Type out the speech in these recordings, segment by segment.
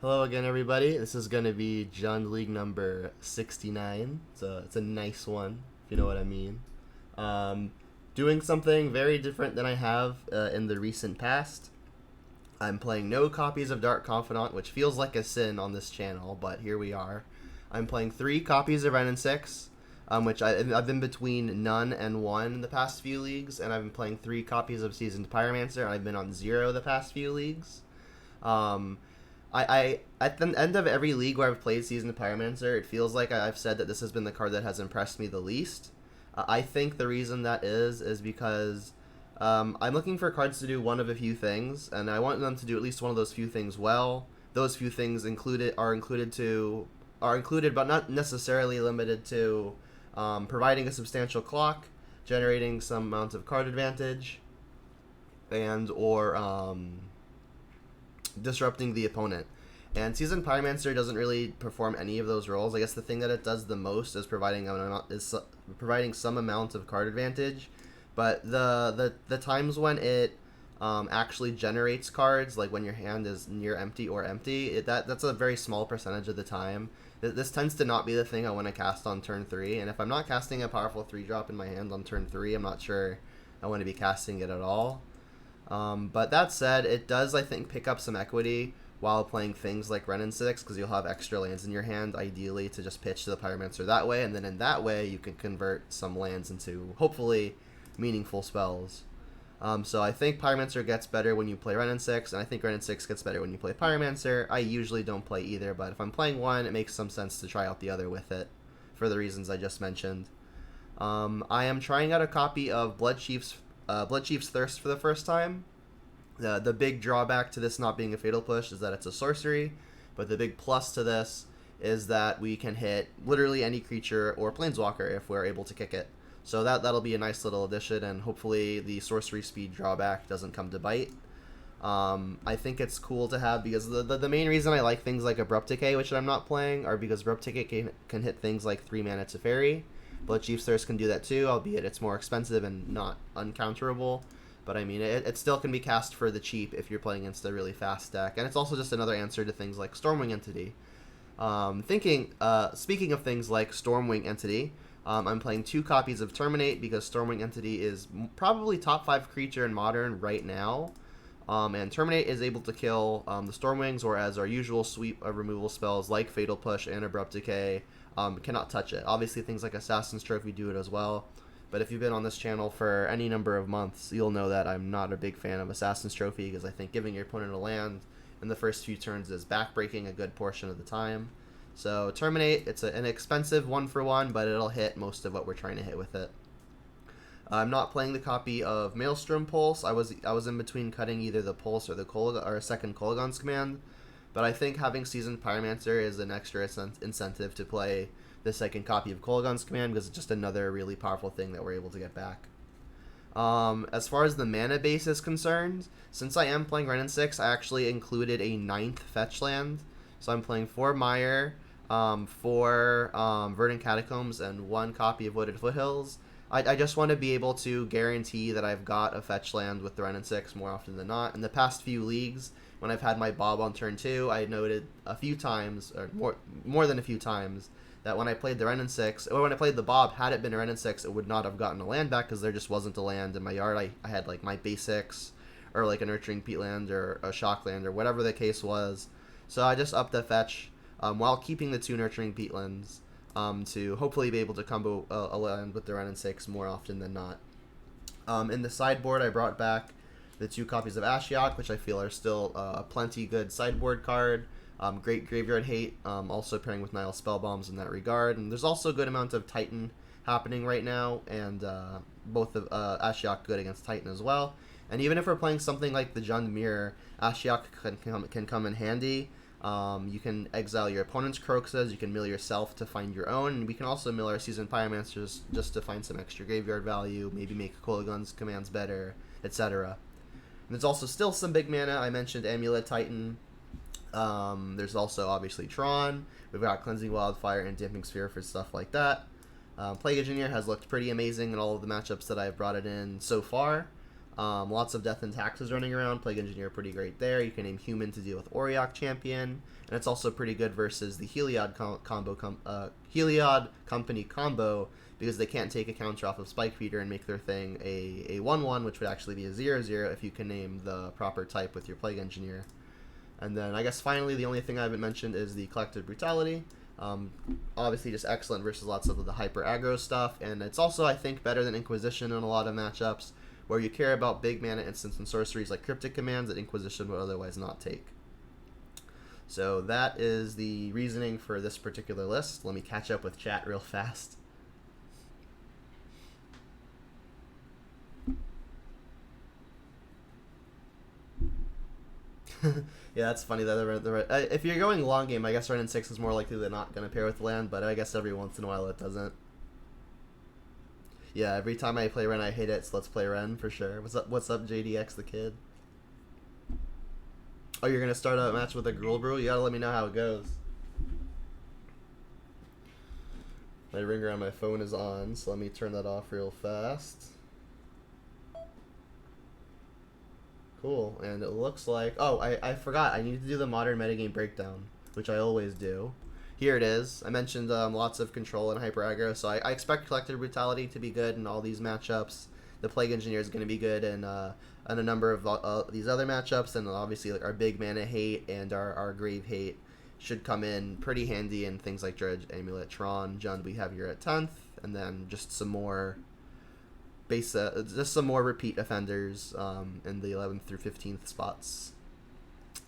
Hello again, everybody. This is going to be John League number 69. It's a nice one, if you know what I mean. Um, Doing something very different than I have in the recent past. I'm playing no copies of Dark Confidant, which feels like a sin on this channel, but here we are. I'm playing 3 copies of Ren and 6, which I've been between none and 1 in the past few leagues, and I've been playing 3 copies of Seasoned Pyromancer, and I've been on 0 the past few leagues. I at the end of every league where I've played Seasoned Pyromancer, it feels like I've said that this has been the card that has impressed me the least. I think the reason that is because I'm looking for cards to do one of a few things, and I want them to do at least one of those few things well. Those few things are included, but not necessarily limited to providing a substantial clock, generating some amount of card advantage, and or disrupting the opponent. And Seasoned Pyromancer doesn't really perform any of those roles. I guess the thing that it does the most is providing some amount of card advantage. But the times when it actually generates cards, like when your hand is near empty or empty, that's a very small percentage of the time. This tends to not be the thing I want to cast on turn 3. And if I'm not casting a powerful 3-drop in my hand on turn 3, I'm not sure I want to be casting it at all. But that said, it does, I think, pick up some equity while playing things like Ren and 6, because you'll have extra lands in your hand, ideally, to just pitch to the Pyromancer that way, and then in that way, you can convert some lands into, hopefully, meaningful spells. So I think Pyromancer gets better when you play Ren and 6, and I think Ren and 6 gets better when you play Pyromancer. I usually don't play either, but if I'm playing one, it makes some sense to try out the other with it, for the reasons I just mentioned. I am trying out a copy of Blood Chief's Thirst for the first time. The big drawback to this not being a fatal push is that it's a sorcery, but the big plus to this is that we can hit literally any creature or planeswalker if we're able to kick it. So that'll be a nice little addition, and hopefully the sorcery speed drawback doesn't come to bite. I think it's cool to have, because the main reason I like things like Abrupt Decay, which I'm not playing, are because Abrupt Decay can hit things like 3 mana Teferi. Blood Chief's Thirst can do that too, albeit it's more expensive and not uncounterable. But I mean, it still can be cast for the cheap if you're playing against a really fast deck. And it's also just another answer to things like Stormwing Entity. Speaking of things like Stormwing Entity, I'm playing 2 copies of Terminate because Stormwing Entity is probably top 5 creature in Modern right now. And Terminate is able to kill the Stormwings, whereas our usual sweep of removal spells like Fatal Push and Abrupt Decay cannot touch it. Obviously, things like Assassin's Trophy do it as well. But if you've been on this channel for any number of months, you'll know that I'm not a big fan of Assassin's Trophy, because I think giving your opponent a land in the first few turns is backbreaking a good portion of the time. So Terminate, it's an expensive 1-for-1, but it'll hit most of what we're trying to hit with it. I'm not playing the copy of Maelstrom Pulse. I was in between cutting either the Pulse or the or a second Kolaghan's Command, but I think having Seasoned Pyromancer is an extra incentive to play the second copy of Kolaghan's Command, because it's just another really powerful thing that we're able to get back. As far as the mana base is concerned, since I am playing Ren and 6, I actually included a 9th fetch land. So I'm playing 4 Mire, 4 Verdant Catacombs, and 1 copy of Wooded Foothills. I just want to be able to guarantee that I've got a fetch land with the Ren and 6 more often than not. In the past few leagues, when I've had my Bob on turn 2, I noted a few times, or more than a few times, that when I played the Ren and 6, or when I played the Bob, had it been a Ren and 6, it would not have gotten a land back, because there just wasn't a land in my yard. I had like my basics, or like a Nurturing Peatland, or a Shock Land, or whatever the case was. So I just upped the fetch, while keeping the 2 Nurturing Peatlands, to hopefully be able to combo a land with the Ren and 6 more often than not. In the sideboard, I brought back the 2 copies of Ashiok, which I feel are still a plenty good sideboard card. Great Graveyard Hate, also pairing with Nile Spellbombs in that regard. And there's also a good amount of Titan happening right now, and both of Ashiok good against Titan as well. And even if we're playing something like the Jund Mirror, Ashiok can come in handy. You can exile your opponent's Croxas, you can mill yourself to find your own, and we can also mill our Seasoned Pyromancers just to find some extra graveyard value, maybe make Kolaghan's commands better, etc. And there's also still some big mana. I mentioned Amulet Titan. There's also obviously Tron. We've got Cleansing Wildfire and Damping Sphere for stuff like that. Plague Engineer has looked pretty amazing in all of the matchups that I've brought it in so far. Lots of Death and Taxes running around. Plague Engineer pretty great there. You can name Human to deal with Auriok Champion, and it's also pretty good versus the Heliod Heliod Company combo, because they can't take a counter off of Spike Feeder and make their thing a 1/1, which would actually be a 0/0 if you can name the proper type with your Plague Engineer. And then I guess finally the only thing I haven't mentioned is the Collective Brutality. Obviously just excellent versus lots of the hyper aggro stuff, and it's also, I think, better than Inquisition in a lot of matchups where you care about big mana instants and sorceries like Cryptic Commands that Inquisition would otherwise not take. So that is the reasoning for this particular list. Let me catch up with chat real fast. Yeah, that's funny that if you're going long game, I guess Ren and 6 is more likely than not going to pair with land, but I guess every once in a while it doesn't. Yeah, every time I play Ren, I hate it, so let's play Ren for sure. What's up, JDX the kid? Oh, you're going to start a match with a Gruul Brew? You got to let me know how it goes. My ringer on my phone is on, so let me turn that off real fast. Cool, and it looks like... Oh, I forgot. I need to do the modern metagame breakdown, which I always do. Here it is. I mentioned lots of control and hyper aggro, so I expect Collective Brutality to be good in all these matchups. The Plague Engineer is going to be good in a number of these other matchups, and obviously like our big mana hate and our grave hate should come in pretty handy in things like Dredge, Amulet, Tron, Jund we have here at 10th, and then just some more... just some more repeat offenders in the 11th through 15th spots.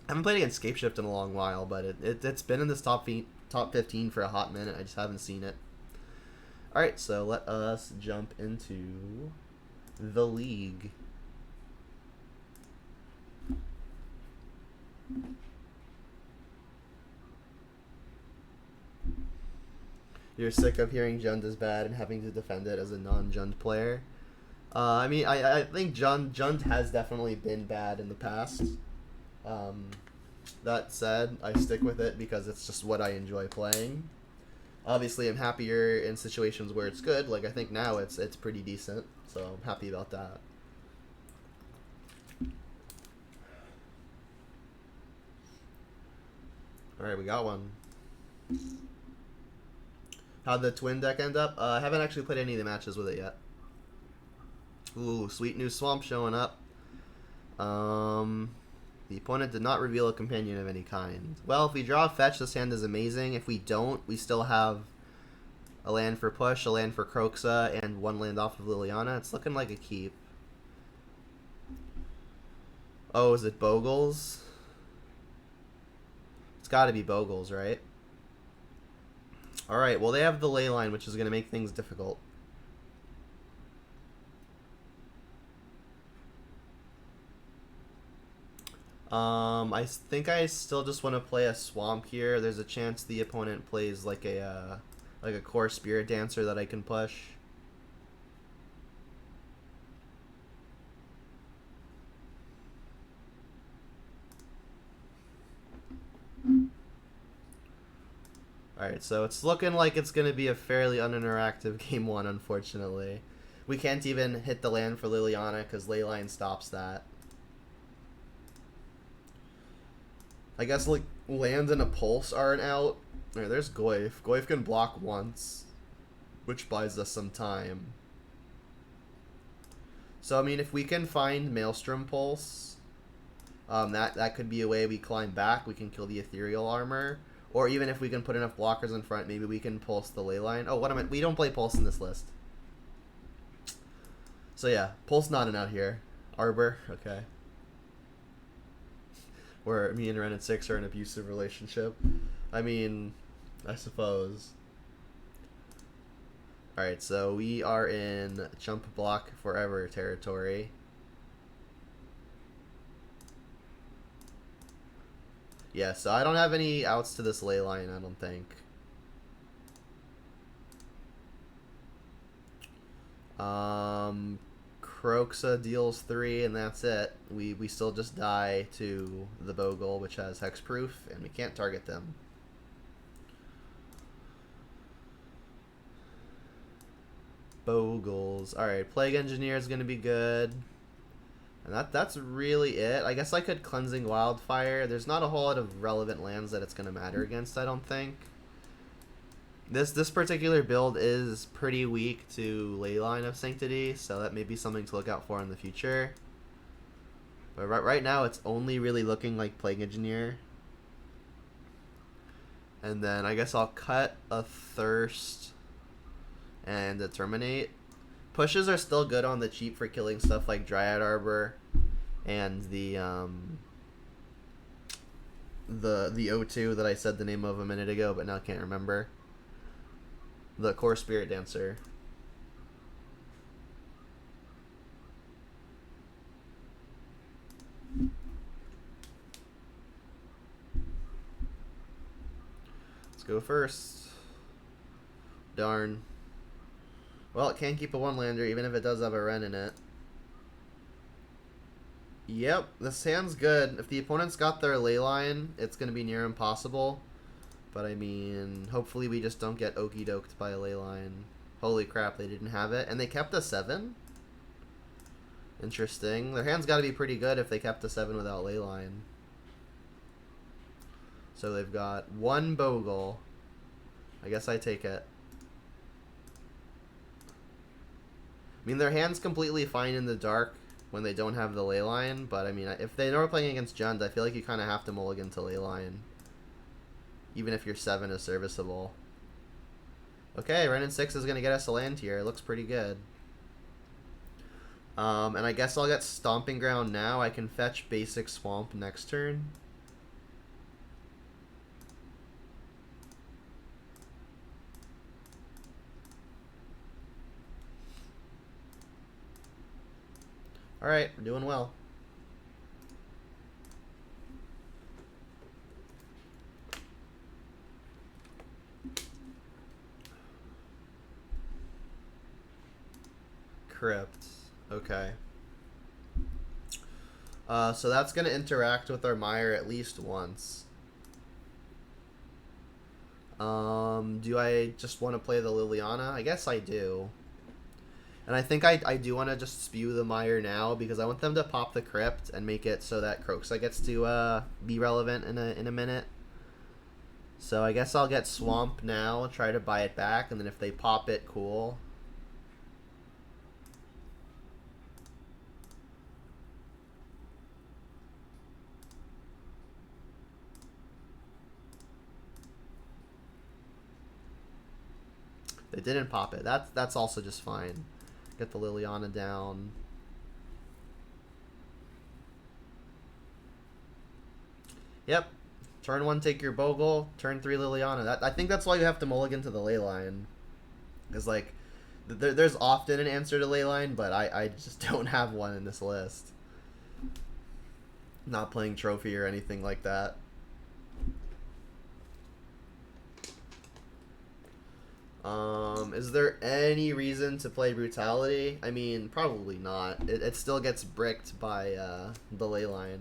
I haven't played against Scapeshift in a long while, but it's been in this top 15 for a hot minute. I just haven't seen it. Alright, so let us jump into the league. You're sick of hearing Jund is bad and having to defend it as a non-Jund player. I mean, I think Jund has definitely been bad in the past. That said, I stick with it because it's just what I enjoy playing. Obviously, I'm happier in situations where it's good. Like, I think now it's pretty decent, so I'm happy about that. Alright, we got one. How'd the twin deck end up? I haven't actually played any of the matches with it yet. Ooh, sweet new swamp showing up. The opponent did not reveal a companion of any kind. Well, if we draw a fetch, this hand is amazing. If we don't, we still have a land for push, a land for Kroxa, and one land off of Liliana. It's looking like a keep. Oh, is it Bogles? It's got to be Bogles, right? Alright, well they have the ley line, which is going to make things difficult. I think I still just want to play a swamp here. There's a chance the opponent plays like a core spirit dancer that I can push. Alright, so it's looking like it's going to be a fairly uninteractive game one, unfortunately. We can't even hit the land for Liliana because Leyline stops that. I guess like land and a pulse aren't out. Right, there's Goyf. Goyf can block once, which buys us some time. So I mean, if we can find Maelstrom Pulse, that could be a way we climb back. We can kill the ethereal armor, or even if we can put enough blockers in front, maybe we can pulse the ley line. Oh, what am I? We don't play pulse in this list. So yeah, pulse not out here. Arbor, okay. Where me and Ren and 6 are in an abusive relationship. I mean, I suppose. Alright, so we are in Chump Block Forever territory. Yeah, so I don't have any outs to this ley line, I don't think. Kroxa deals 3, and that's it. We still just die to the Bogle, which has hexproof, and we can't target them. Bogles. Alright, Plague Engineer is going to be good. And that's really it. I guess I could Cleansing Wildfire. There's not a whole lot of relevant lands that it's going to matter against, I don't think. This particular build is pretty weak to Leyline of Sanctity, so that may be something to look out for in the future. But right now, it's only really looking like Plague Engineer. And then I guess I'll cut a Thirst and a Terminate. Pushes are still good on the cheap for killing stuff like Dryad Arbor and the O2 that I said the name of a minute ago, but now can't remember. The Core Spirit Dancer. Let's go first. Darn. Well, it can't keep a one-lander, even if it does have a Wren in it. Yep, this hand's good. If the opponent's got their Leyline, it's going to be near impossible. But, I mean, hopefully we just don't get okey-doked by a Leyline. Holy crap, they didn't have it. And they kept a 7? Interesting. Their hand's got to be pretty good if they kept a 7 without Leyline. So they've got one Bogle. I guess I take it. I mean, their hand's completely fine in the dark when they don't have the Leyline, but I mean, if they are playing against Jund, I feel like you kind of have to mulligan to Leyline, even if your 7 is serviceable. Okay, Wrenn and 6 is going to get us a land here. It looks pretty good. And I guess I'll get Stomping Ground now. I can fetch Basic Swamp next turn. Alright, we're doing well. Crypt. Okay. So that's going to interact with our Mire at least once. Do I just want to play the Liliana? I guess I do. And I think I do want to just spew the Mire now because I want them to pop the Crypt and make it so that Kroxa gets to be relevant in a minute. So I guess I'll get Swamp now, try to buy it back, and then if they pop it, cool. They didn't pop it. That's also just fine. Get the Liliana down. Yep. Turn 1, take your Bogle. Turn 3, Liliana. I think that's why you have to mulligan to the Leyline. Because, like, there's often an answer to Leyline, but I just don't have one in this list. Not playing Trophy or anything like that. Is there any reason to play Brutality? I mean, probably not. It still gets bricked by the Leyline.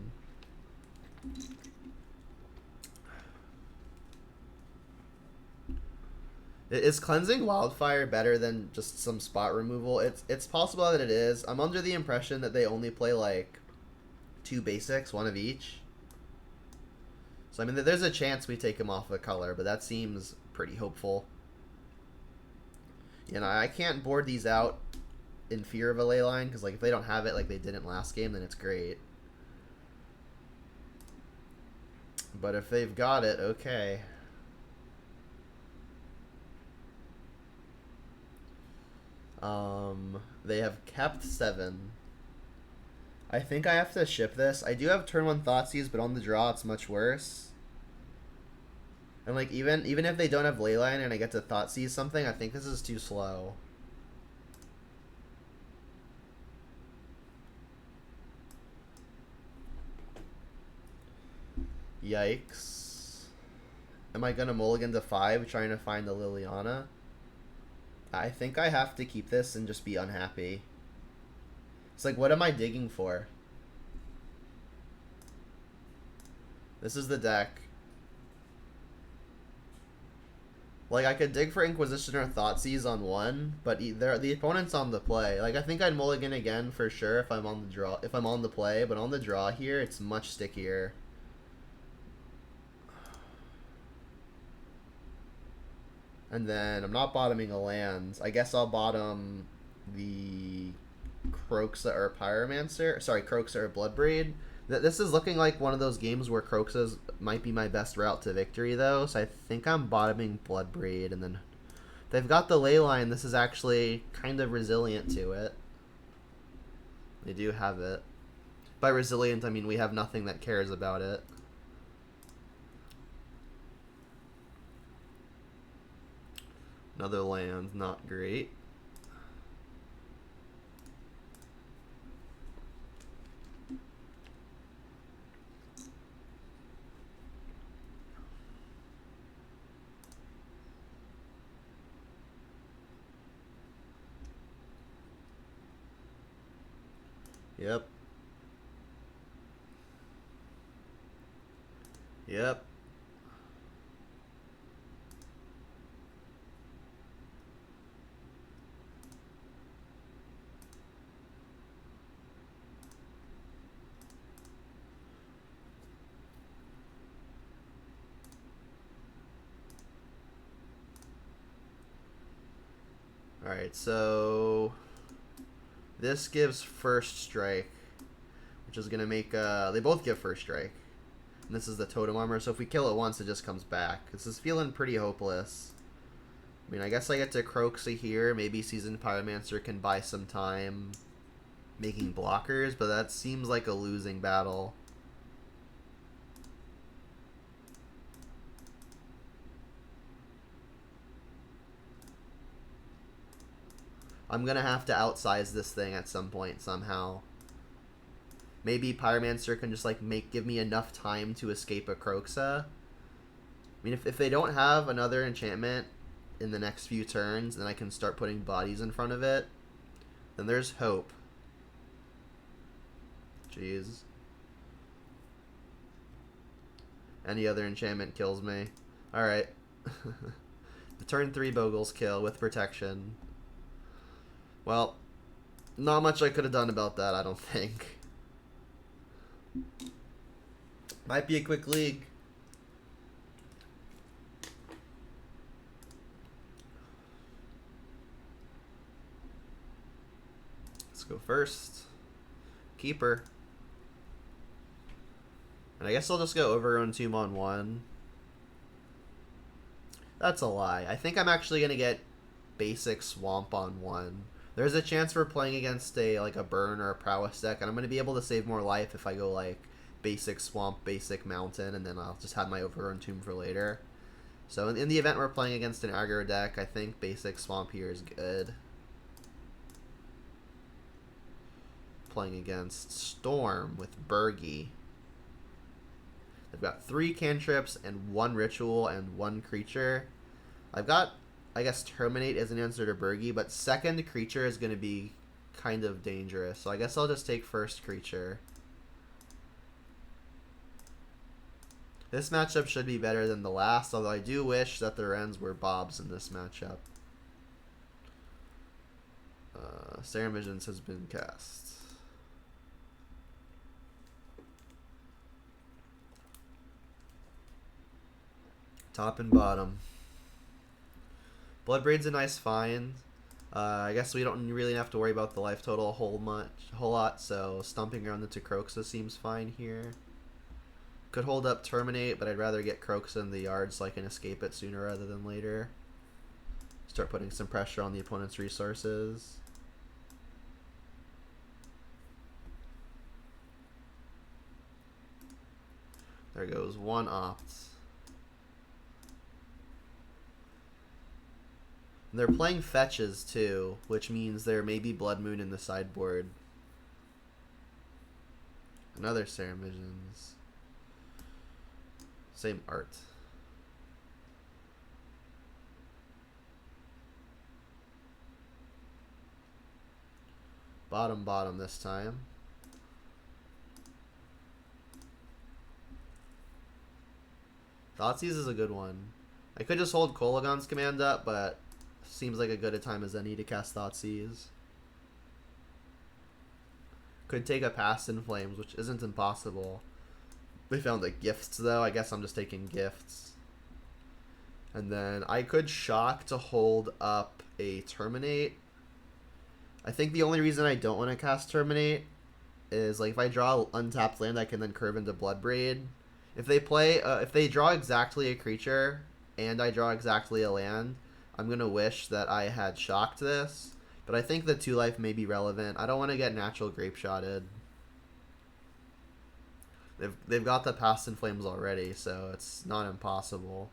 Is Cleansing Wildfire better than just some spot removal? It's possible that it is. I'm under the impression that they only play like 2 basics, 1 of each. So I mean, there's a chance we take him off of color, but that seems pretty hopeful. You know, I can't board these out in fear of a Leyline, because like if they don't have it like they didn't last game, then it's great. But if they've got it, okay. They have kept 7. I think I have to ship this. I do have turn 1 Thoughtseize, but on the draw it's much worse. And like even if they don't have Leyline and I get to Thoughtseize something, I think this is too slow. Yikes. Am I gonna mulligan to 5 trying to find the Liliana? I think I have to keep this and just be unhappy. It's like, what am I digging for? This is the deck. Like, I could dig for Inquisition or Thoughtseize on one, but the opponent's on the play. Like, I think I'd mulligan again for sure if I'm on the draw, if I'm on the play, but on the draw here, it's much stickier. And then I'm not bottoming a land. I guess I'll bottom the Croxa or Pyromancer. Sorry, Croxa or Bloodbraid. This is looking like one of those games where Croxas might be my best route to victory, though. So I think I'm bottoming Bloodbraid, and then they've got the ley line. This is actually kind of resilient to it. They do have it. By resilient, I mean we have nothing that cares about it. Another land, not great. Yep. Yep. Alright, so this gives first strike, which is going to make, they both give first strike. And this is the totem armor, so if we kill it once, it just comes back. This is feeling pretty hopeless. I mean, I guess I get to Croxa here. Maybe Seasoned Pyromancer can buy some time making blockers, but that seems like a losing battle. I'm going to have to outsize this thing at some point somehow. Maybe Pyromancer can just like give me enough time to escape a Croxa. I mean, if they don't have another enchantment in the next few turns, then I can start putting bodies in front of it. Then there's hope. Jeez. Any other enchantment kills me. Alright. The turn 3 Bogles kill with protection. Well, not much I could have done about that, I don't think. Might be a quick league. Let's go first. Keeper. And I guess I'll just go Overgrown Tomb on 1. That's a lie. I think I'm actually going to get basic Swamp on 1. There's a chance we're playing against like a Burn or a Prowess deck, and I'm going to be able to save more life if I go like basic Swamp, basic Mountain, and then I'll just have my Overgrown Tomb for later. So in the event we're playing against an aggro deck, I think basic Swamp here is good. Playing against Storm with Bergie. They've got 3 cantrips and 1 ritual and 1 creature. I've got, I guess, Terminate as an answer to Bergie, but second creature is going to be kind of dangerous. So I guess I'll just take first creature. This matchup should be better than the last, although I do wish that the Wrens were Bobs in this matchup. Serum Visions has been cast. Top and bottom. Bloodbraid's a nice find. I guess we don't really have to worry about the life total a whole lot, so stumping around into Croxa seems fine here. Could hold up Terminate, but I'd rather get Croxa in the yard so I can escape it sooner rather than later. Start putting some pressure on the opponent's resources. There goes 1 opt. They're playing fetches too, which means there may be Blood Moon in the sideboard. Another Serum Visions. Same art. Bottom this time. Thoughtseize is a good one. I could just hold Kolagon's command up, but seems like a good a time as any to cast Thoughtseize. Could take a Past in Flames, which isn't impossible. We found the gifts, though. I guess I'm just taking gifts. And then I could shock to hold up a Terminate. I think the only reason I don't want to cast Terminate is, like, if I draw untapped land, I can then curve into Bloodbraid. If they play, if they draw exactly a creature and I draw exactly a land, I'm gonna wish that I had shocked this. But I think the 2-life may be relevant. I don't want to get natural grape shotted. They've got the Past in Flames already, so it's not impossible.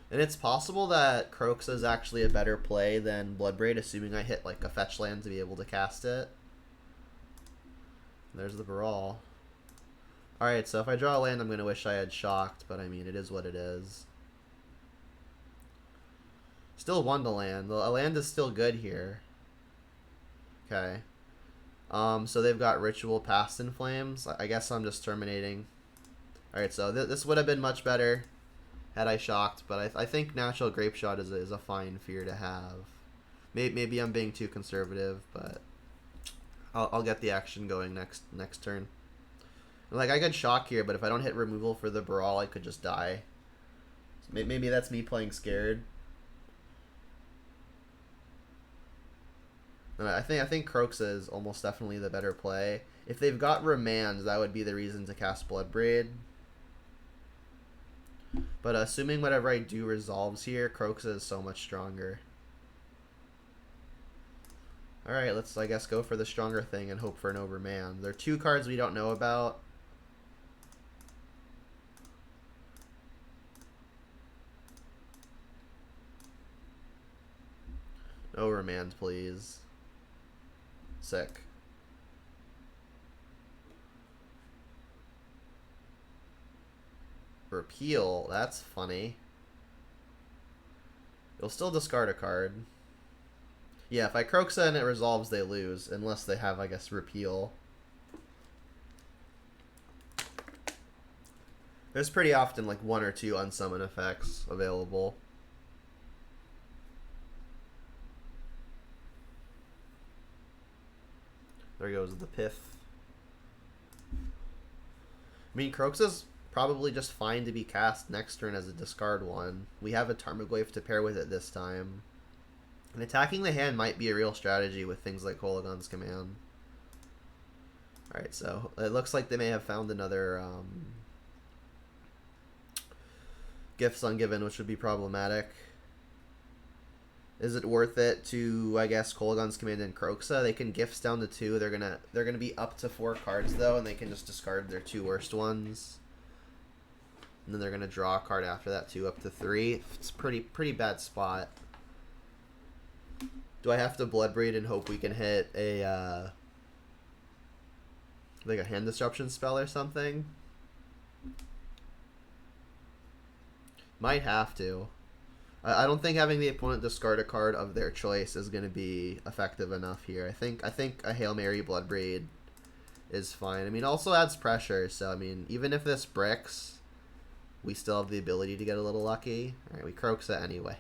And it's possible that Croxa is actually a better play than Bloodbraid, assuming I hit like a fetch land to be able to cast it. There's the Brawl. Alright, so if I draw a land, I'm going to wish I had shocked, but I mean, it is what it is. Still 1 to land. A land is still good here. Okay. So they've got Ritual Past in Flames. I guess I'm just terminating. Alright, so this would have been much better had I shocked, but I think Natural Grape Shot is a fine fear to have. Maybe I'm being too conservative, but I'll get the action going next turn. Like, I could shock here, but if I don't hit removal for the Brawl, I could just die. So maybe that's me playing scared. I think Croxa is almost definitely the better play. If they've got Remand, that would be the reason to cast Bloodbraid. But assuming whatever I do resolves here, Croxa is so much stronger. Alright, let's, I guess, go for the stronger thing and hope for no Remand. There are 2 cards we don't know about. No Remand, please. Sick. Repeal, that's funny. You'll still discard a card. Yeah, if I Croxa and it resolves, they lose. Unless they have, I guess, Repeal. There's pretty often, like, 1 or 2 unsummon effects available. There goes the Pith. I mean, Croxa's probably just fine to be cast next turn as a discard one. We have a Tarmogoyf to pair with it this time. And attacking the hand might be a real strategy with things like Kolagon's Command. Alright, so it looks like they may have found another Gifts Ungiven, which would be problematic. Is it worth it to, I guess, Kolagon's Command and Croxa? They can gifts down to 2. They're gonna be up to 4 cards though, and they can just discard their 2 worst ones. And then they're gonna draw a card after that too, up to 3. It's pretty bad spot. Do I have to Bloodbraid and hope we can hit a like a hand disruption spell or something? Might have to. I don't think having the opponent discard a card of their choice is going to be effective enough here. I think a Hail Mary Bloodbraid is fine. I mean, also adds pressure, so I mean, even if this bricks, we still have the ability to get a little lucky. All right, we Croxa anyway.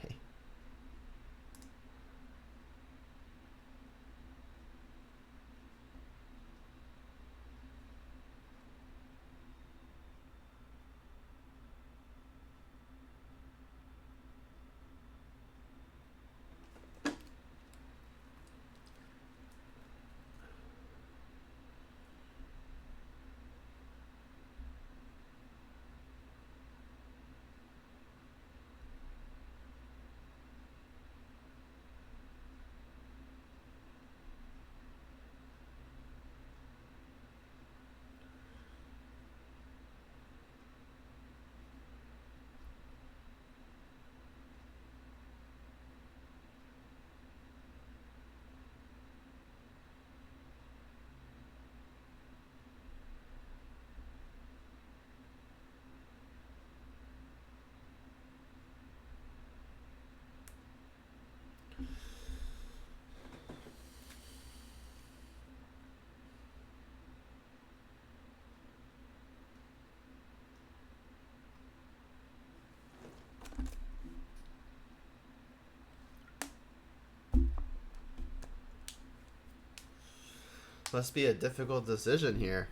Must be a difficult decision here.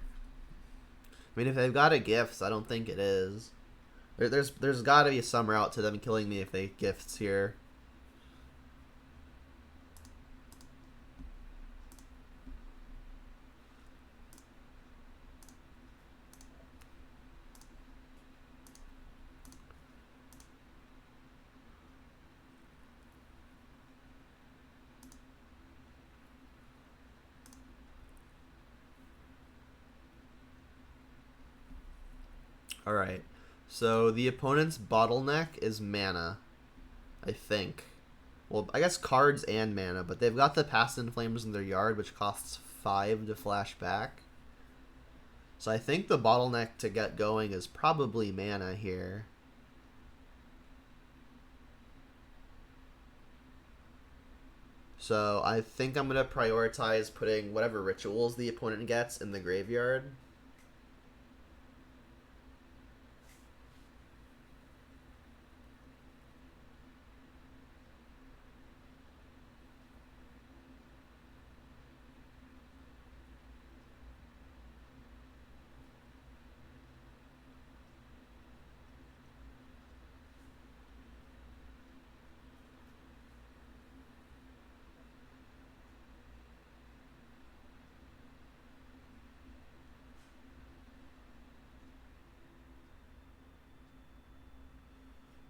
I mean, if they've got a gifts, I don't think it is. There's got to be some route to them killing me if they gifts here. Alright. So the opponent's bottleneck is mana, I think. Well, I guess cards and mana, but they've got the Past in Flames in their yard, which costs 5 to flash back. So I think the bottleneck to get going is probably mana here. So I think I'm going to prioritize putting whatever rituals the opponent gets in the graveyard.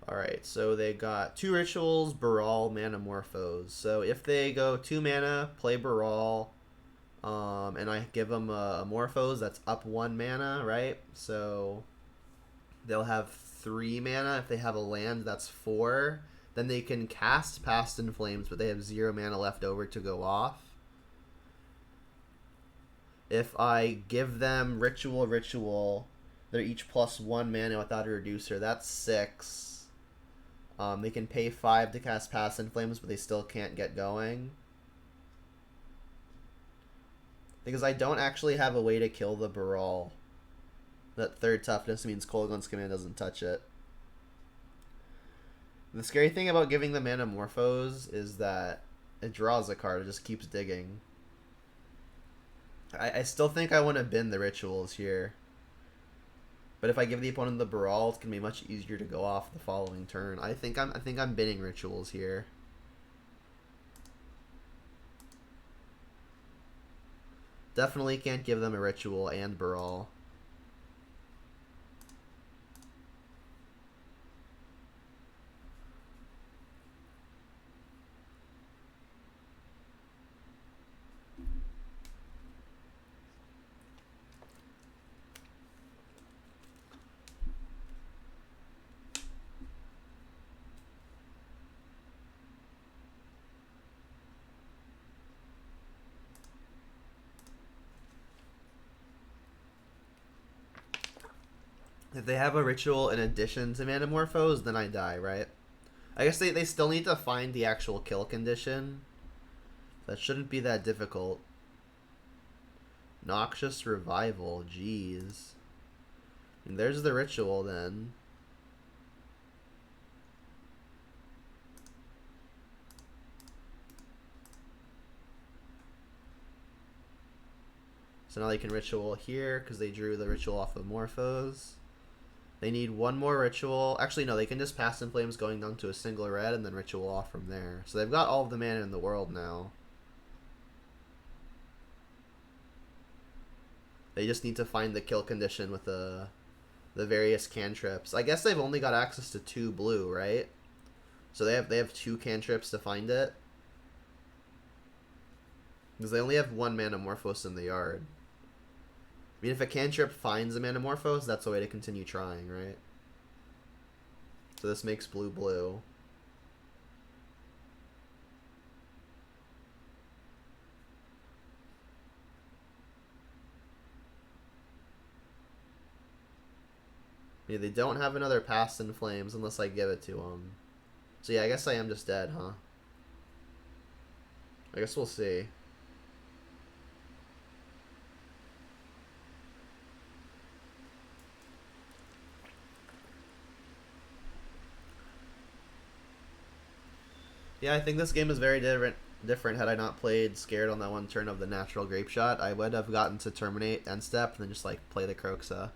Alright, so they got 2 rituals, Baral, Manamorphose. So if they go 2 mana, play Baral, and I give them a Morphose, that's up 1 mana, right? So they'll have 3 mana. If they have a land, that's 4. Then they can cast Past in Flames, but they have 0 mana left over to go off. If I give them Ritual, they're each plus 1 mana without a reducer. That's 6. They can pay 5 to cast Past in Flames, but they still can't get going. Because I don't actually have a way to kill the Baral. That 3rd toughness means Kolaghan's Command doesn't touch it. The scary thing about giving the Manamorphose is that it draws a card. It just keeps digging. I still think I want to bin the rituals here. But if I give the opponent the Baral, it's gonna be much easier to go off the following turn. I think I'm binning rituals here. Definitely can't give them a ritual and Baral. If they have a ritual in addition to Manamorphose, then I die, right? I guess they still need to find the actual kill condition. That shouldn't be that difficult. Noxious Revival, jeez. And there's the ritual then. So now they can ritual here because they drew the ritual off of Morphos. They need 1 more ritual. Actually, no, they can just Past in Flames going down to a single red and then ritual off from there. So they've got all of the mana in the world now. They just need to find the kill condition with the various cantrips. I guess they've only got access to 2 blue, right? So they have 2 cantrips to find it. Because they only have 1 Manamorphose in the yard. I mean, if a cantrip finds a Manamorphose, that's a way to continue trying, right? So this makes blue. Yeah, they don't have another Past in Flames unless I give it to them. So yeah, I guess I am just dead, huh? I guess we'll see. Yeah, I think this game is very different different had I not played scared on that one turn of the natural grape shot. I would have gotten to terminate end step and then just like play the Croxa.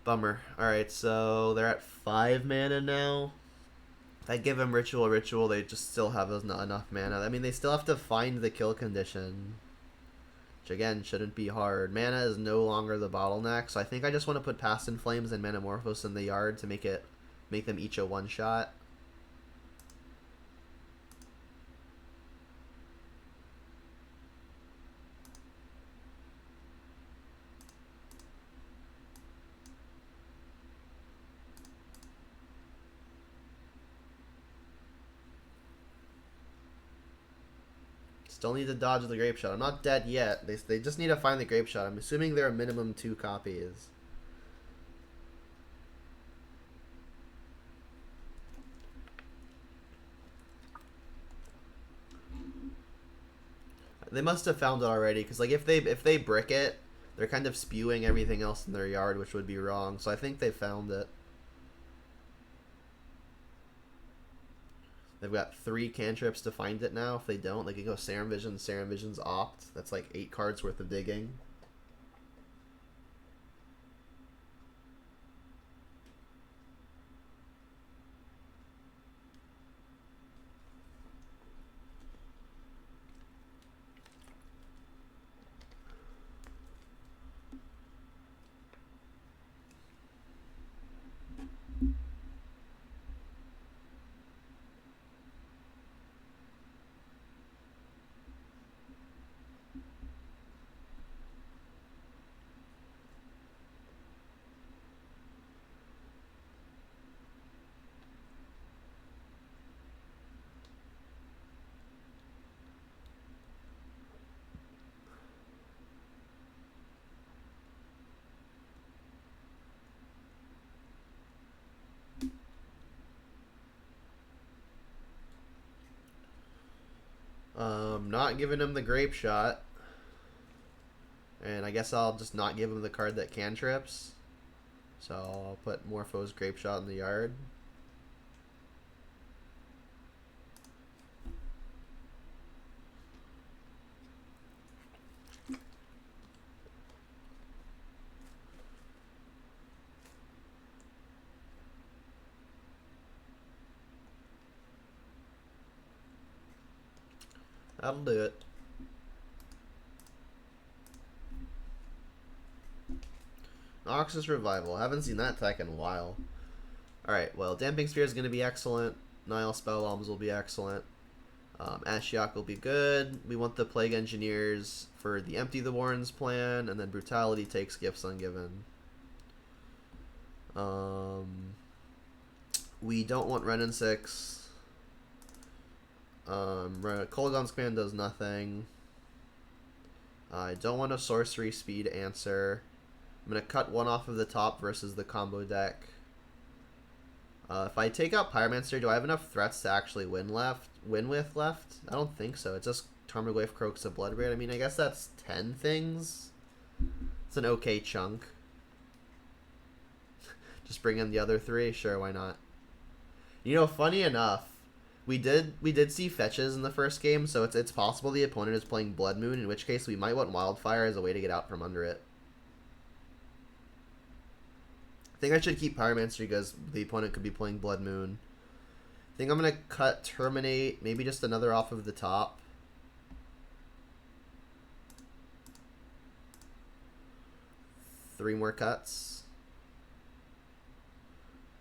Bummer. Alright, so they're at 5 mana now. If I give them Ritual, they just still have not enough mana. I mean, they still have to find the kill condition, which again shouldn't be hard. Mana is no longer the bottleneck, so I think I just want to put Past in Flames and Metamorphose in the yard to make them each a one-shot. Still need to dodge the grape shot. I'm not dead yet. They just need to find the grape shot. I'm assuming there are minimum 2 copies. They must have found it already, because like if they brick it, they're kind of spewing everything else in their yard, which would be wrong. So I think they found it. They've got 3 cantrips to find it now. If they don't, they can go Serum Vision's Opt. That's like 8 cards worth of digging. Not giving him the grape shot. And I guess I'll just not give him the card that cantrips. So I'll put Morpho's grape shot in the yard. That'll do it. Noxus Revival. Haven't seen that tech in a while. Alright, well, Damping Sphere is going to be excellent. Nile Spell Bombs will be excellent. Ashiok will be good. We want the Plague Engineers for the Empty the Warrens plan, and then Brutality takes Gifts Ungiven. We don't want Ren and 6. Kolaghan's Command does nothing. I don't want a Sorcery Speed answer. I'm going to cut 1 off of the top versus the combo deck. If I take out Pyromancer, do I have enough threats to actually win with left? I don't think so. It's just Tarmogoyf, Kroxa, Bloodbraid. I mean, I guess that's 10 things. It's an okay chunk. Just bring in the other 3? Sure, why not? You know, funny enough, we did see fetches in the first game, so it's possible the opponent is playing Blood Moon, in which case we might want Wildfire as a way to get out from under it. I think I should keep Pyromancer because the opponent could be playing Blood Moon. I think I'm going to cut Terminate, maybe just another off of the top. Three more cuts.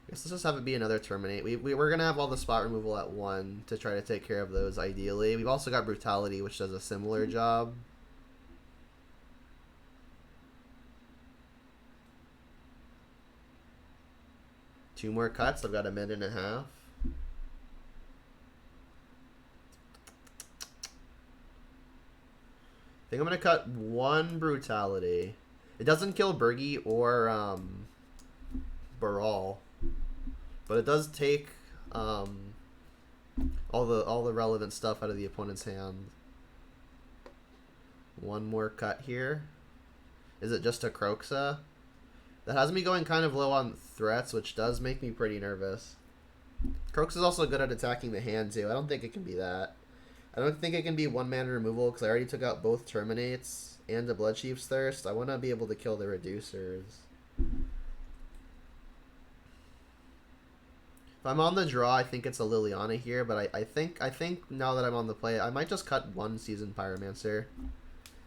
I guess let's just have it be another Terminate. We're going to have all the spot removal at 1 to try to take care of those ideally. We've also got Brutality, which does a similar job. Two more cuts. I've got a minute and a half. I think I'm going to cut 1 Brutality. It doesn't kill Bergie or Baral, but it does take all the relevant stuff out of the opponent's hand. 1 more cut here. Is it just a Kroxa? That has me going kind of low on threats, which does make me pretty nervous. Croaks is also good at attacking the hand too. I don't think it can be that. I don't think it can be one mana removal because I already took out both Terminates and the Bloodchief's Thirst. I want to be able to kill the Reducers. If I'm on the draw, I think it's a Liliana here, but I think now that I'm on the play, I might just cut one Seasoned Pyromancer.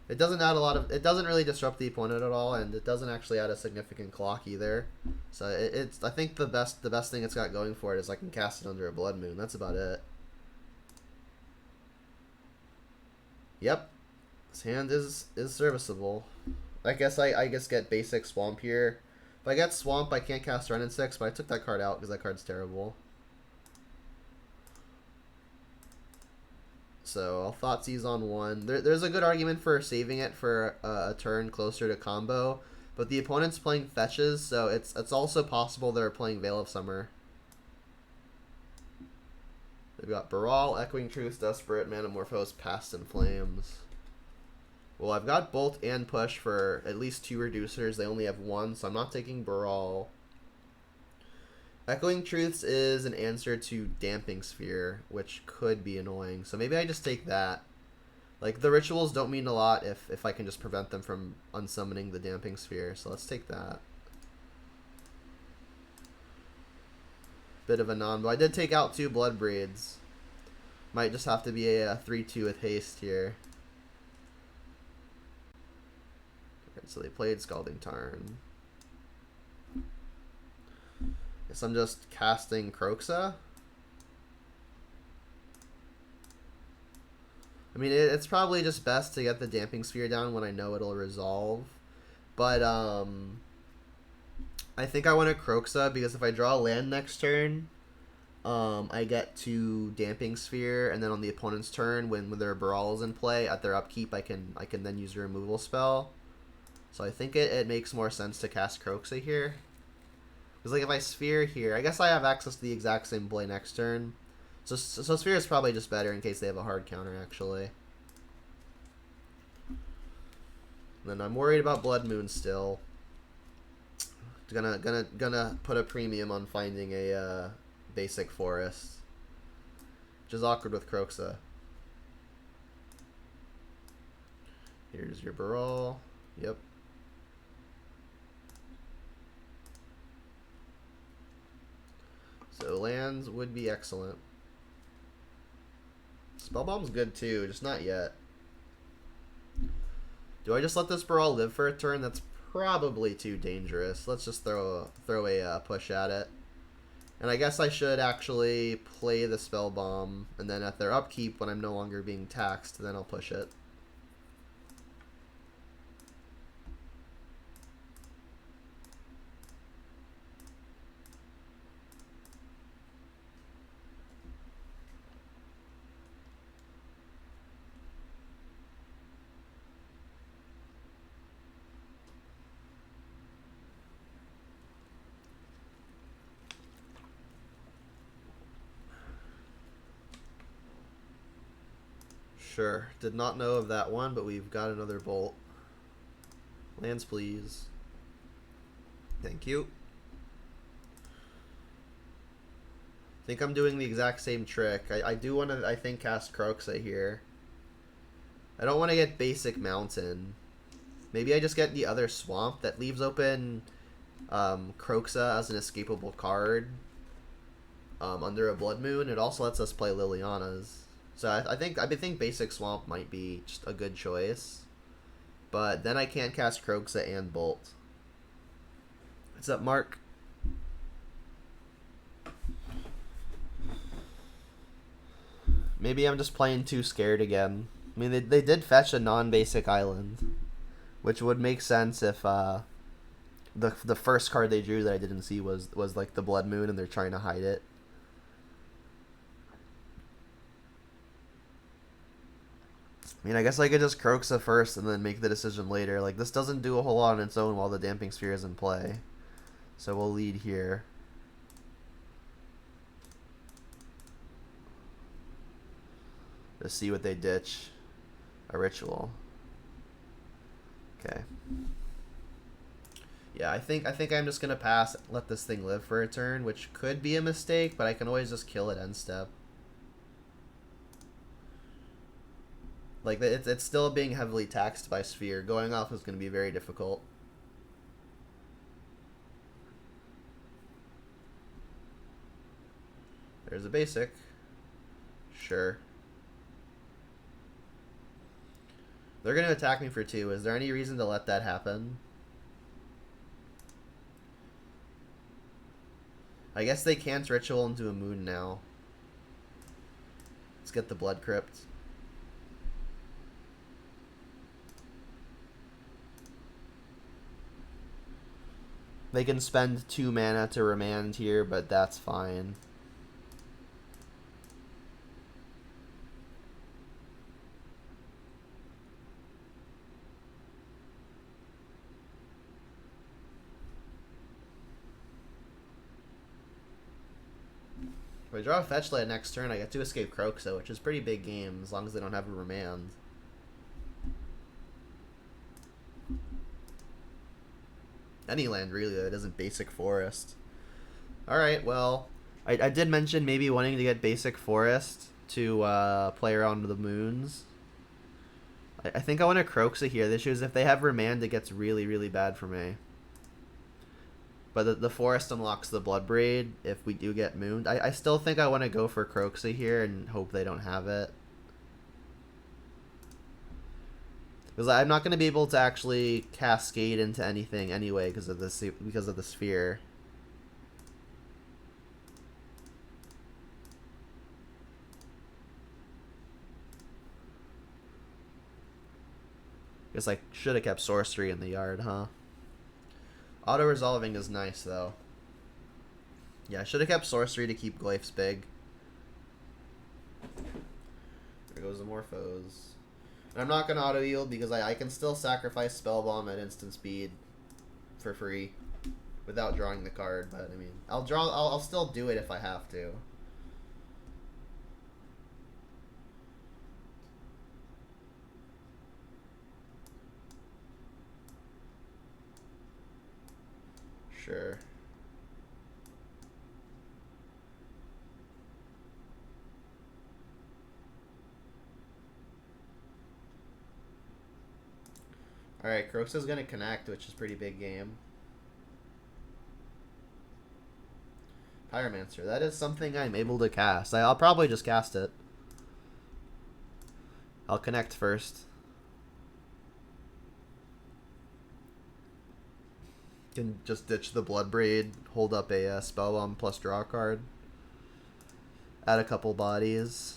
It doesn't add a lot of. It doesn't really disrupt the opponent at all, and it doesn't actually add a significant clock either. So it's. I think the best thing it's got going for it is I can cast it under a Blood Moon. That's about it. Yep, this hand is serviceable. I guess I get basic Swamp here. If I get Swamp, I can't cast Renin 6, but I took that card out because that card's terrible. So I'll Thoughtseize on one. There's a good argument for saving it for a turn closer to combo, but the opponent's playing fetches, so it's also possible they're playing Veil of Summer. They've got Baral, Echoing Truth, Desperate, Manamorphose, Past in Flames. Well, I've got Bolt and Push for at least 2 Reducers. They only have 1, so I'm not taking Baral. Echoing Truths is an answer to Damping Sphere, which could be annoying. So maybe I just take that. Like, the rituals don't mean a lot if I can just prevent them from unsummoning the Damping Sphere. So let's take that. Bit of a non, but I did take out 2 Bloodbraids. Might just have to be a 3-2 with haste here. Okay, so they played Scalding Tarn. Guess I'm just casting Kroxa. I mean, it's probably just best to get the Damping Sphere down when I know it'll resolve. But, I think I want to Kroxa because if I draw a land next turn, I get to Damping Sphere, and then on the opponent's turn, when their Baral is in play, at their upkeep, I can then use a removal spell. So I think it makes more sense to cast Kroxa here. Because, like, if I Sphere here, I guess I have access to the exact same play next turn. So Sphere is probably just better in case they have a hard counter, actually. And then I'm worried about Blood Moon still. Gonna put a premium on finding a basic forest. Which is awkward with Kroxa. Here's your Baral. Yep. So lands would be excellent. Spellbomb's good too, just not yet. Do I just let this Baral live for a turn? That's probably too dangerous. Let's just throw a push at it. And I guess I should actually play the Spellbomb, and then at their upkeep, when I'm no longer being taxed, then I'll push it. Sure. Did not know of that one, but we've got another Bolt. Lands, please. Thank you. Think I'm doing the exact same trick. I do want to, I think, cast Kroxa here. I don't want to get basic Mountain. Maybe I just get the other Swamp that leaves open Kroxa as an escapable card under a Blood Moon. It also lets us play Lilianas. So I think basic Swamp might be just a good choice. But then I can't cast Kroxa and Bolt. What's up, Mark? Maybe I'm just playing too scared again. I mean, they did fetch a non-basic island, which would make sense if the first card they drew that I didn't see was like the Blood Moon and they're trying to hide it. I mean, I guess I could just Kroxa first and then make the decision later. Like, this doesn't do a whole lot on its own while the Damping Sphere is in play. So we'll lead here. Let's see what they ditch. A ritual. Okay. Yeah, I think I'm just gonna pass, let this thing live for a turn, which could be a mistake, but I can always just kill it end step. Like, it's still being heavily taxed by Sphere. Going off is gonna be very difficult. There's a basic. Sure. They're gonna attack me for 2. Is there any reason to let that happen? I guess they can't ritual into a moon now. Let's get the Blood Crypt. They can spend 2 mana to remand here, but that's fine. If I draw a fetch land next turn, I get to escape Croxa, which is pretty big game, as long as they don't have a remand. Any land, really, that isn't basic forest. Alright, well, I did mention maybe wanting to get basic forest to play around the moons. I think I want to Croxa here. The issue is if they have remand, it gets really, really bad for me. But the forest unlocks the Bloodbraid if we do get mooned. I still think I want to go for Croxa here and hope they don't have it. Because I'm not going to be able to actually cascade into anything anyway because of the sphere. Guess I should have kept sorcery in the yard, huh? Auto-resolving is nice, though. Yeah, I should have kept sorcery to keep glyphs big. There goes the Morphos. And I'm not going to auto-yield because I can still sacrifice Spell Bomb at instant speed for free without drawing the card. But, I mean, I'll still do it if I have to. Sure. Alright, Croxa's gonna connect, which is pretty big game. Pyromancer, that is something I'm able to cast. I'll probably just cast it. I'll connect first. Can just ditch the Bloodbraid, hold up a Spellbomb plus draw card. Add a couple bodies.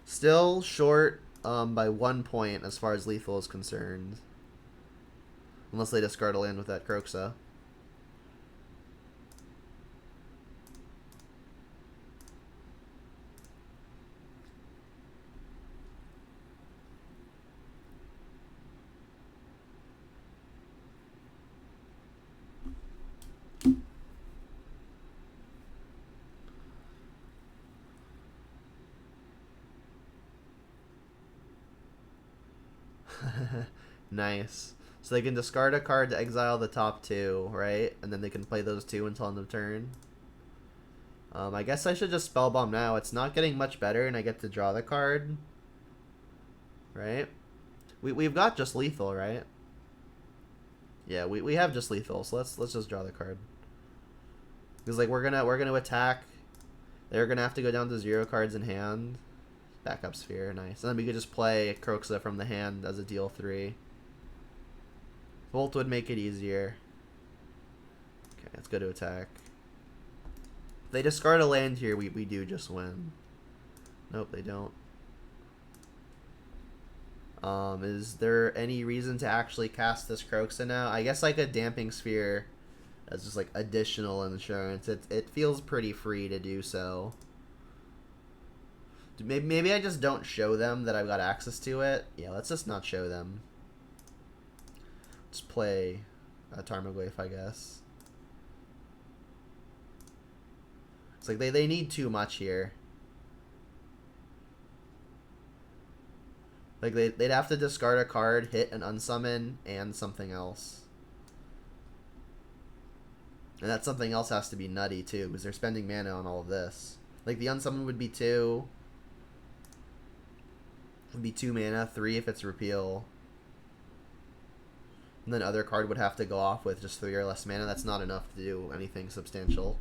Still short by 1 point as far as lethal is concerned. Unless they discard a land with that Croxa. Nice. So they can discard a card to exile the top 2, right? And then they can play those 2 until end of turn. I guess I should just Spellbomb now. It's not getting much better, and I get to draw the card. Right? We've got just lethal, right? Yeah, we have just lethal, so let's just draw the card. Because like we're gonna attack. They're gonna have to go down to 0 cards in hand. Backup sphere, nice. And then we could just play Croxa from the hand as a deal 3. Volt would make it easier. Okay, let's go to attack. If they discard a land here, we do just win. Nope, they don't. Is there any reason to actually cast this Croxa now? I guess like a Damping Sphere as just like additional insurance. It feels pretty free to do so. Maybe I just don't show them that I've got access to it. Yeah, let's just not show them. Let's play Tarmogoyf, I guess. It's like they need too much here. Like they'd have to discard a card, hit an unsummon, and something else. And that something else has to be nutty too, because they're spending mana on all of this. Like the unsummon would be 2. Would be 2 mana, 3 if it's repeal. And then other card would have to go off with just 3 or less mana. That's not enough to do anything substantial.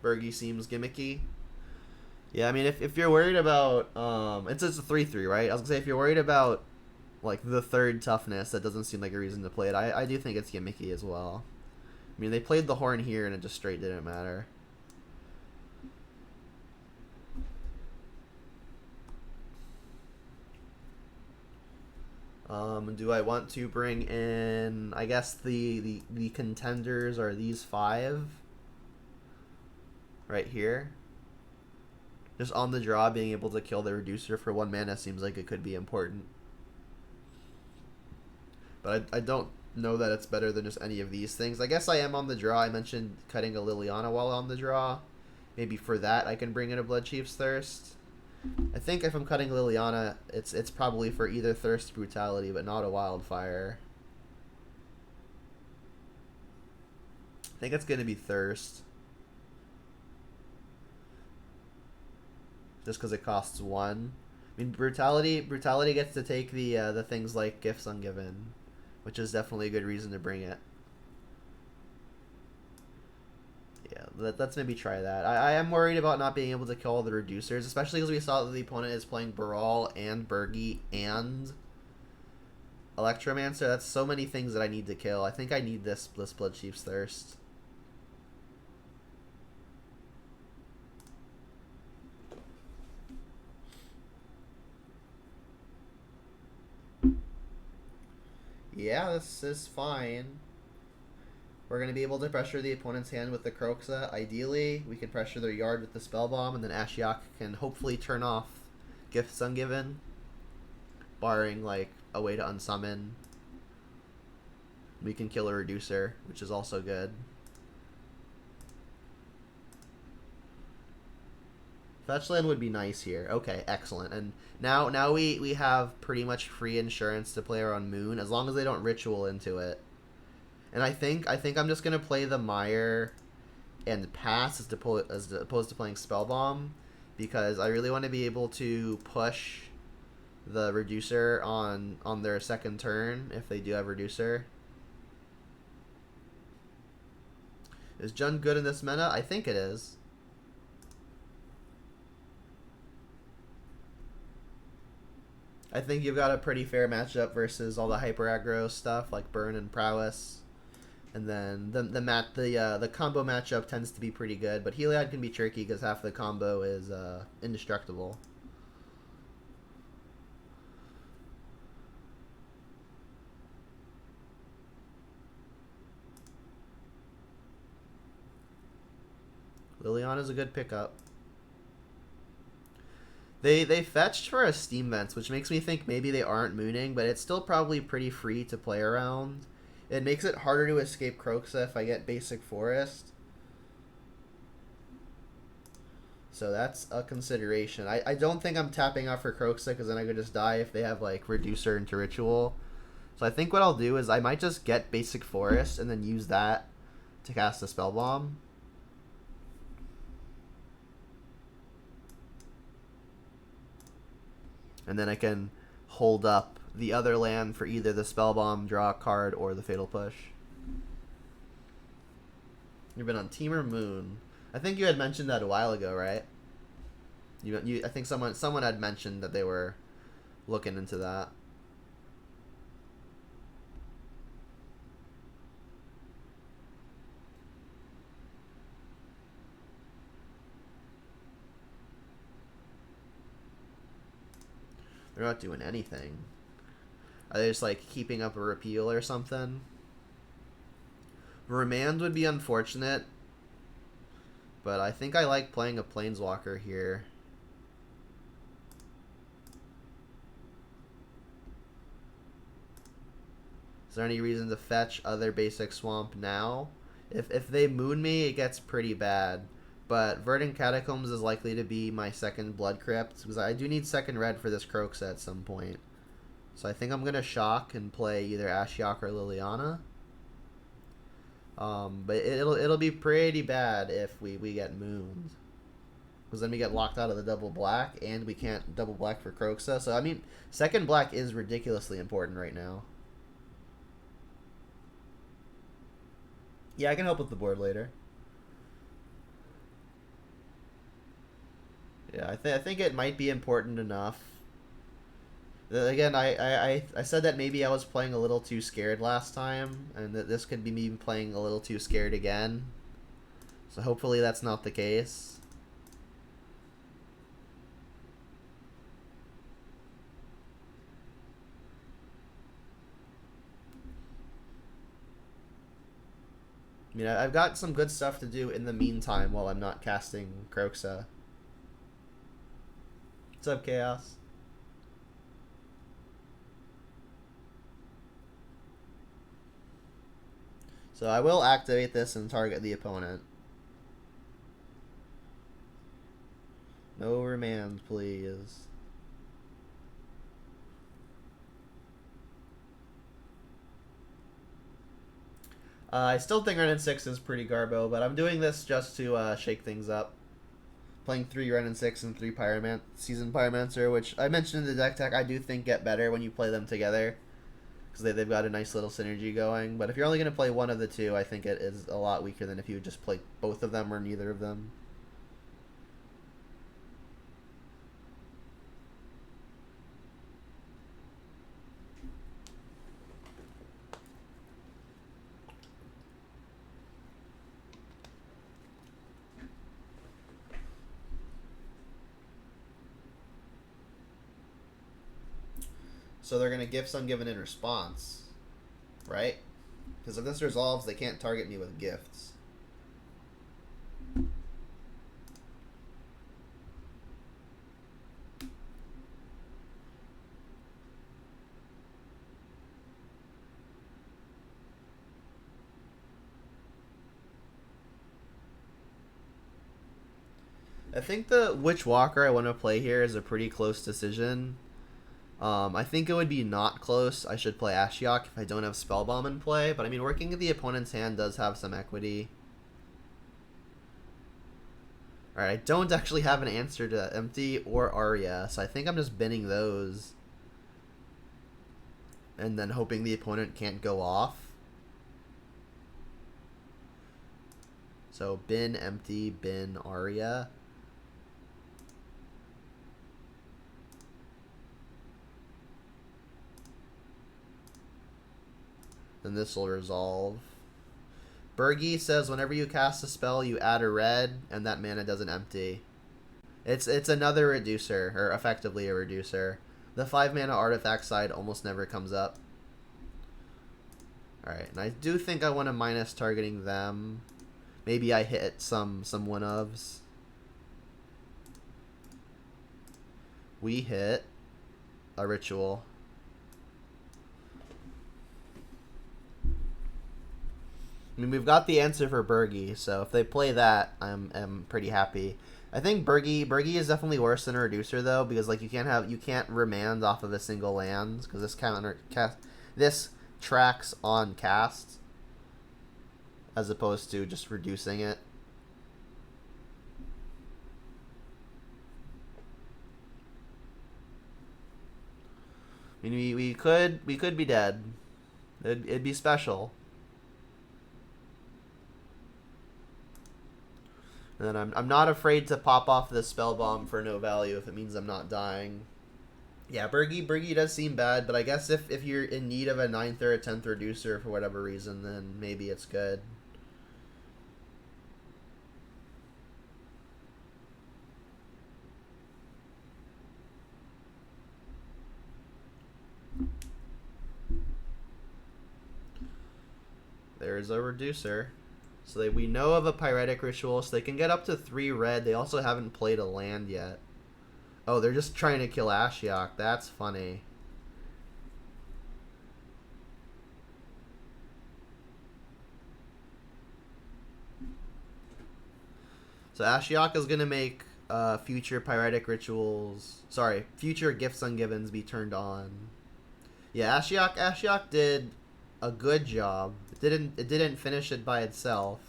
Bergie seems gimmicky. Yeah, I mean, if you're worried about, it's just a 3/3, right? I was gonna say, if you're worried about, like, the 3rd toughness, that doesn't seem like a reason to play it. I do think it's gimmicky as well. I mean, they played the Horn here, and it just straight didn't matter. Do I want to bring in, I guess the contenders are these 5 right here. Just on the draw, being able to kill the reducer for 1 mana seems like it could be important. But I don't know that it's better than just any of these things. I guess I am on the draw. I mentioned cutting a Liliana while on the draw. Maybe for that I can bring in a Bloodchief's Thirst. I think if I'm cutting Liliana, it's probably for either Thirst Brutality, but not a Wildfire. I think it's going to be Thirst. Just because it costs 1. I mean, Brutality gets to take the things like Gifts Ungiven, which is definitely a good reason to bring it. Yeah, let's maybe try that. I am worried about not being able to kill all the reducers, especially because we saw that the opponent is playing Baral and Bergie and Electromancer. That's so many things that I need to kill. I think I need this Bloodchief's Thirst. Yeah, this is fine. We're going to be able to pressure the opponent's hand with the Kroxa. Ideally, we can pressure their yard with the Spell Bomb, and then Ashiok can hopefully turn off Gifts Ungiven, barring, like, a way to unsummon. We can kill a Reducer, which is also good. Fetchland would be nice here. Okay, excellent. And now we have pretty much free insurance to play around Moon, as long as they don't Ritual into it. And I think I'm just gonna play the Mire and pass as opposed to playing Spell Bomb, because I really want to be able to push the Reducer on their second turn if they do have Reducer. Is Jund good in this meta? I think it is. I think you've got a pretty fair matchup versus all the hyper aggro stuff like Burn and Prowess. And then the combo matchup tends to be pretty good, but Heliod can be tricky because half the combo is indestructible. Liliana's a good pickup. They fetched for a Steam Vents, which makes me think maybe they aren't mooning, but it's still probably pretty free to play around. It makes it harder to escape Kroxa if I get Basic Forest. So that's a consideration. I don't think I'm tapping out for Kroxa, because then I could just die if they have, like, Reducer into Ritual. So I think what I'll do is I might just get Basic Forest and then use that to cast a Spell Bomb. And then I can hold up the other land for either the Spell Bomb, draw a card, or the Fatal Push. You've been on Team or Moon? I think you had mentioned that a while ago, right? I think someone had mentioned that they were looking into that. They're not doing anything. Are they just, like, keeping up a repeal or something? Remand would be unfortunate, but I think I like playing a Planeswalker here. Is there any reason to fetch other basic swamp now? If they moon me, it gets pretty bad. But Verdant Catacombs is likely to be my second Blood Crypt, because I do need second red for this Croxa at some point. So I think I'm going to shock and play either Ashiok or Liliana. But it'll be pretty bad if we get mooned. Because then we get locked out of the double black, and we can't double black for Croxa. So, I mean, second black is ridiculously important right now. Yeah, I can help with the board later. Yeah, I think it might be important enough. Again, I said that maybe I was playing a little too scared last time, and that this could be me playing a little too scared again. So hopefully that's not the case. I mean, I've got some good stuff to do in the meantime while I'm not casting Croxa. What's up, Chaos? So I will activate this and target the opponent. No remand, please. I still think Ren and 6 is pretty garbo, but I'm doing this just to shake things up. Playing 3 Ren and 6 and 3 Seasoned Pyromancer, which I mentioned in the deck tech, I do think get better when you play them together. Because they've got a nice little synergy going. But if you're only going to play one of the two, I think it is a lot weaker than if you just play both of them or neither of them. So they're going to Gifts Ungiven in response, right? Because if this resolves, they can't target me with gifts. I think the which Walker I want to play here is a pretty close decision. I think it would be not close. I should play Ashiok if I don't have Spellbomb in play, but I mean, working at the opponent's hand does have some equity. Alright, I don't actually have an answer to Empty or Arya, so I think I'm just binning those. And then hoping the opponent can't go off. So bin Empty, bin Arya. Then this will resolve. Bergie says whenever you cast a spell, you add a red, and that mana doesn't empty. It's another reducer, or effectively a reducer. The 5 mana artifact side almost never comes up. Alright, and I do think I want to minus targeting them. Maybe I hit some one-ofs. We hit a ritual. I mean, we've got the answer for Bergie, so if they play that, I'm pretty happy. I think Bergie is definitely worse than a reducer though, because like you can't remand off of a single land because this tracks on cast as opposed to just reducing it. I mean, we could be dead. It'd be special. And then I'm not afraid to pop off the spell bomb for no value if it means I'm not dying. Yeah, Bergie does seem bad, but I guess if you're in need of a 9th or a 10th reducer for whatever reason, then maybe it's good. There's a reducer. So we know of a Pyretic Ritual, so they can get up to 3 red. They also haven't played a land yet. Oh, they're just trying to kill Ashiok. That's funny. So Ashiok is gonna make future pyretic rituals. Sorry, future gifts ungivens be turned on. Yeah, Ashiok did a good job. It didn't finish it by itself.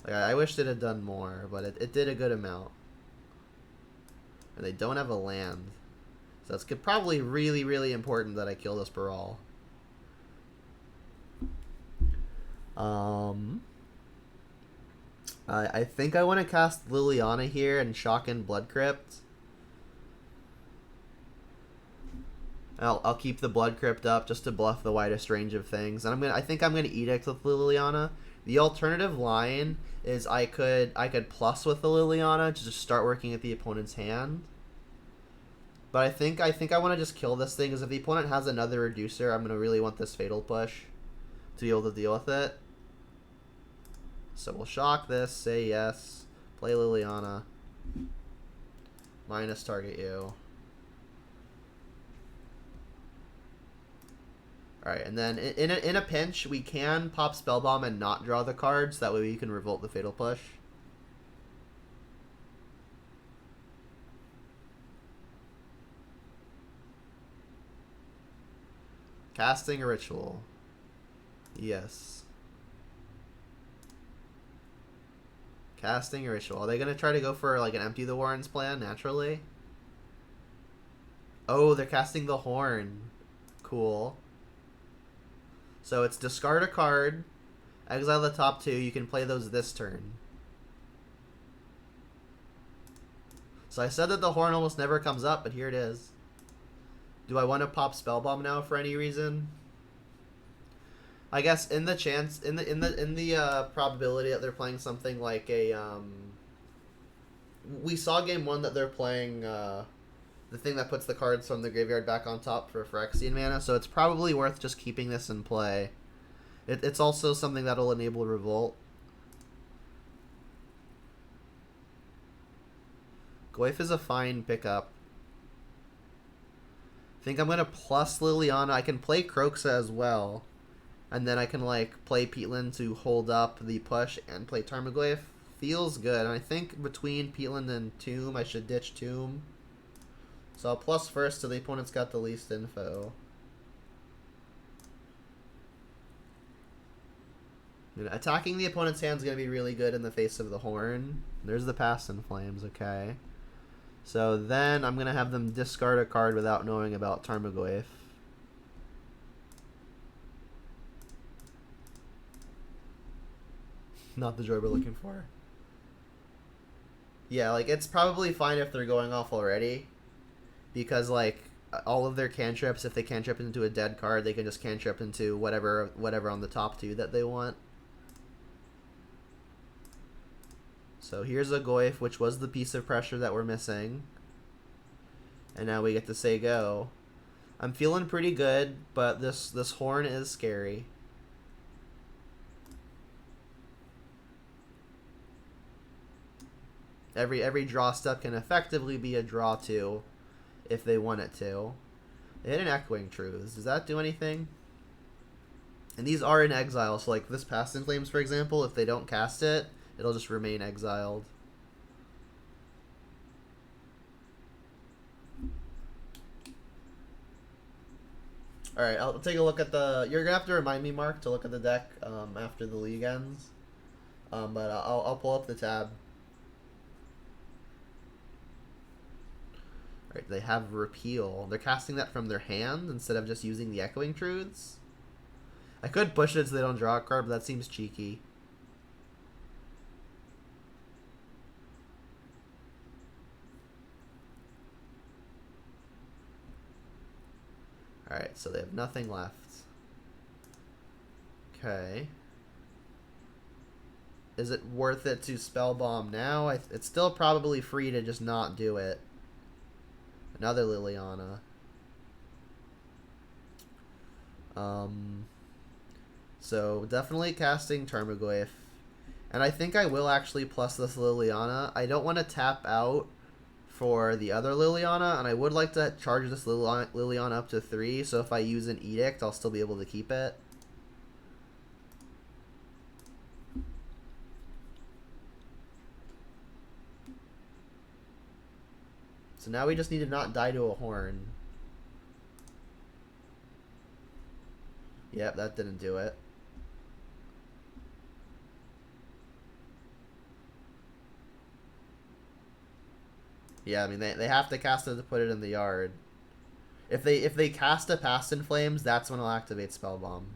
Like, I wish it had done more, but it did a good amount. And they don't have a land. So it's probably really, really important that I kill this Baral. I think I want to cast Liliana here and shock in Blood Crypt. I'll keep the Blood Crypt up just to bluff the widest range of things. And I think I'm gonna Edict with Liliana. The alternative line is I could plus with the Liliana to just start working at the opponent's hand. But I think I want to just kill this thing, because if the opponent has another reducer, I'm gonna really want this Fatal Push to be able to deal with it. So we'll shock this, say yes, play Liliana, minus target you. Alright, and then in a pinch, we can pop Spellbomb and not draw the cards. That way we can revolt the Fatal Push. Casting a Ritual. Yes. Casting a Ritual. Are they going to try to go for like an Empty the Warrens plan, naturally? Oh, they're casting the Horn. Cool. So it's discard a card, exile the top two. You can play those this turn. So I said that the Horn almost never comes up, but here it is. Do I want to pop Spellbomb now for any reason? I guess in the chance, in the probability that they're playing something like a we saw game one that they're playing the thing that puts the cards from the graveyard back on top for Phyrexian mana, so it's probably worth just keeping this in play. It's also something that'll enable Revolt. Goyf is a fine pickup. I think I'm going to plus Liliana. I can play Kroxa as well. And then I can like play Peatland to hold up the push and play Tarmogoyf. Feels good. And I think between Peatland and Tomb, I should ditch Tomb. So I'll plus first so the opponent's got the least info. Attacking the opponent's hand is going to be really good in the face of the Horn. There's the Past in Flames, okay. So then I'm going to have them discard a card without knowing about Tarmogoyf. Not the joy we're looking for. Yeah, like, it's probably fine if they're going off already. Because, like, all of their cantrips, if they cantrip into a dead card, they can just cantrip into whatever on the top two that they want. So here's a Goyf, which was the piece of pressure that we're missing. And now we get to say go. I'm feeling pretty good, but this Horn is scary. Every draw step can effectively be a draw two if they want it to. They hit an Echoing Truths. Does that do anything? And these are in exile, so like this Past in Flames, for example, if they don't cast it, it'll just remain exiled. Alright, I'll take a look at the... You're going to have to remind me, Mark, to look at the deck after the league ends. But I'll pull up the tab. Alright, they have Repeal. They're casting that from their hand instead of just using the Echoing Truths. I could push it so they don't draw a card, but that seems cheeky. Alright, so they have nothing left. Okay. Is it worth it to Spellbomb now? It's still probably free to just not do it. Another Liliana. So definitely casting Tarmogoyf. And I think I will actually plus this Liliana. I don't want to tap out for the other Liliana, and I would like to charge this Liliana up to 3, so if I use an Edict, I'll still be able to keep it. So now we just need to not die to a horn. Yep, that didn't do it. Yeah, I mean they have to cast it to put it in the yard. If they cast a Past in Flames, that's when it'll activate Spell Bomb.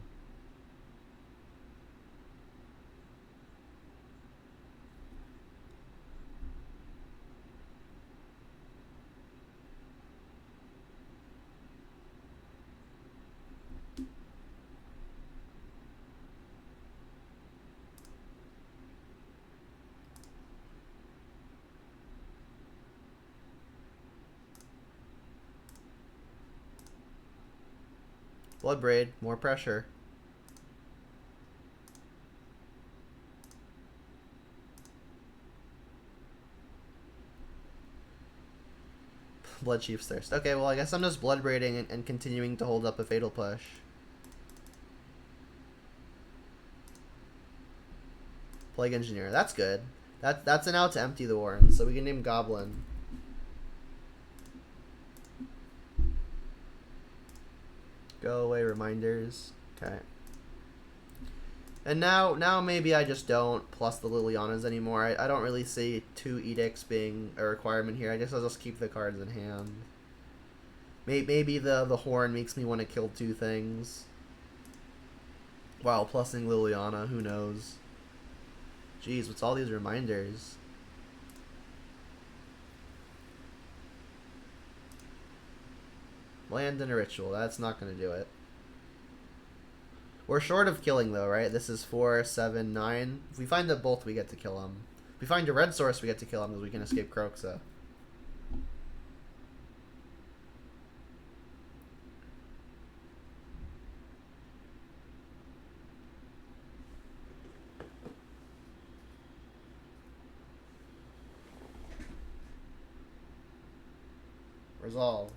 Blood Braid, more pressure. Blood Chief's Thirst. Okay, well, I guess I'm just Blood Braiding and continuing to hold up a Fatal Push. Plague Engineer. That's good. That's an out to empty the Warren, so we can name Goblin. Go away reminders. Okay. And now maybe I just don't plus the Lilianas anymore. I don't really see 2 edicts being a requirement here. I guess I'll just keep the cards in hand. Maybe the horn makes me want to kill 2 things while plussing Liliana. Who knows? Jeez, what's all these reminders? Land and a Ritual. That's not going to do it. We're short of killing, though, right? This is 4, 7, 9. If we find the both, we get to kill them. If we find a red source, we get to kill them because we can escape Croxa. Resolves.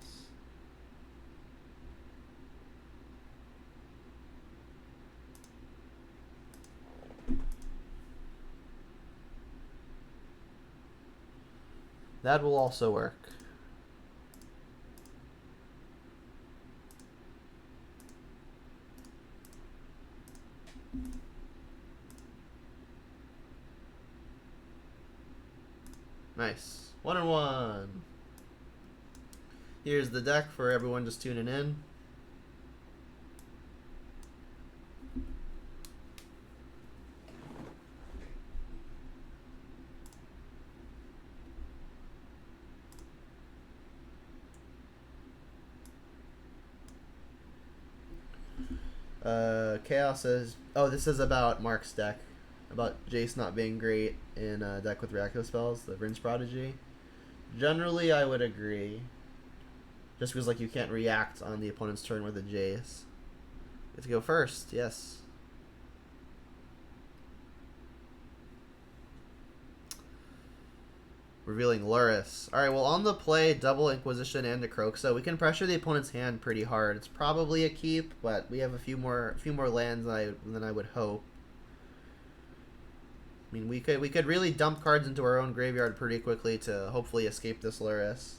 That will also work. Nice. 1 and 1. Here's the deck for everyone just tuning in. Chaos says, oh, this is about Mark's deck. About Jace not being great in a deck with reactive spells, the Rinse Prodigy. Generally, I would agree. Just because, like, you can't react on the opponent's turn with a Jace. Get to go first, yes. Revealing Luris. Alright, well, on the play, double Inquisition and a Croxa. We can pressure the opponent's hand pretty hard. It's probably a keep, but we have a few more lands than I would hope. I mean, we could really dump cards into our own graveyard pretty quickly to hopefully escape this Luris.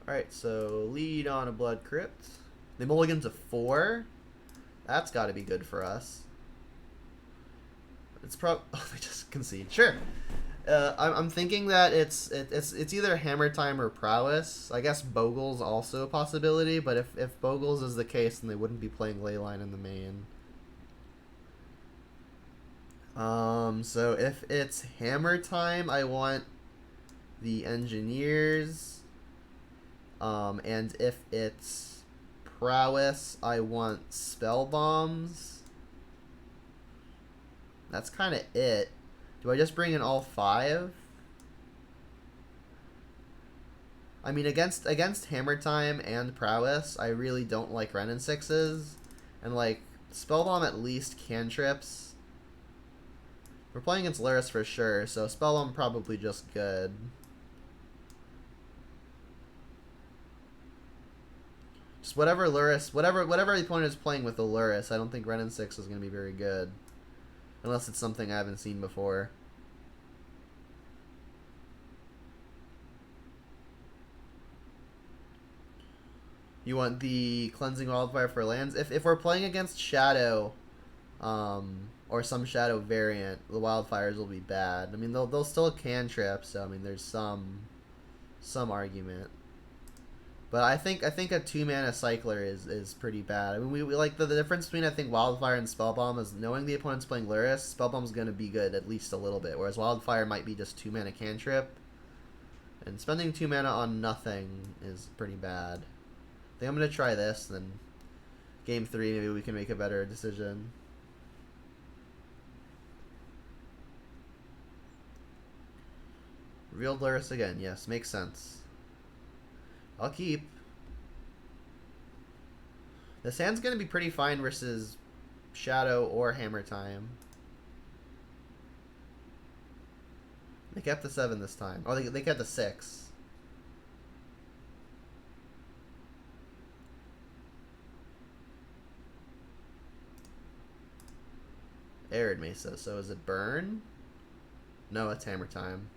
Alright, so lead on a Blood Crypt. They mulligan to 4. That's got to be good for us. It's oh, they just concede. Sure. I'm thinking that it's either Hammer Time or Prowess. I guess Bogles also a possibility, but if Bogles is the case, then they wouldn't be playing Leyline in the main. So if it's Hammer Time, I want the Engineers. And if it's Prowess, I want Spell Bombs. That's kind of it. Do I just bring in all 5? I mean, against Hammer Time and Prowess, I really don't like Ren and Sixes. And, like, Spellbomb at least cantrips. We're playing against Luris for sure, so Spellbomb probably just good. Just whatever Luris, whatever the opponent is playing with the Luris, I don't think Ren and Six is going to be very good. Unless it's something I haven't seen before. You want the Cleansing Wildfire for lands? If we're playing against Shadow, or some Shadow variant, the Wildfires will be bad. I mean, they'll still cantrip, so I mean, there's some argument. But I think a 2-mana Cycler is pretty bad. I mean, we like the difference between I think Wildfire and Spellbomb is knowing the opponent's playing Luris, Spellbomb's gonna be good at least a little bit, whereas Wildfire might be just 2-mana cantrip. And spending 2 mana on nothing is pretty bad. I think I'm going to try this, then game 3 maybe we can make a better decision. Real Luris again, yes, makes sense. I'll keep. This hand's going to be pretty fine versus Shadow or Hammer Time. They kept the 7 this time. Oh, they kept the 6. Arid Mesa, so is it burn? No, it's Hammer Time.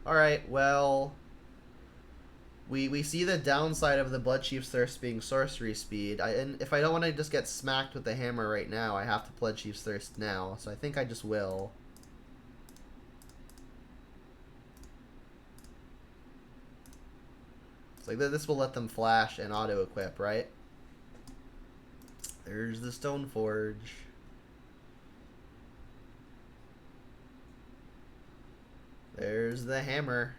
Alright, well, we see the downside of the Blood Chief's Thirst being sorcery speed. And if I don't want to just get smacked with the hammer right now, I have to Blood Chief's Thirst now. So I think I just will. It's like this will let them flash and auto-equip, right? There's the Stone Forge. There's the hammer.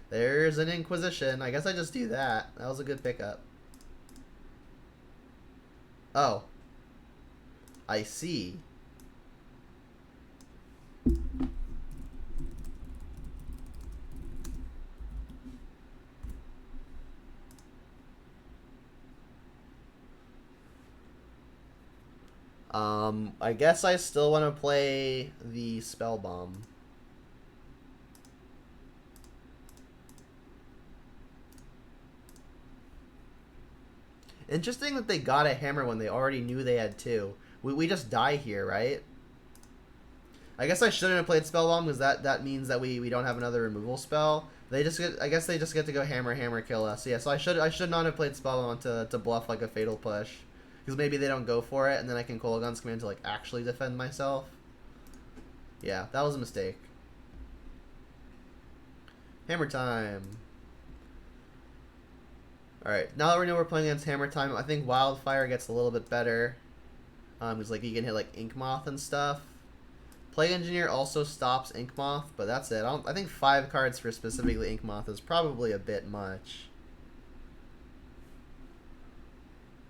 There's an Inquisition. I guess I just do that. That was a good pickup. Oh. I see. I guess I still want to play the Spellbomb. Interesting that they got a hammer when they already knew they had 2. We just die here, right? I guess I shouldn't have played Spellbomb because that means that we don't have another removal spell. They just get, I guess they just get to go hammer kill us. Yeah, so I should not have played Spellbomb to bluff like a fatal push. Because maybe they don't go for it, and then I can Kolaghan's Command to, like, actually defend myself. Yeah, that was a mistake. Hammer Time. Alright, now that we know we're playing against Hammer Time, I think Wildfire gets a little bit better. Because, like, you can hit, like, Ink Moth and stuff. Plague Engineer also stops Ink Moth, but that's it. I think 5 cards for specifically Ink Moth is probably a bit much.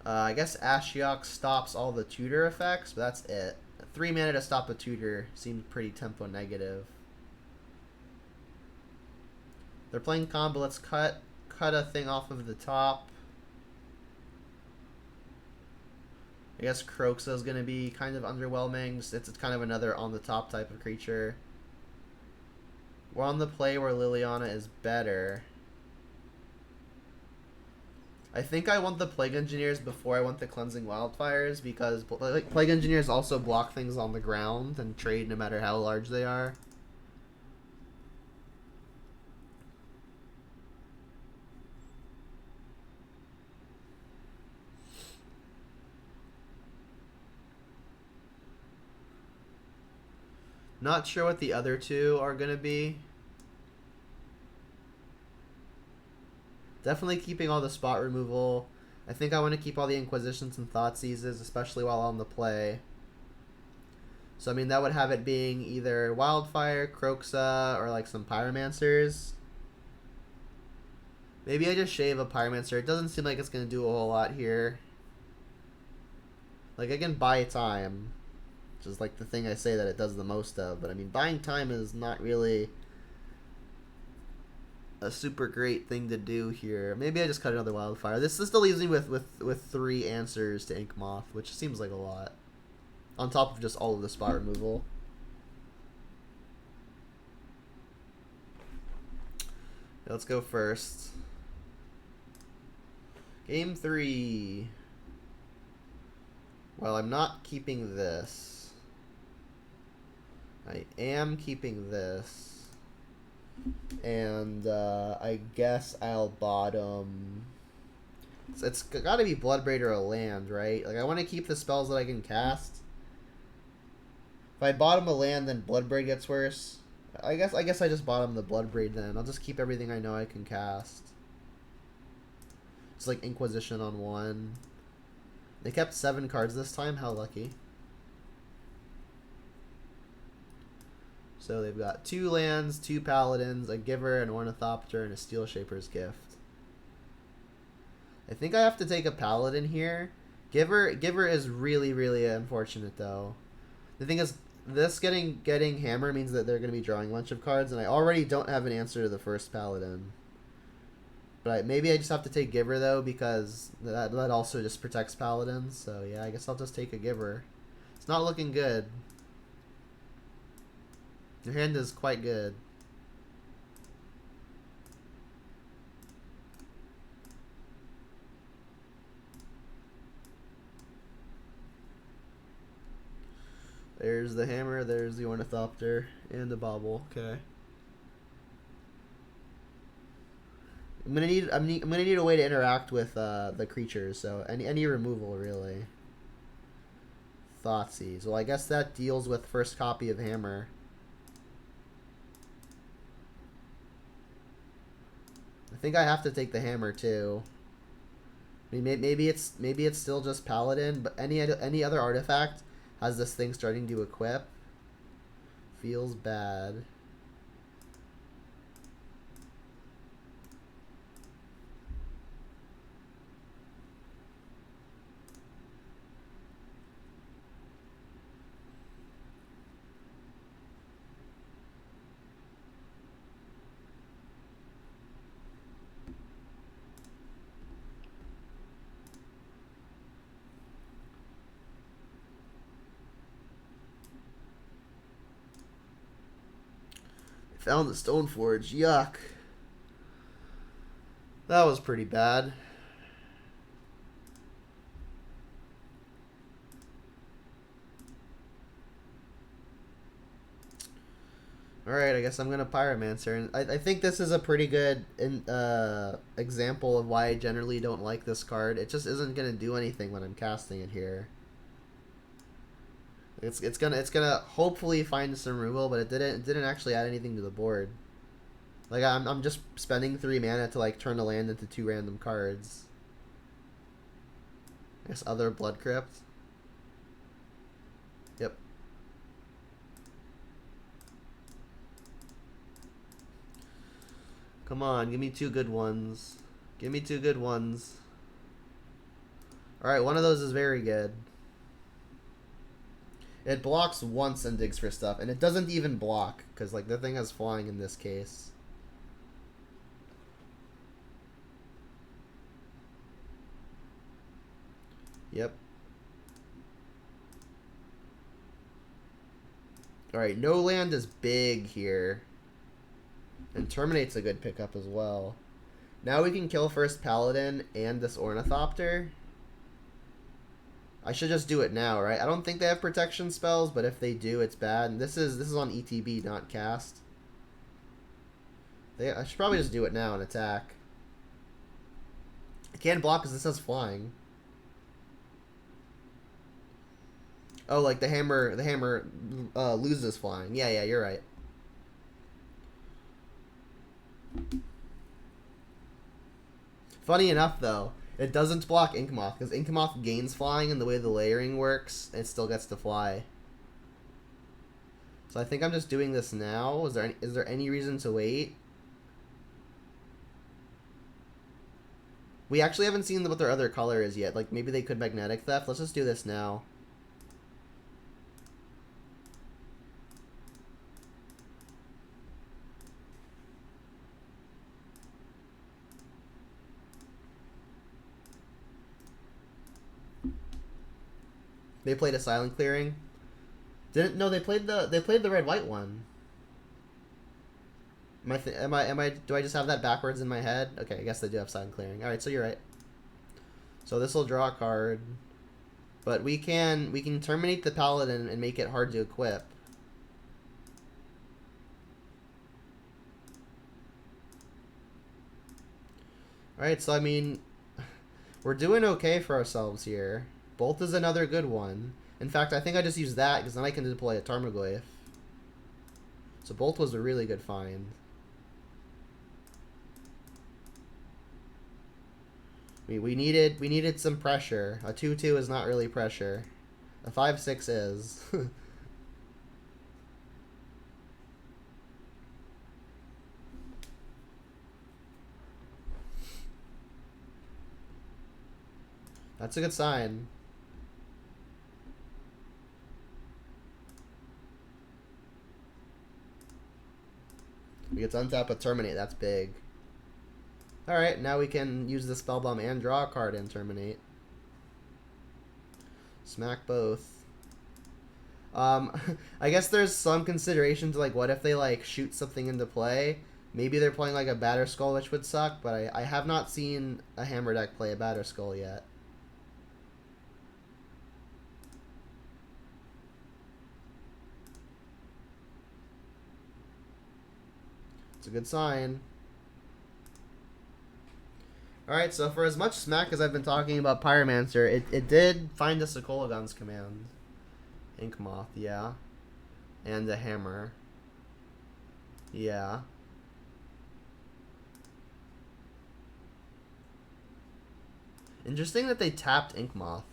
I guess Ashiok stops all the tutor effects, but that's it. 3 mana to stop a tutor seems pretty tempo negative. They're playing combo. Let's cut a thing off of the top. I guess Kroxa is going to be kind of underwhelming. It's kind of another on the top type of creature. We're on the play where Liliana is better. I think I want the Plague Engineers before I want the Cleansing Wildfires because like, Plague Engineers also block things on the ground and trade no matter how large they are. Not sure what the other 2 are going to be. Definitely keeping all the spot removal. I think I want to keep all the Inquisitions and Thoughtseizes, especially while on the play. So, I mean, that would have it being either Wildfire, Kroxa, or like some Pyromancers. Maybe I just shave a Pyromancer. It doesn't seem like it's going to do a whole lot here. Like, I can buy time. which is like the thing I say that it does the most of. But I mean, buying time is not really a super great thing to do here. Maybe I just cut another wildfire. This still leaves me with 3 answers to Ink Moth, which seems like a lot. On top of just all of the spot removal. Let's go first. Game 3. Well, I'm not keeping this. I am keeping this. And I guess I'll bottom. It's got to be Bloodbraid or a land, right? Like, I want to keep the spells that I can cast. If I bottom a land, then Bloodbraid gets worse. I guess I just bottom the Bloodbraid then. I'll just keep everything I know I can cast. It's like Inquisition on 1. They kept 7 cards this time. How lucky. So they've got 2 lands, 2 paladins, a giver, an ornithopter, and a steel shaper's gift. I think I have to take a paladin here. Giver is really, really unfortunate though. The thing is, this getting hammer means that they're going to be drawing a bunch of cards, and I already don't have an answer to the first paladin. But maybe I just have to take giver though, because that also just protects paladins. So yeah, I guess I'll just take a giver. It's not looking good. Your hand is quite good. There's the hammer, there's the ornithopter, and the bauble. Okay. I'm gonna need a way to interact with the creatures. So any removal really. Thoughtseize. Well, I guess that deals with first copy of hammer. I think I have to take the hammer too. I mean, maybe it's still just paladin, but any other artifact has this thing starting to equip. Feels bad. Found the Stoneforge. Yuck. That was pretty bad. Alright, I guess I'm going to Pyromancer. And I think this is a pretty good example of why I generally don't like this card. It just isn't going to do anything when I'm casting it here. It's gonna hopefully find some removal, but it didn't actually add anything to the board. Like I'm just spending 3 mana to like turn a land into 2 random cards. I guess other Blood Crypt. Yep. Come on, give me 2 good ones. Give me 2 good ones. Alright, one of those is very good. It blocks once and digs for stuff, and it doesn't even block, because like the thing has flying in this case. Yep. Alright, no land is big here. And Terminate's a good pickup as well. Now we can kill first Paladin and this Ornithopter. I should just do it now, right? I don't think they have protection spells, but if they do, it's bad. And this is on ETB, not cast. I should probably just do it now and attack. I can't block because this has flying. Oh, like the hammer loses flying. Yeah, you're right. Funny enough, though, it doesn't block Ink Moth, because Ink Moth gains flying, and the way the layering works, it still gets to fly. So I think I'm just doing this now. Is there any reason to wait? We actually haven't seen what their other color is yet. Like, maybe they could Magnetic Theft. Let's just do this now. They played a silent clearing. Didn't no? They played the red white one. Do I just have that backwards in my head? Okay, I guess they do have silent clearing. All right, so you're right. So this will draw a card, but we can terminate the paladin and make it hard to equip. All right, so I mean, we're doing okay for ourselves here. Bolt is another good one. In fact, I think I just use that because then I can deploy a Tarmogoyf. So Bolt was a really good find. We needed some pressure. A 2/2 is not really pressure. A 5/6 is. That's a good sign. We get to untap a Terminate. That's big. Alright, now we can use the Spell Bomb and draw a card and Terminate. Smack both. I guess there's some consideration to, like, what if they, like, shoot something into play? Maybe they're playing, like, a Batter Skull, which would suck, but I have not seen a Hammer deck play a Batter Skull yet. It's a good sign. Alright, so for as much smack as I've been talking about Pyromancer, it did find us a Kolaghan's Command. Inkmoth, yeah. And a Hammer. Yeah. Interesting that they tapped Inkmoth.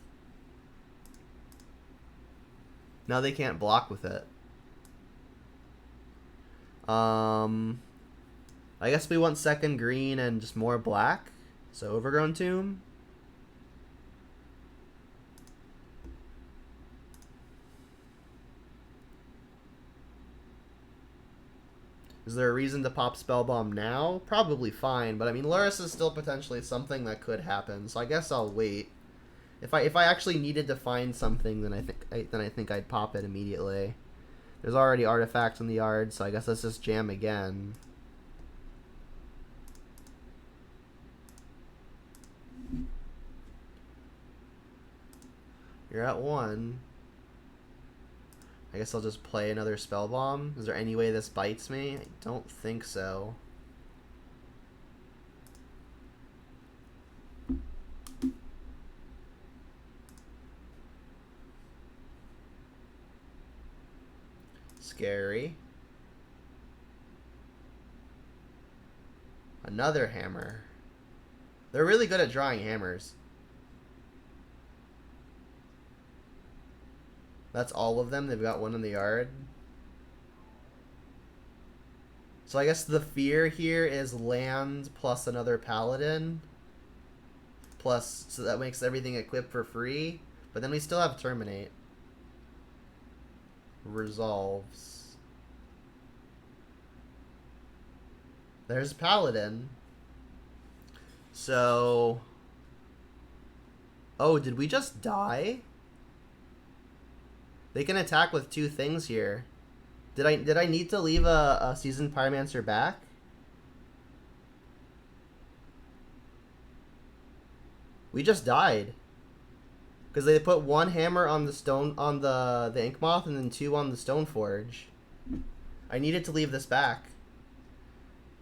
Now they can't block with it. I guess we want second green and just more black. So Overgrown Tomb. Is there a reason to pop Spellbomb now? Probably fine, but I mean Luris is still potentially something that could happen, so I guess I'll wait. If I actually needed to find something, then I think I'd pop it immediately. There's already artifacts in the yard, so I guess let's just jam again. You're at 1. I guess I'll just play another Spell Bomb. Is there any way this bites me? I don't think so. Scary. Another hammer. They're really good at drawing hammers. That's all of them? They've got one in the yard? So I guess the fear here is land plus another paladin. Plus, so that makes everything equipped for free. But then we still have Terminate. Resolves. There's Paladin. So... Oh, did we just die? They can attack with 2 things here. Did I need to leave a Seasoned Pyromancer back? We just died. Because they put 1 hammer on the stone on the Inkmoth and then 2 on the Stoneforge. I needed to leave this back.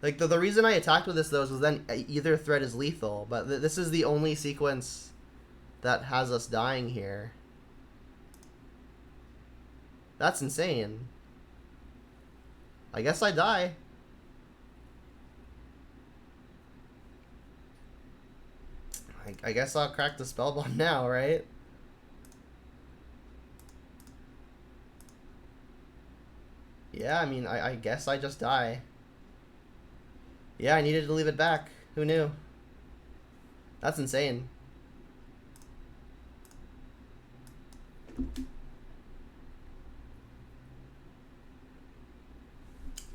Like the reason I attacked with this though is then either threat is lethal, but this is the only sequence that has us dying here. That's insane. I guess I die. I guess I'll crack the spell bomb now, right? Yeah, I mean, I guess I just die. Yeah, I needed to leave it back. Who knew? That's insane.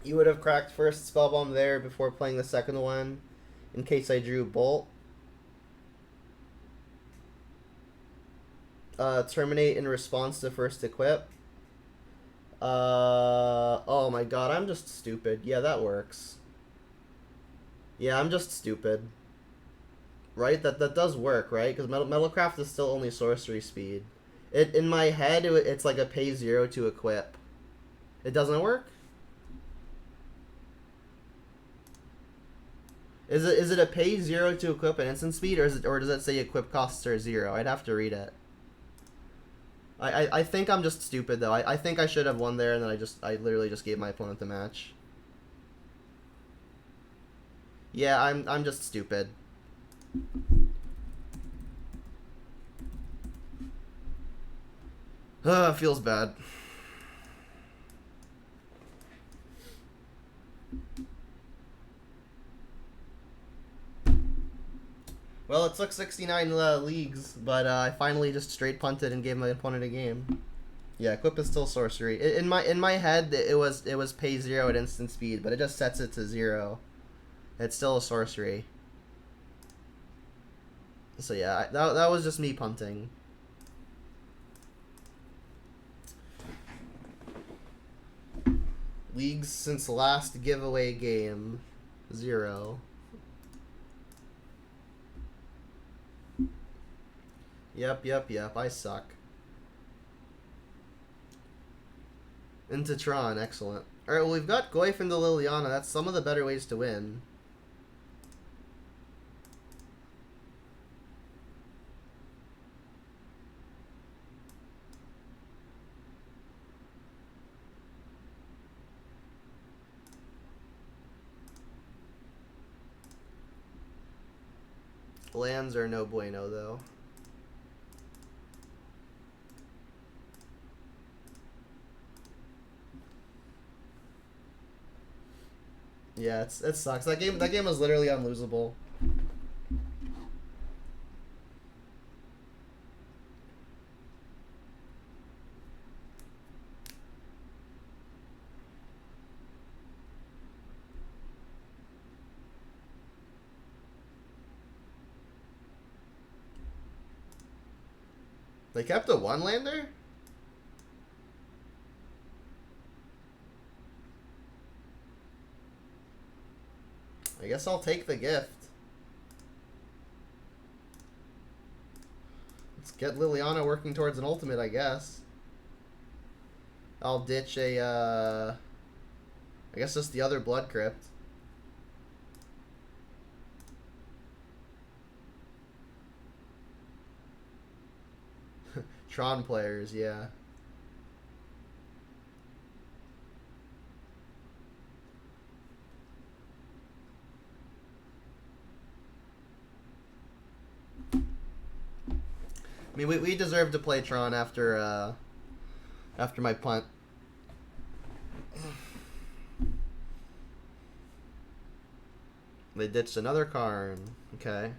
You would have cracked first spell bomb there before playing the second one, in case I drew Bolt. Terminate in response to first equip. Oh my god, I'm just stupid. Yeah, that works. Yeah, I'm just stupid. Right? That does work, right? Because Metalcraft is still only sorcery speed. In my head, it's like a pay 0 to equip. It doesn't work? Is it a pay 0 to equip an instant speed, or does it say equip costs are 0? I'd have to read it. I think I'm just stupid though. I think I should have won there, and then I literally just gave my opponent the match. Yeah, I'm just stupid. Feels bad. Well, it took 69 leagues, but I finally just straight punted and gave my opponent a game. Yeah, equip is still sorcery. In my head, it was pay 0 at instant speed, but it just sets it to 0. It's still a sorcery. So yeah, that was just me punting. Leagues since last giveaway game, 0. Yep, I suck. Into Tron, excellent. Alright, well, we've got Goyf into Liliana. That's some of the better ways to win. Lands are no bueno, though. Yeah, it sucks. That game was literally unlosable. They kept a one-lander? I guess I'll take the gift. Let's get Liliana working towards an ultimate, I guess. I'll ditch a, I guess just the other Blood Crypt. Tron players, yeah. I mean, we deserve to play Tron after my punt. They ditched another Karn. Okay.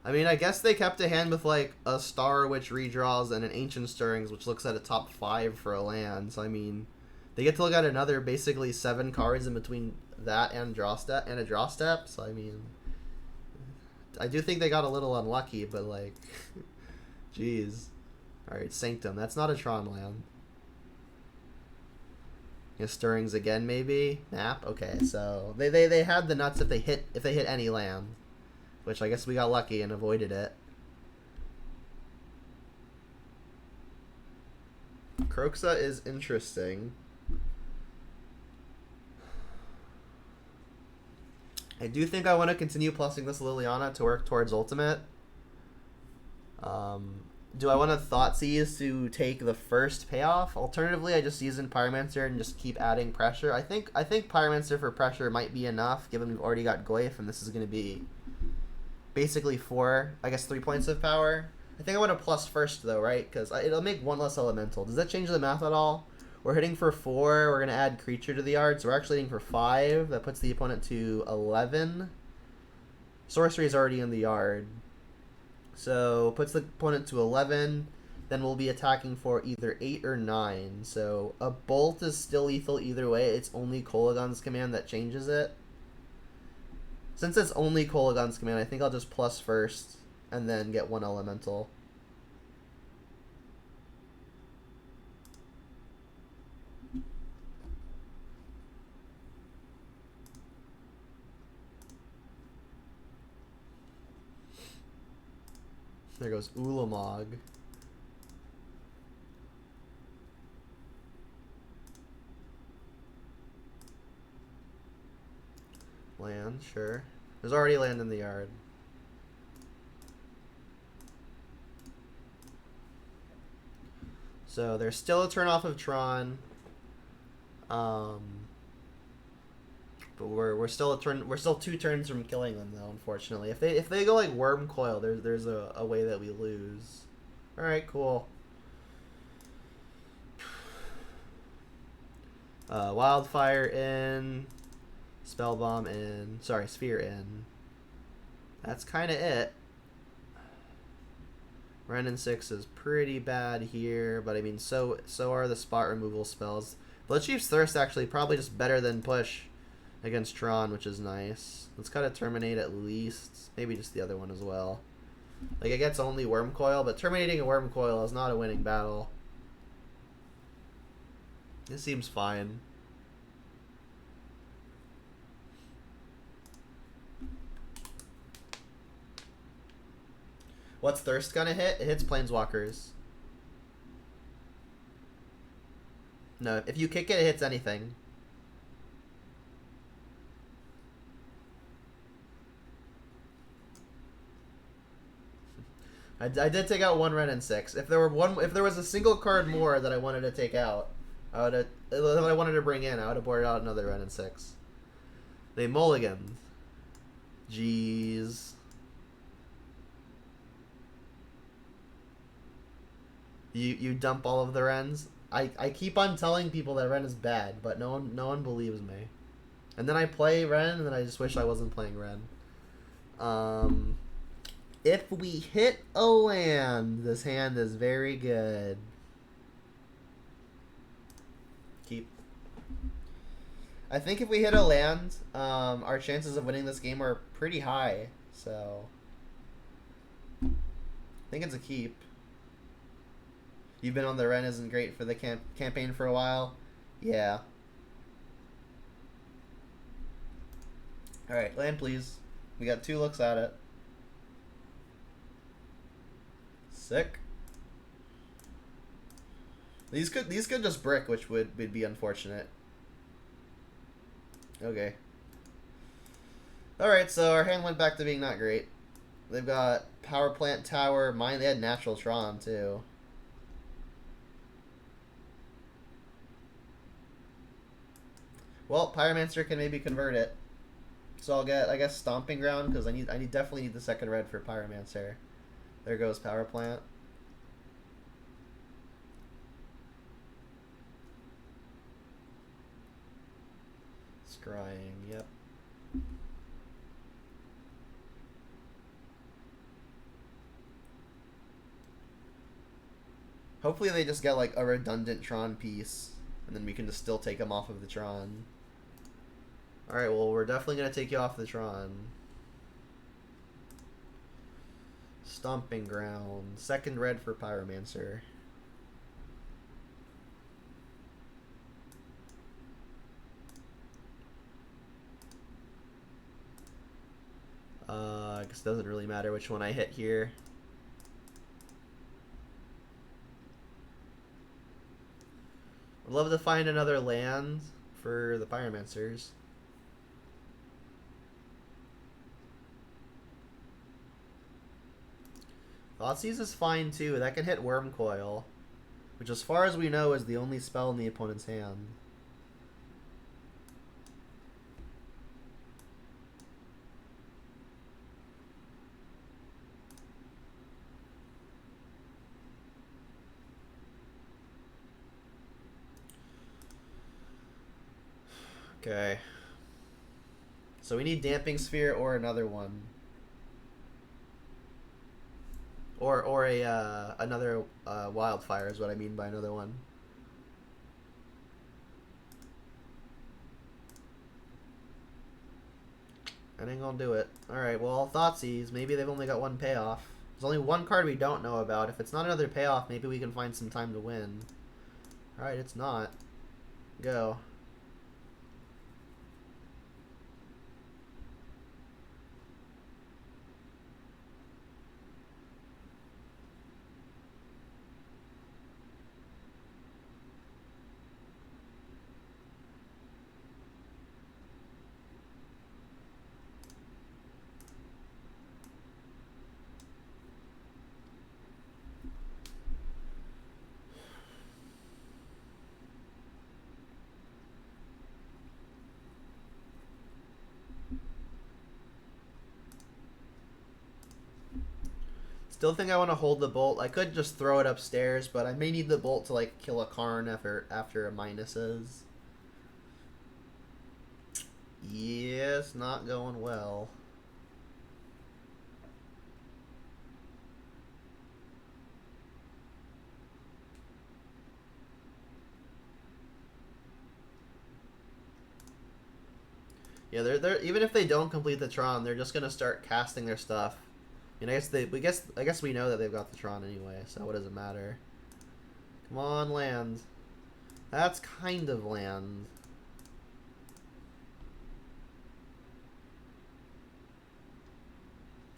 I mean, I guess they kept a hand with, like, a Star Witch redraws and an Ancient Stirrings, which looks at a top 5 for a land. So, I mean, they get to look at another, basically, 7 cards in between that and a draw step. So, I mean, I do think they got a little unlucky, but, like, jeez. Alright, Sanctum. That's not a Tron land. Yeah, Stirrings again, maybe? Map? Okay, so they had the nuts if they hit any land. Which I guess we got lucky and avoided it. Kroxa is interesting. I do think I want to continue plussing this Liliana to work towards ultimate. Do I want to Thoughtseize to take the first payoff? Alternatively, I just use in Pyromancer and just keep adding pressure. I think Pyromancer for pressure might be enough, given we've already got Goyf, and this is going to be basically 3 points of power. I think I want to plus first, though, right? Because it'll make 1 less elemental. Does that change the math at all? We're hitting for 4. We're going to add creature to the yard, so we're actually hitting for 5. That puts the opponent to 11. Sorcery is already in the yard. So, puts the opponent to 11. Then we'll be attacking for either 8 or 9. So, a bolt is still lethal either way. It's only Kolagon's command that changes it. Since it's only Kolagon's command, I think I'll just plus first. and then get one elemental. There goes Ulamog. Land, sure. There's already land in the yard. So there's still a turn off of Tron. But we're still two turns from killing them though, unfortunately. If they go like Worm Coil, there's a way that we lose. Alright, cool. Wildfire in. Spell Bomb in. Sorry, Sphere in. That's kinda it. Ren and 6 is pretty bad here, but I mean so are the spot removal spells. Bloodchief's Thirst actually probably just better than push against Tron, which is nice. Let's cut a Terminate at least. Maybe just the other one as well. Like, it gets only Worm Coil, but terminating a Worm Coil is not a winning battle. This seems fine. What's Thirst gonna hit? It hits Planeswalkers. No, if you kick it, it hits anything. I did take out one Ren and 6. If there was a single card more that I wanted to take out, I wanted to bring in, I would have boarded out another Ren and 6. They mulliganed. Jeez. You dump all of the Rens. I keep on telling people that Ren is bad, but no one believes me. And then I play Ren, and then I just wish I wasn't playing Ren. If we hit a land, this hand is very good. Keep. I think if we hit a land, our chances of winning this game are pretty high. So I think it's a keep. You've been on the Ren isn't great for the campaign for a while. Yeah. Alright, land please. We got 2 looks at it. Sick. These could just brick, which would be unfortunate. Okay. Alright, so our hand went back to being not great. They've got Power Plant Tower, mine they had Natural Tron too. Well, Pyromancer can maybe convert it. So I'll get, I guess, Stomping Ground, because I definitely need the second red for Pyromancer. There goes Power Plant. Scrying, yep. Hopefully they just get like a redundant Tron piece, and then we can just still take them off of the Tron. Alright, well, we're definitely going to take you off the Tron. Stomping Ground. Second red for Pyromancer. I guess it doesn't really matter which one I hit here. I'd love to find another land for the Pyromancers. Thoughtseize is fine too. That can hit Worm Coil, which as far as we know is the only spell in the opponent's hand. Okay. So we need Damping Sphere or another one. Or another Wildfire is what I mean by another one. I ain't gonna do it. Alright, well, Thoughtseize. Maybe they've only got one payoff. There's only one card we don't know about. If it's not another payoff, maybe we can find some time to win. Alright, it's not. Go. Still think I want to hold the bolt. I could just throw it upstairs, but I may need the bolt to like kill a Karn after a minuses. Yeah, it's not going well. Yeah, they're even if they don't complete the Tron, they're just gonna start casting their stuff. And I guess we know that they've got the Tron anyway, so what does it matter? Come on, land. That's kind of land.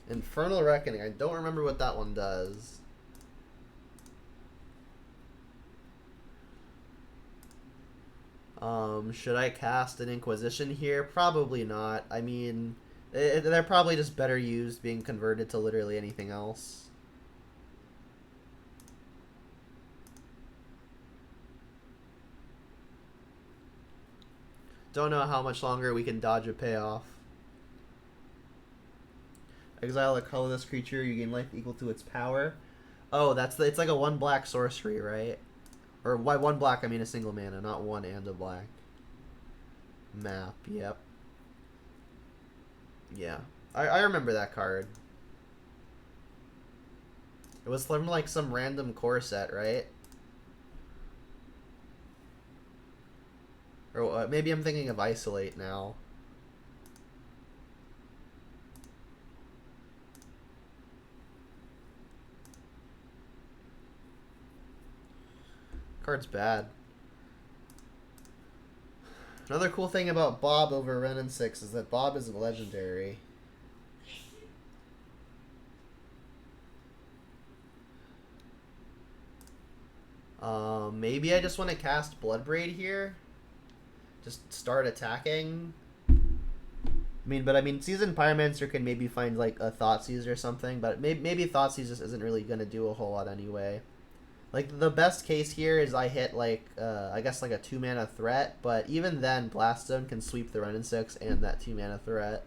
Infernal Reckoning. I don't remember what that one does. Should I cast an Inquisition here? Probably not. I mean, they're probably just better used being converted to literally anything else. Don't know how much longer we can dodge a payoff. Exile a colorless creature, you gain life equal to its power. Oh, it's like a 1 black sorcery, right? Or why 1 black, I mean a single mana, not 1 and a black. Map, yep. Yeah. I remember that card. It was from like some random core set, right? Or maybe I'm thinking of Isolate now. Card's bad. Another cool thing about Bob over Ren and 6 is that Bob isn't legendary. Maybe I just want to cast Bloodbraid here. Just start attacking. I mean, Seasoned Pyromancer can maybe find like a Thoughtseize or something, but maybe Thoughtseize just isn't really gonna do a whole lot anyway. Like, the best case here is I hit, like, I guess, like, a 2-mana threat, but even then, Blast Zone can sweep the Ren and 6 and that 2-mana threat.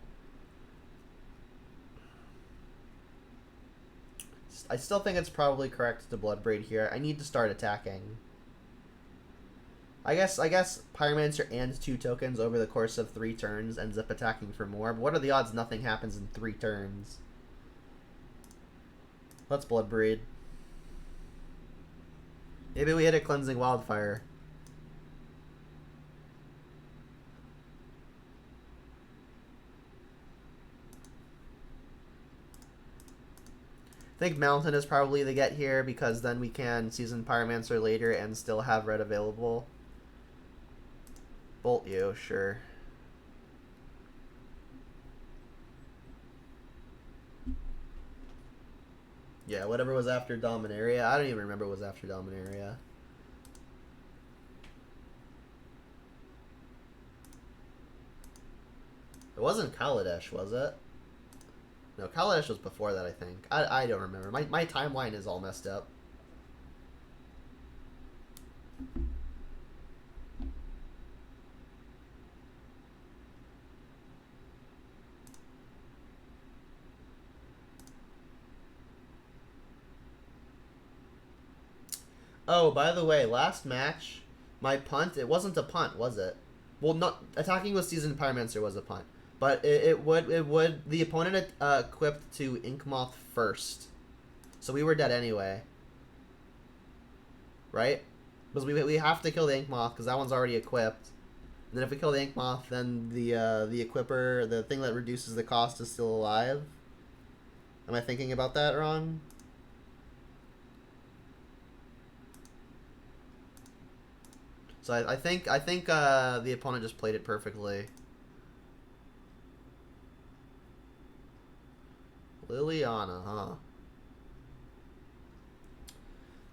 I still think it's probably correct to Bloodbraid here. I need to start attacking. I guess Pyromancer and 2 tokens over the course of 3 turns ends up attacking for more, but what are the odds nothing happens in 3 turns? Let's Bloodbraid. Maybe we hit a Cleansing Wildfire. I think Mountain is probably the get here because then we can Season Pyromancer later and still have red available. Bolt you, sure. Yeah, whatever was after Dominaria. I don't even remember what was after Dominaria. It wasn't Kaladesh, was it? No, Kaladesh was before that, I think. I don't remember. My timeline is all messed up. Oh, by the way, last match, my punt, it wasn't a punt, was it? Well, not attacking with Seasoned Pyromancer was a punt. But it would the opponent equipped to Inkmoth first. So we were dead anyway. Right? Because we have to kill the Inkmoth because that one's already equipped. And then if we kill the Inkmoth, then the equipper, the thing that reduces the cost, is still alive. Am I thinking about that wrong? So I think the opponent just played it perfectly. Liliana, huh?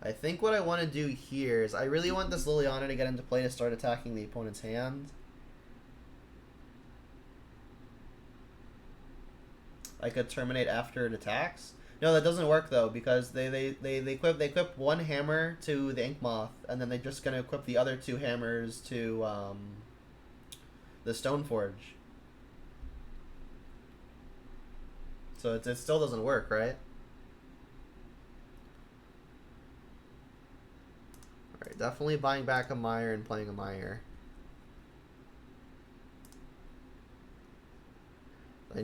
I think what I want to do here is I really want this Liliana to get into play to start attacking the opponent's hand. I could terminate after it attacks. No, that doesn't work though because they equip one hammer to the Ink Moth and then they're just gonna equip the other two hammers to the Stoneforge. So it still doesn't work, right? Alright, definitely buying back a Meyer and playing a Meyer.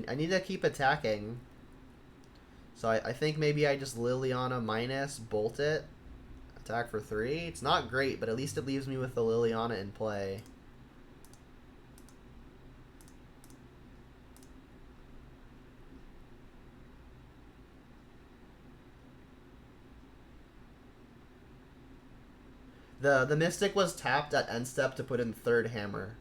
I need to keep attacking. So I think maybe I just Liliana minus, bolt it, attack for 3. It's not great, but at least it leaves me with the Liliana in play. The Mystic was tapped at end step to put in third hammer.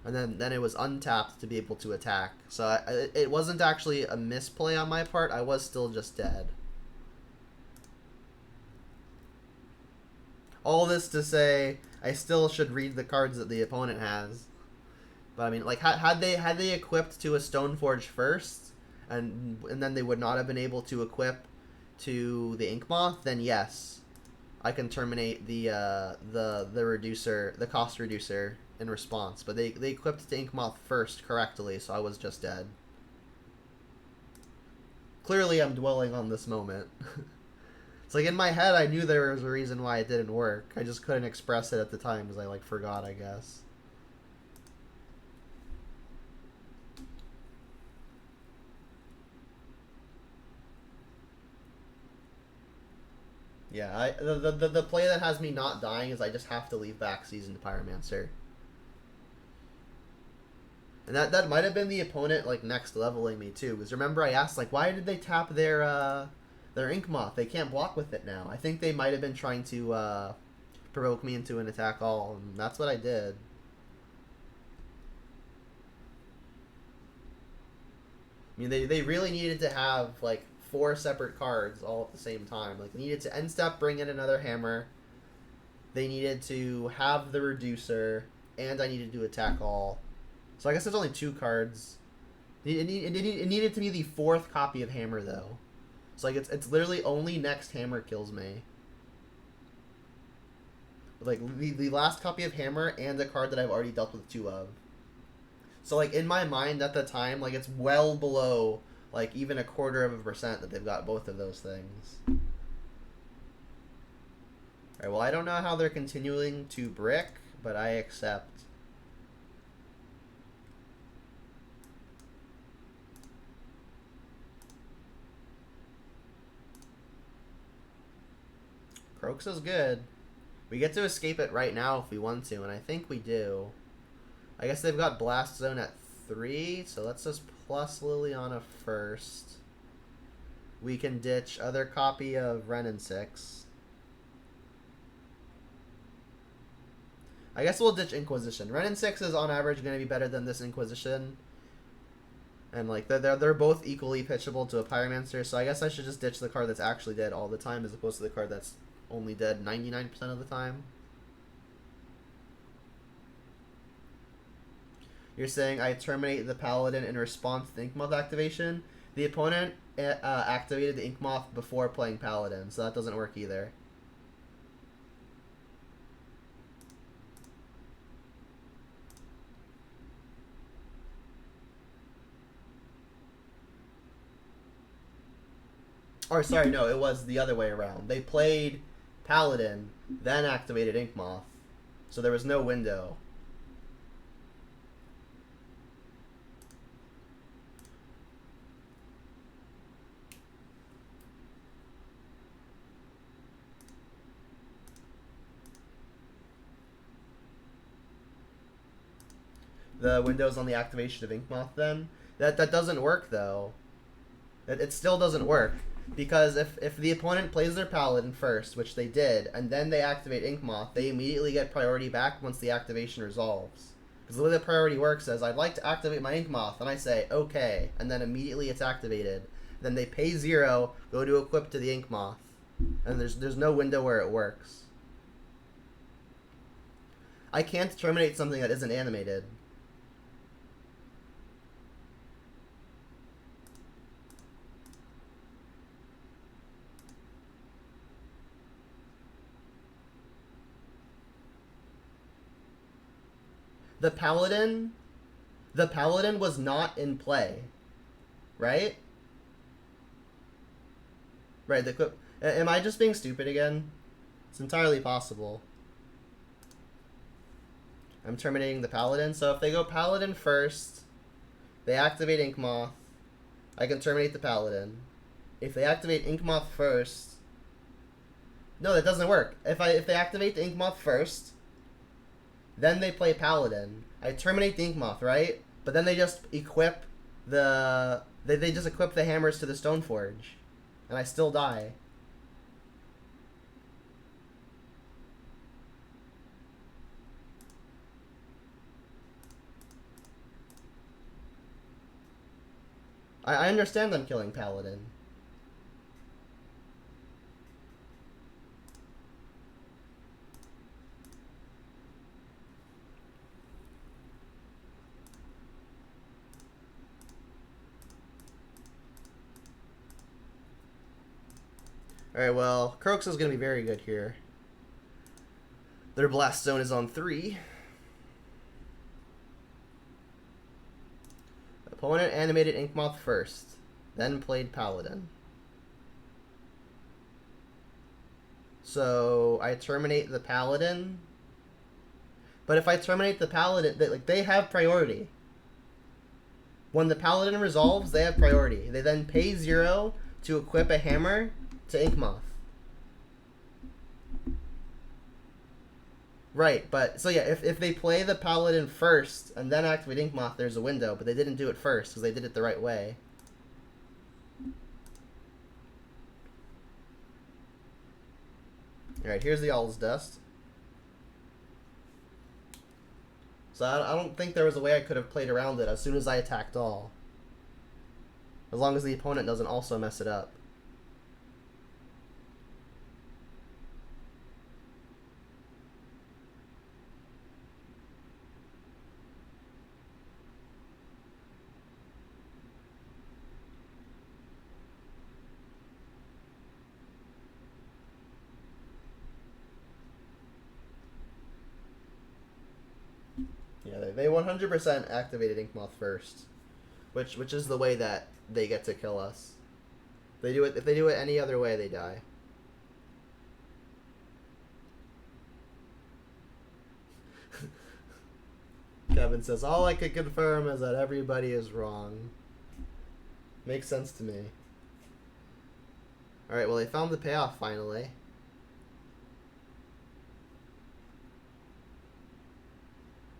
And then it was untapped to be able to attack. So it wasn't actually a misplay on my part. I was still just dead. All this to say, I still should read the cards that the opponent has. But I mean, like, had they equipped to a Stoneforge first, and then they would not have been able to equip to the Ink Moth, then yes, I can terminate the reducer, the cost reducer in response. But they equipped the Ink Moth first correctly, so I was just dead. Clearly, I'm dwelling on this moment. It's like in my head, I knew there was a reason why it didn't work. I just couldn't express it at the time because I like forgot, I guess. Yeah, the play that has me not dying is I just have to leave back Seasoned Pyromancer. And that might have been the opponent like next leveling me too. Because remember I asked like why did they tap their Ink Moth? They can't block with it now. I think they might have been trying to provoke me into an attack all, and that's what I did. I mean they really needed to have like 4 separate cards all at the same time. Like they needed to end step bring in another hammer. They needed to have the reducer, and I needed to attack all. So I guess there's only 2 cards. It needed to be the 4th copy of Hammer though. So like it's literally only next Hammer kills me. Like the last copy of Hammer and a card that I've already dealt with 2 of. So like in my mind at the time, like it's well below like even 0.25% that they've got both of those things. Alright, well I don't know how they're continuing to brick, but I accept. Croaks is good. We get to escape it right now if we want to, and I think we do. I guess they've got Blast Zone at 3, so let's just plus Liliana first. We can ditch other copy of Renin 6. I guess we'll ditch Inquisition. Renin 6 is on average going to be better than this Inquisition. And like they're both equally pitchable to a Pyromancer, so I guess I should just ditch the card that's actually dead all the time as opposed to the card that's only dead 99% of the time. You're saying I terminate the Paladin in response to the Ink Moth activation. The opponent activated the Ink Moth before playing Paladin, so that doesn't work either. Or sorry, no, it was the other way around. They played Paladin, then activated Ink Moth, so there was no window. the windows on the activation of Inkmoth then. That doesn't work though. It still doesn't work. Because if the opponent plays their Paladin first, which they did, and then they activate Inkmoth, they immediately get priority back once the activation resolves. Because the way the priority works is, I'd like to activate my Inkmoth, and I say, okay, and then immediately it's activated. Then they pay 0, go to equip to the Inkmoth, and there's no window where it works. I can't terminate something that isn't animated. The Paladin was not in play, right? Right, am I just being stupid again? It's entirely possible. I'm terminating the Paladin, so if they go Paladin first, they activate Inkmoth, I can terminate the Paladin. If they activate Inkmoth first... No, that doesn't work. If they activate the Inkmoth first, then they play Paladin, I terminate the Inkmoth, right? But then they just equip the... They just equip the hammers to the Stoneforge. And I still die. I understand them killing Paladin. Alright, well, Croaks is going to be very good here. Their Blast Zone is on 3. Opponent animated Inkmoth first, then played Paladin. So I terminate the Paladin. But if I terminate the Paladin, they have priority. When the Paladin resolves, they have priority. They then pay 0 to equip a hammer to Inkmoth. Right, but so yeah, if they play the Paladin first and then activate Inkmoth, there's a window, but they didn't do it first because they did it the right way. Alright, here's the All's Dust. So I don't think there was a way I could have played around it as soon as I attacked all. As long as the opponent doesn't also mess it up. Yeah, they 100% activated Inkmoth first, which is the way that they get to kill us. If they do it any other way, they die. Kevin says, all I could confirm is that everybody is wrong. Makes sense to me. Alright, well, they found the payoff finally.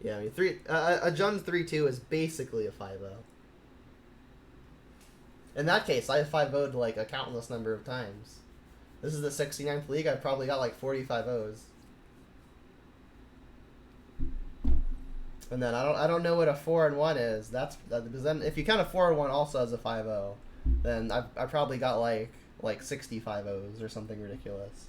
Yeah, I mean, a Jund 3-2 is basically a 5-0. In that case, I have 5-0'd like a countless number of times. This is the 69th league, I've probably got like 45 O's. And then I don't know what a 4-1 is. Because then if you count a 4-1 also as a 5-0, then I probably got like 65 O's or something ridiculous.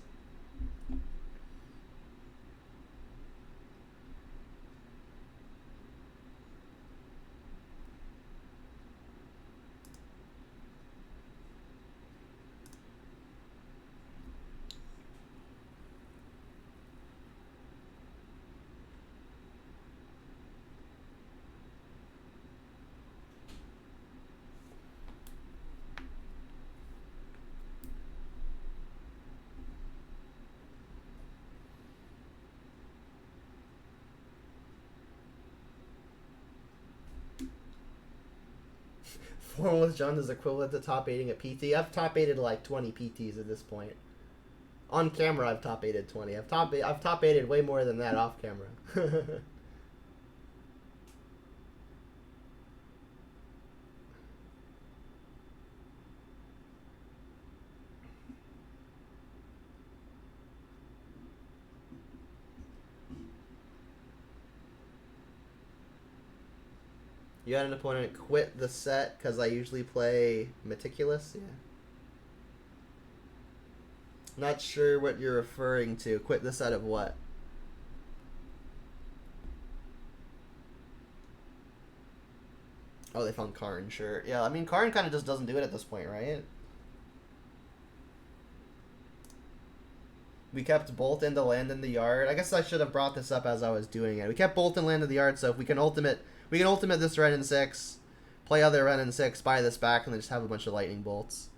Form with Jund is equivalent to top 8ing a PT. I've top 8'd like 20 PTs at this point. On camera, I've top 8'd 20. I've top 8'd way more than that off camera. You had an opponent quit the set because I usually play Meticulous? Yeah. Not sure what you're referring to. Quit the set of what? Oh, they found Karn, sure. Yeah, I mean, Karn kind of just doesn't do it at this point, right? We kept Bolt into land in the yard. I guess I should have brought this up as I was doing it. We kept Bolt and land in the yard, so if we can ultimate this Ren in 6, play other Ren in 6, buy this back, and then just have a bunch of lightning bolts.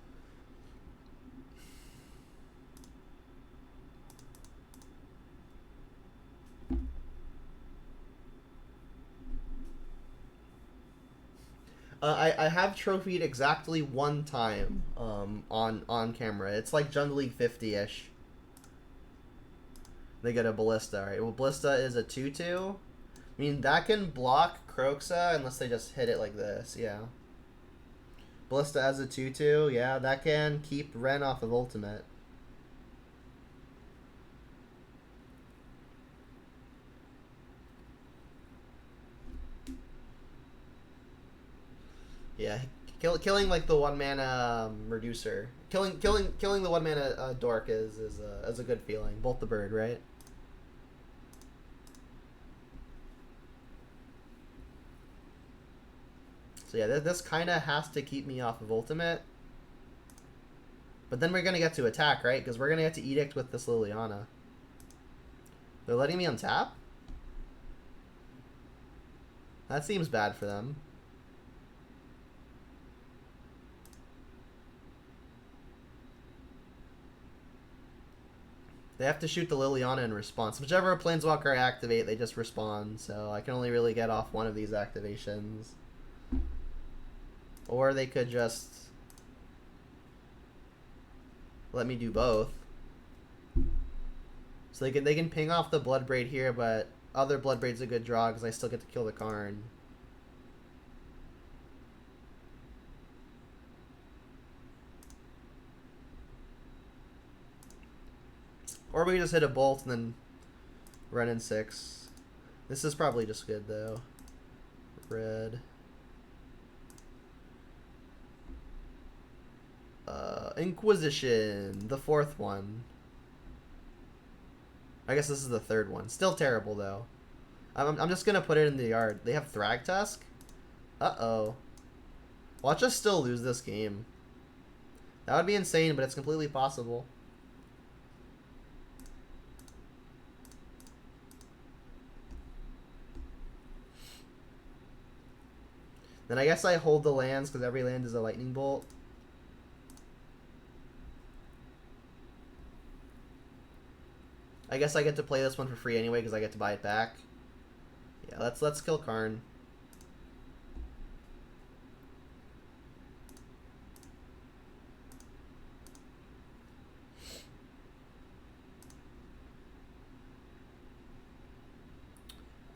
I have trophied exactly one time on camera. It's like Jungle League 50-ish. They get a Ballista, right? Well, Ballista is a 2/2. I mean, that can block Croxa unless they just hit it like this, yeah. Ballista as a 2/2, yeah, that can keep Ren off of ultimate. Yeah, killing like the 1-mana reducer, killing the 1-mana dork is a good feeling. Bolt the bird, right? So yeah, this kind of has to keep me off of ultimate. But then we're gonna get to attack, right? Because we're gonna get to Edict with this Liliana. They're letting me untap? That seems bad for them. They have to shoot the Liliana in response. Whichever Planeswalker I activate, they just respond. So I can only really get off one of these activations. Or they could just let me do both. So they can ping off the Bloodbraid here, but other Bloodbraid's a good draw because I still get to kill the Karn. Or we can just hit a bolt and then run in 6. This is probably just good though. Red. Inquisition, the 4th one. I guess this is the 3rd one. Still terrible though. I'm just gonna put it in the yard. They have Thragtusk? Uh-oh. Watch us still lose this game. That would be insane, but it's completely possible. Then I guess I hold the lands because every land is a lightning bolt. I guess I get to play this one for free anyway because I get to buy it back. Yeah, let's kill Karn.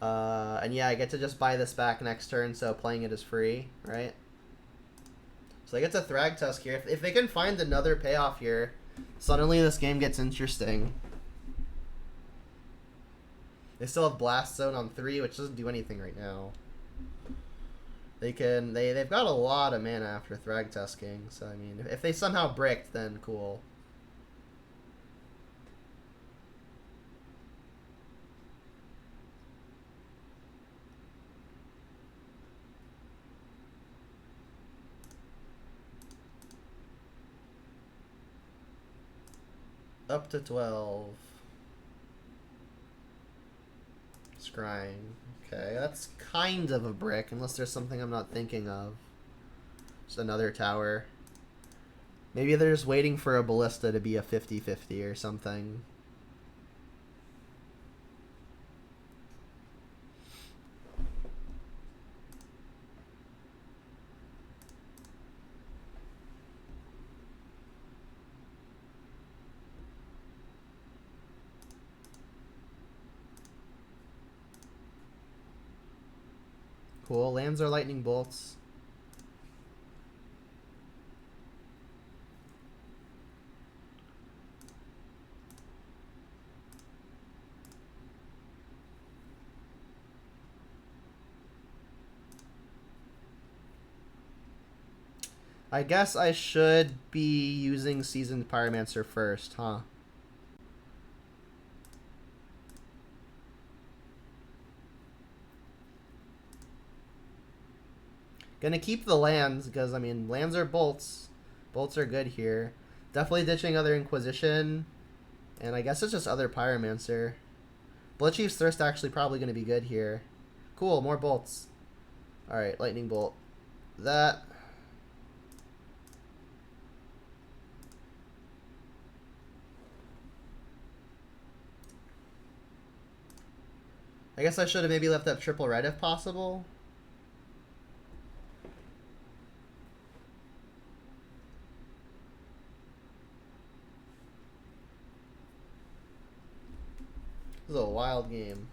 And yeah, I get to just buy this back next turn, so playing it is free, right? So I get to Thragtusk here. If they can find another payoff here, suddenly this game gets interesting. They still have Blast Zone on 3, which doesn't do anything right now. They've got a lot of mana after Thragtusking, so I mean, if they somehow bricked, then cool. Up to 12. Scrying. Okay, that's kind of a brick, unless there's something I'm not thinking of. Just another tower. Maybe they're just waiting for a Ballista to be a 50-50 or something. Cool. Lands are lightning bolts. I guess I should be using Seasoned Pyromancer first, huh? Gonna keep the lands, because, I mean, lands are bolts. Bolts are good here. Definitely ditching other Inquisition. And I guess it's just other Pyromancer. Bloodchief's Thirst actually probably going to be good here. Cool, more bolts. Alright, Lightning Bolt. That. I guess I should have maybe left up triple red if possible. This is a wild game.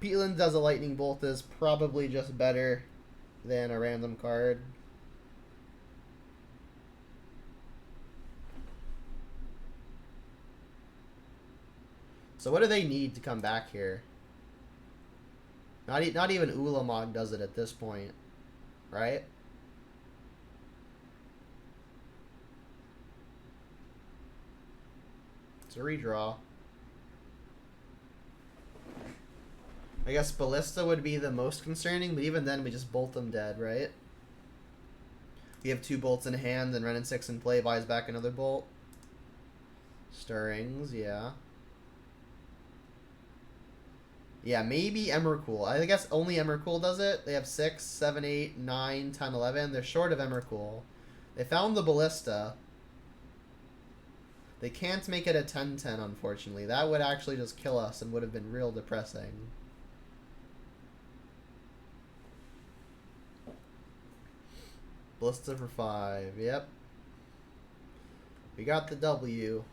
Peatland does a Lightning Bolt is probably just better than a random card. So what do they need to come back here? Not even Ulamog does it at this point, right? It's a redraw. I guess Ballista would be the most concerning, but even then we just bolt them dead, right? We have 2 bolts in hand, and Renin 6 in play buys back another bolt. Stirrings, yeah. Yeah, maybe Emrakul. I guess only Emrakul does it. They have 6, 7, 8, 9, 10, 11. They're short of Emrakul. They found the Ballista. They can't make it a 10-10, unfortunately. That would actually just kill us and would have been real depressing. Ballista for 5. Yep. We got the W.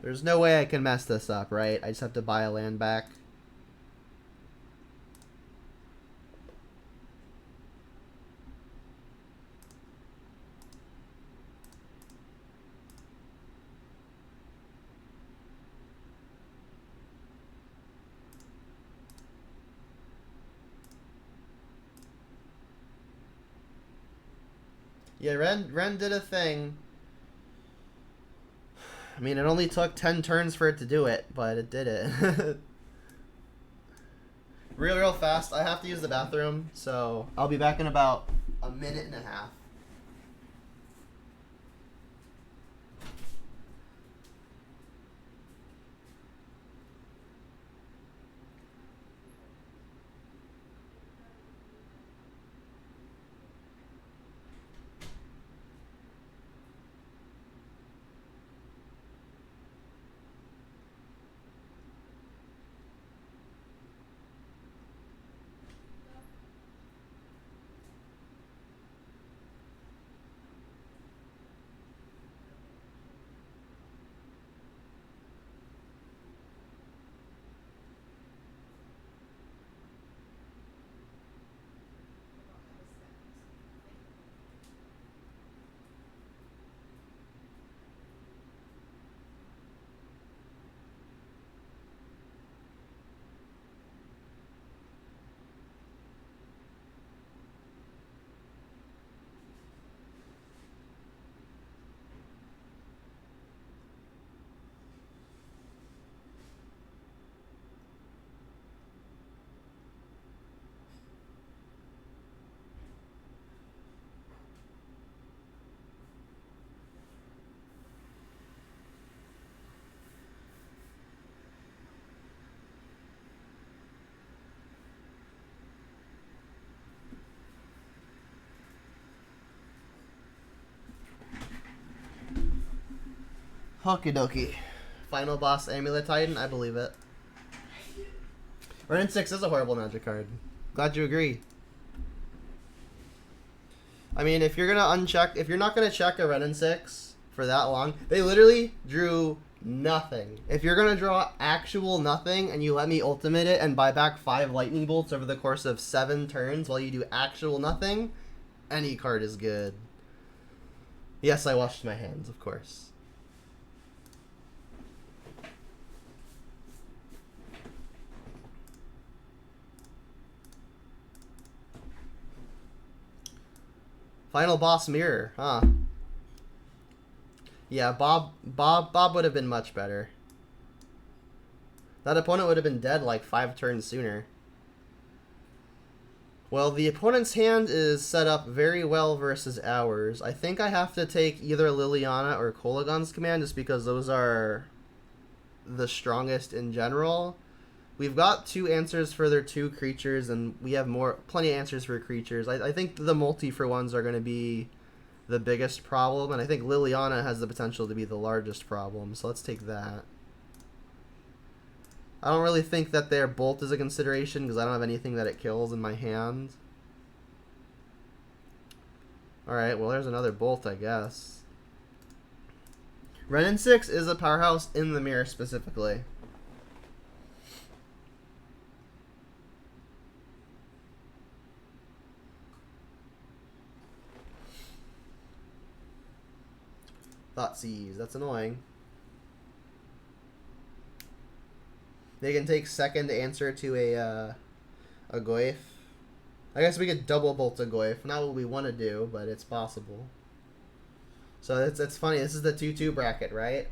There's no way I can mess this up, right? I just have to buy a land back. Yeah, Ren did a thing. I mean, it only took 10 turns for it to do it, but it did it. Real fast. I have to use the bathroom, so I'll be back in about a minute and a half. Okie dokie. Final boss Amulet Titan. I believe it. Renin 6 is a horrible Magic card. Glad you agree. I mean, if you're gonna uncheck, if you're not gonna check a Renin 6 for that long, they literally drew nothing. If you're gonna draw actual nothing and you let me ultimate it and buy back 5 lightning bolts over the course of 7 turns while you do actual nothing, any card is good. Yes, I washed my hands, of course. Final boss mirror, huh? Yeah, Bob would have been much better. That opponent would have been dead like 5 turns sooner. Well, the opponent's hand is set up very well versus ours. I think I have to take either Liliana or Kolagon's command just because those are the strongest in general. We've got 2 answers for their 2 creatures, and we have plenty of answers for creatures. I think the multi for ones are going to be the biggest problem, and I think Liliana has the potential to be the largest problem, so let's take that. I don't really think that their bolt is a consideration because I don't have anything that it kills in my hand. Alright, well there's another bolt, I guess. Renin 6 is a powerhouse in the mirror specifically. Thoughtseize, that's annoying. They can take second answer to a Goyf. I guess we could double bolt a Goyf. Not what we want to do, but it's possible. So it's funny. This is the 2-2 bracket, right?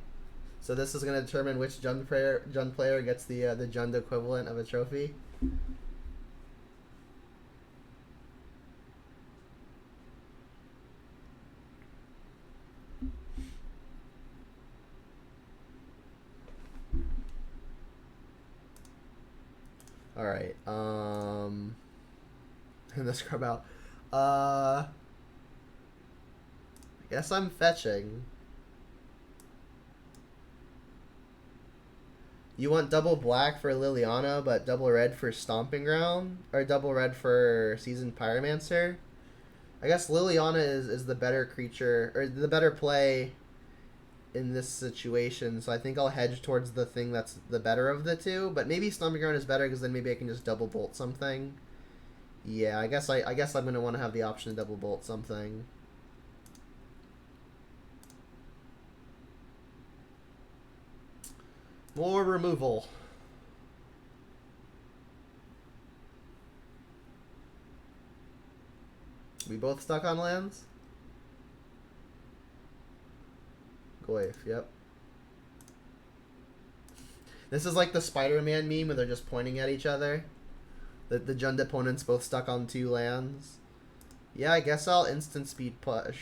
So this is going to determine which Jund player gets the Jund equivalent of a trophy. Alright, and the scrub out. I guess I'm fetching. You want double black for Liliana, but double red for Stomping Ground? Or double red for Seasoned Pyromancer? I guess Liliana is the better creature, or the better play in this situation, so I think I'll hedge towards the thing that's the better of the 2, but maybe Stomping Ground is better because then maybe I can just double bolt something. Yeah, I guess I'm going to want to have the option to double bolt something. More removal. We both stuck on lands? Goyf, yep. This is like the Spider-Man meme where they're just pointing at each other. The Jund opponents both stuck on 2 lands. Yeah, I guess I'll instant speed push.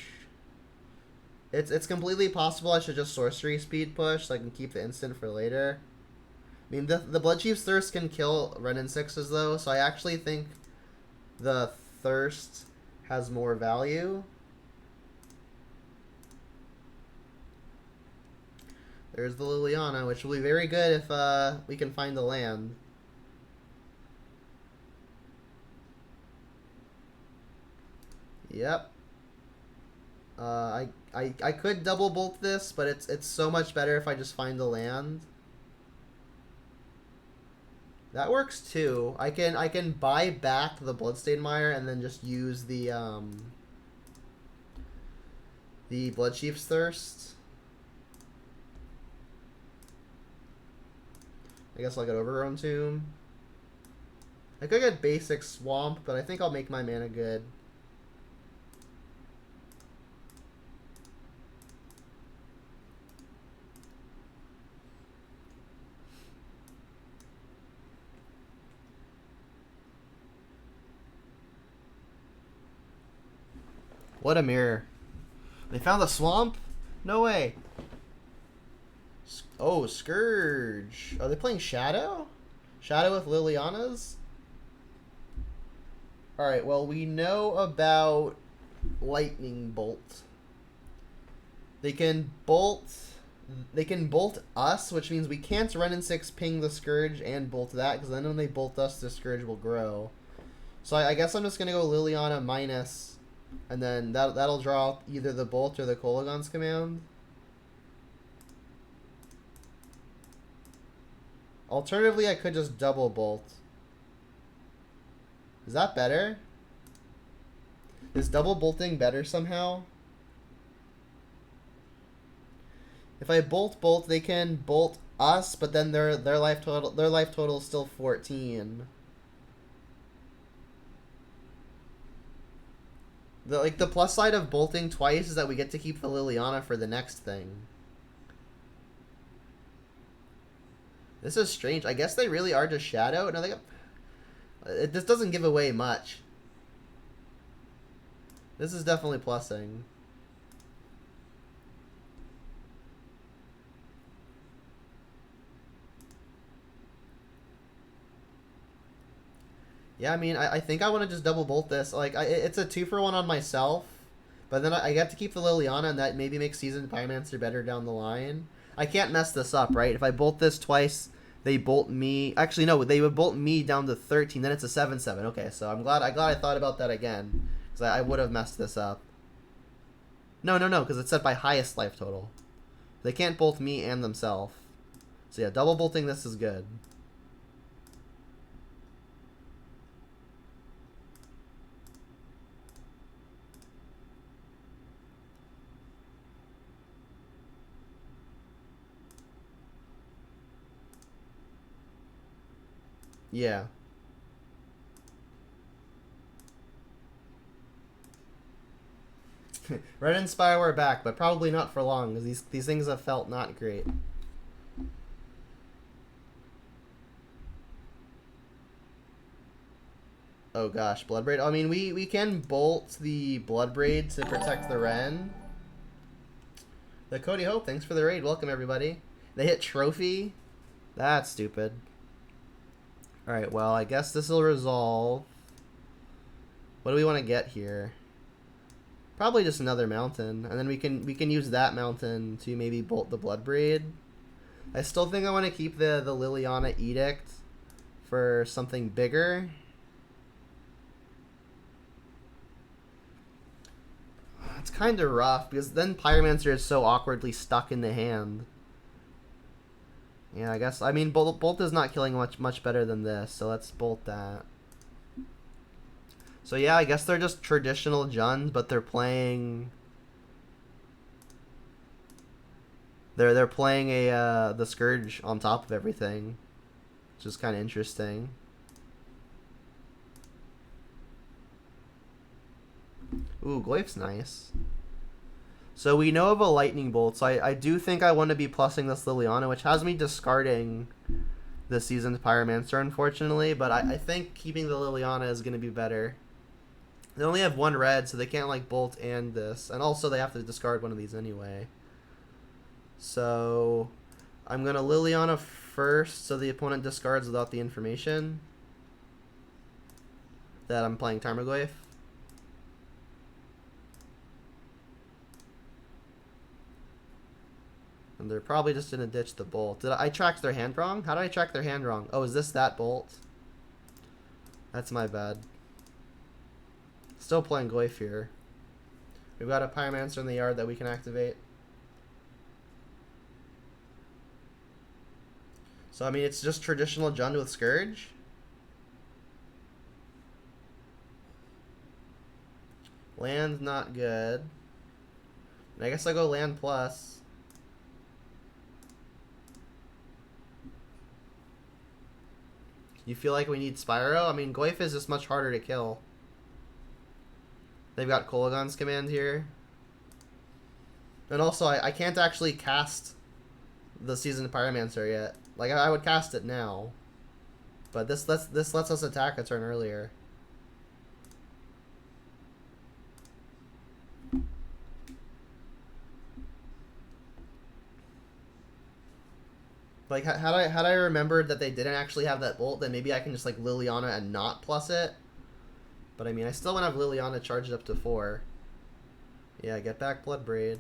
It's completely possible I should just sorcery speed push so I can keep the instant for later. I mean, the Bloodchief's Thirst can kill Renin 6s though, so I actually think the Thirst has more value. There's the Liliana, which will be very good if we can find the land. Yep. I could double bolt this, but it's so much better if I just find the land. That works too. I can buy back the Bloodstained Mire and then just use the Bloodchief's Thirst. I guess I'll get Overgrown Tomb. I could get basic Swamp, but I think I'll make my mana good. What a mirror. They found the swamp? No way. Oh, Scourge. Are they playing Shadow? Shadow with Liliana's? Alright, well, we know about Lightning Bolt. They can bolt They can bolt us, which means we can't run in 6 ping the Scourge and bolt that, because then when they bolt us, the Scourge will grow. So I guess I'm just going to go Liliana minus, and then that'll draw either the bolt or the Kolaghan's command. Alternatively, I could just double bolt. Is that better? Is double bolting better somehow? If I bolt, they can bolt us, but then their life total is still 14. The plus side of bolting twice is that we get to keep the Liliana for the next thing. This is strange. I guess they really are just shadow. No, this doesn't give away much. This is definitely plussing. Yeah, I mean, I think I want to just double bolt this. Like, it's a 2-for-1 on myself, but then I get to keep the Liliana, and that maybe makes Seasoned Pyromancer better down the line. I can't mess this up, right? If I bolt this twice, they bolt me. Actually, no, they would bolt me down to 13. Then it's a 7/7. Okay, so I'm glad I thought about that again, because I would have messed this up. No, because it's set by highest life total. They can't bolt me and themselves. So yeah, double bolting this is good. Yeah. Red and Spire are back, but probably not for long, because these things have felt not great. Oh gosh, Bloodbraid. I mean, we can bolt the Bloodbraid to protect the Ren. The Cody Hope, thanks for the raid. Welcome, everybody. They hit Trophy? That's stupid. Alright, well, I guess this will resolve. What do we want to get here? Probably just another mountain, and then we can use that mountain to maybe bolt the Bloodbraid. I still think I want to keep the Liliana Edict for something bigger. It's kind of rough, because then Pyromancer is so awkwardly stuck in the hand. Yeah, I guess, I mean, bolt is not killing much better than this, so let's bolt that. So yeah, I guess they're just traditional Juns, but they're playing... They're playing the Scourge on top of everything, which is kind of interesting. Ooh, Glyph's nice. So we know of a Lightning Bolt, so I do think I want to be plussing this Liliana, which has me discarding the Seasoned Pyromancer, unfortunately, but I think keeping the Liliana is going to be better. They only have 1 red, so they can't, like, bolt and this. And also they have to discard one of these anyway. So I'm going to Liliana first, so the opponent discards without the information that I'm playing Tarmogoyf. And they're probably just going to ditch the bolt. Did I track their hand wrong? How did I track their hand wrong? Oh, is this that bolt? That's my bad. Still playing Goyf here. We've got a Pyromancer in the yard that we can activate. So, I mean, it's just traditional Jund with Scourge. Land not good. I guess I'll go land plus. You feel like we need Spyro? I mean, Goyf is just much harder to kill. They've got Kolaghan's command here. And also, I can't actually cast the Seasoned Pyromancer yet. Like, I would cast it now. But this lets us attack a turn earlier. Like, had I remembered that they didn't actually have that bolt, then maybe I can just, like, Liliana and not plus it. But, I mean, I still want to have Liliana charged up to 4. Yeah, get back Bloodbraid.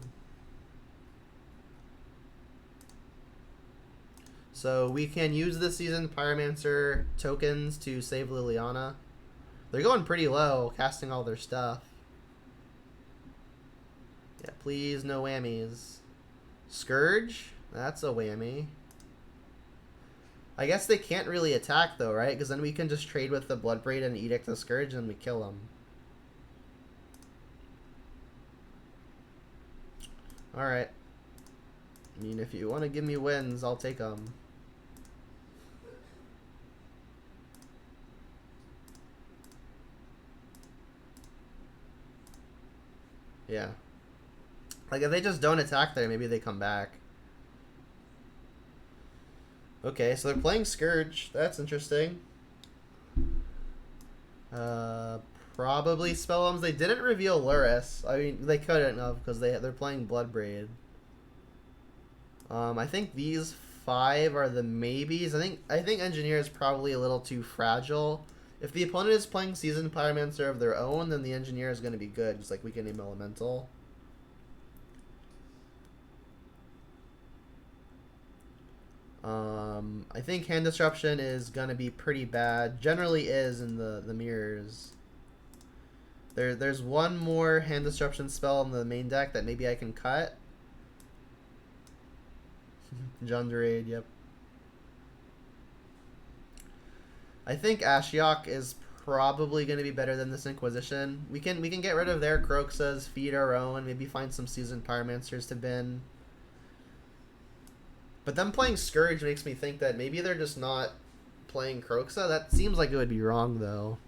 So we can use the Seasoned Pyromancer tokens to save Liliana. They're going pretty low, casting all their stuff. Yeah, please, no whammies. Scourge? That's a whammy. I guess they can't really attack, though, right? Because then we can just trade with the Bloodbraid and Edict the Scourge, and we kill them. Alright. I mean, if you want to give me wins, I'll take them. Yeah. Like, if they just don't attack there, maybe they come back. Okay, so they're playing Scourge. That's interesting. Probably Spellbombs. They didn't reveal Luris. I mean, they couldn't have because they're playing Bloodbraid. I think these 5 are the maybes. I think Engineer is probably a little too fragile. If the opponent is playing Seasoned Pyromancer of their own, then the Engineer is going to be good. Just like we can name Elemental. I think Hand Disruption is going to be pretty bad. Generally is in the mirrors. There's one more Hand Disruption spell in the main deck that maybe I can cut. Junderaid, yep. I think Ashiok is probably going to be better than this Inquisition. We can get rid of their Croxas, feed our own, maybe find some Seasoned Pyromancers to bin. But them playing Scourge makes me think that maybe they're just not playing Croxa. That seems like it would be wrong, though.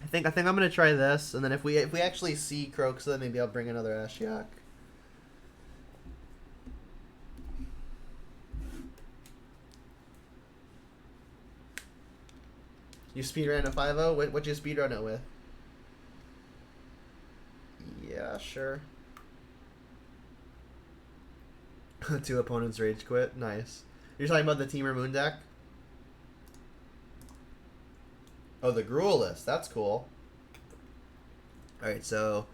I think I'm gonna try this, and then if we actually see Croxa, maybe I'll bring another Ashiok. You speedrun a 5-0? What'd you speedrun it with? Yeah, sure. 2 opponents rage quit. Nice. You're talking about the Teamer Moon deck? Oh, the Gruul list. That's cool. Alright, so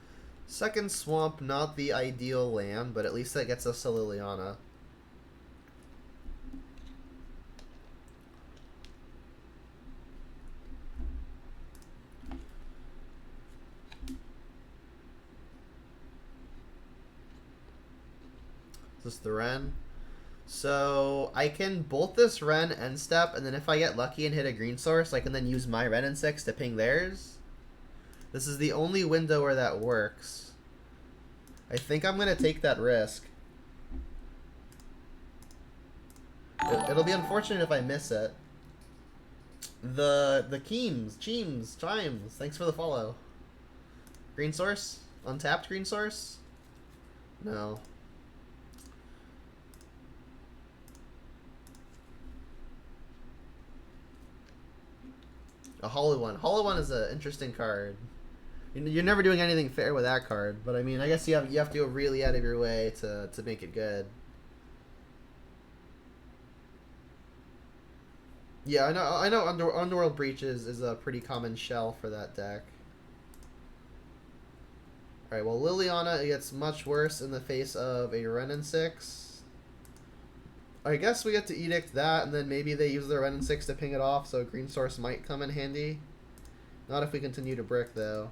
second swamp, not the ideal land, but at least that gets us to Liliana. Is this the Ren? So I can bolt this Ren end step, and then if I get lucky and hit a green source, I can then use my Ren and 6 to ping theirs. This is the only window where that works. I think I'm going to take that risk. It'll be unfortunate if I miss it. The Chimes, thanks for the follow. Green source? Untapped green source? No. A Hollow One. Hollow One is an interesting card. You're never doing anything fair with that card, but I mean, I guess you have to go really out of your way to make it good. Yeah, I know. Underworld Breaches is a pretty common shell for that deck. All right, well, Liliana gets much worse in the face of a Ren and 6. I guess we get to Edict that, and then maybe they use their Ren and 6 to ping it off, so Green Source might come in handy. Not if we continue to brick, though.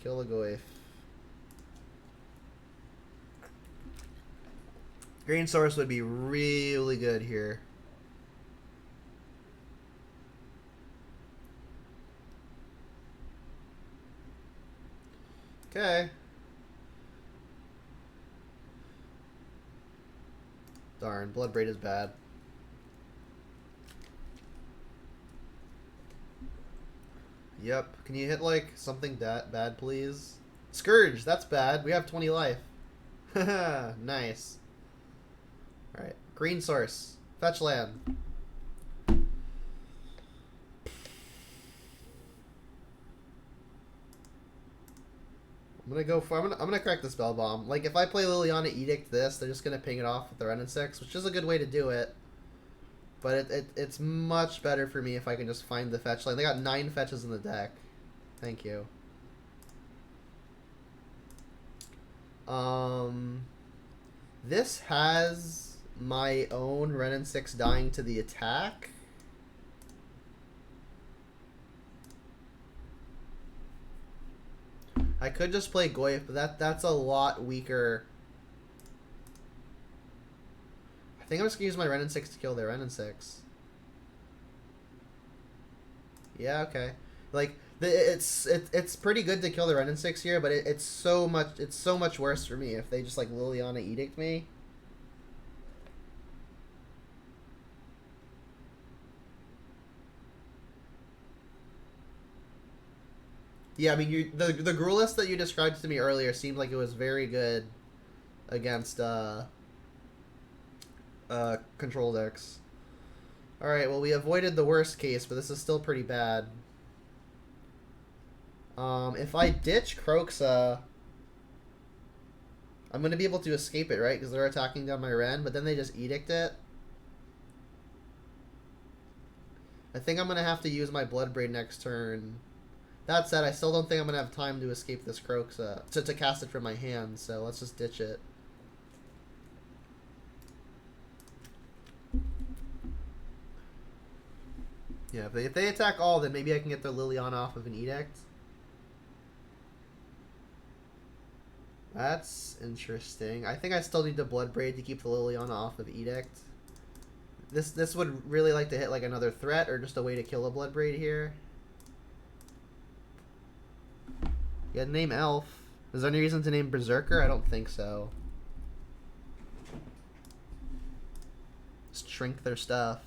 Kill a Goyf. Green Source would be really good here. Okay. Darn, Bloodbraid is bad. Yep. Can you hit, like, something that bad, please? Scourge, that's bad. We have 20 life. Haha, nice. Alright. Green source. Fetch land. I'm gonna crack the spell bomb. Like, if I play Liliana Edict this, they're just gonna ping it off with the Ren and 6, which is a good way to do it. But it's much better for me if I can just find the fetch line. They got 9 fetches in the deck. Thank you. This has my own Renin 6 dying to the attack. I could just play Goyf, but that's a lot weaker. I think I'm just gonna use my Renin 6 to kill their Renin 6. Yeah, okay. Like it's pretty good to kill the Renin 6 here, but it's so much worse for me if they just like Liliana Edict me. Yeah, I mean, the Gruul list that you described to me earlier seemed like it was very good against control decks. All right, well, we avoided the worst case, but this is still pretty bad. If I ditch Kroxa, I'm going to be able to escape it, right? Because they're attacking down my Ren, but then they just Edict it. I think I'm going to have to use my Bloodbraid next turn. That said, I still don't think I'm going to have time to escape this Kroxa, to cast it from my hand, so let's just ditch it. Yeah, if they attack all, then maybe I can get their Liliana off of an Edict. That's interesting. I think I still need the Bloodbraid to keep the Liliana off of Edict. This would really like to hit like another threat or just a way to kill a Bloodbraid here. Yeah, name Elf. Is there any reason to name Berserker? I don't think so. Just shrink their stuff.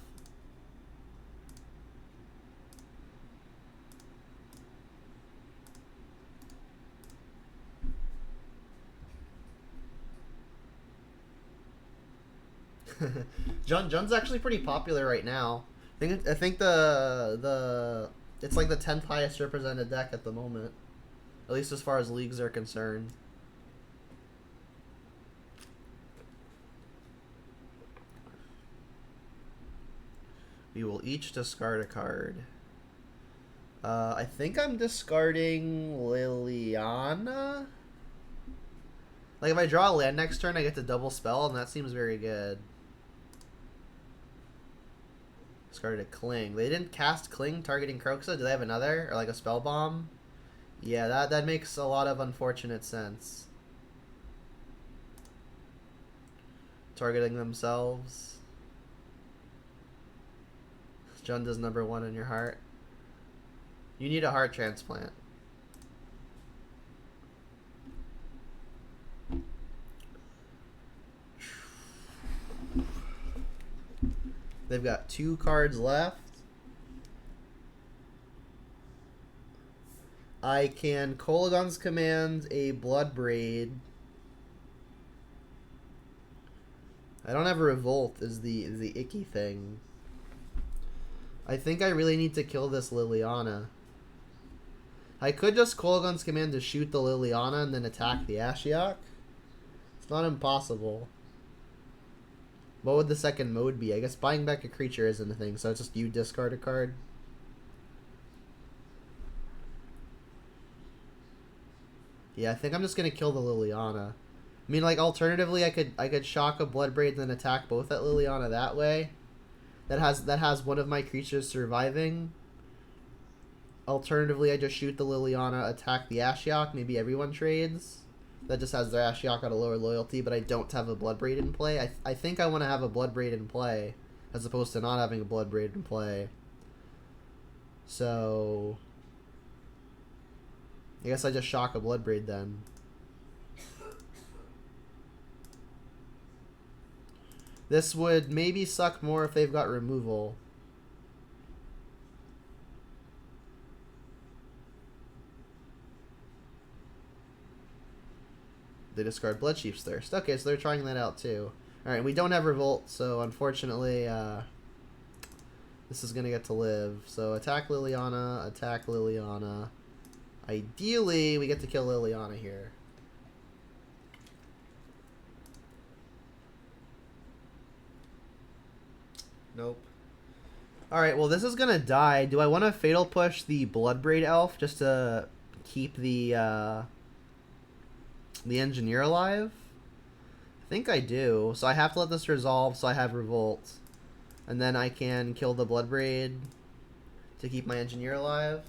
Jun's actually pretty popular right now. I think the it's like the 10th highest represented deck at the moment, at least as far as leagues are concerned. We will each discard a card. I think I'm discarding Liliana. Like if I draw a land next turn, I get to double spell, and that seems very good. Discarded a Cling. They didn't cast Cling targeting Kroxa. Do they have another? Or like a Spell Bomb? Yeah, that makes a lot of unfortunate sense. Targeting themselves. Jund is number 1 in your heart. You need a heart transplant. They've got 2 cards left. I can Kolaghan's Command a Bloodbraid. I don't have a Revolt is the icky thing. I think I really need to kill this Liliana. I could just Kolaghan's Command to shoot the Liliana and then attack the Ashiok. It's not impossible. What would the second mode be? I guess buying back a creature isn't a thing, so it's just you discard a card. Yeah, I think I'm just gonna kill the Liliana. I mean, like alternatively, I could shock a Bloodbraid and then attack both at Liliana that way. That has one of my creatures surviving. Alternatively, I just shoot the Liliana, attack the Ashiok. Maybe everyone trades. That just has their Ashiok at a lower loyalty, but I don't have a Bloodbraid in play. I think I want to have a Bloodbraid in play, as opposed to not having a Bloodbraid in play. So I guess I just shock a Bloodbraid then. This would maybe suck more if they've got removal. They discard Bloodchief's Thirst. Okay, so they're trying that out too. Alright, we don't have Revolt, so unfortunately this is going to get to live. So attack Liliana, attack Liliana. Ideally, we get to kill Liliana here. Nope. Alright, well this is going to die. Do I want to Fatal Push the Bloodbraid Elf just to keep the Engineer alive? think I do. So I have to let this resolve so I have Revolt. And then I can kill the Bloodbraid to keep my Engineer alive.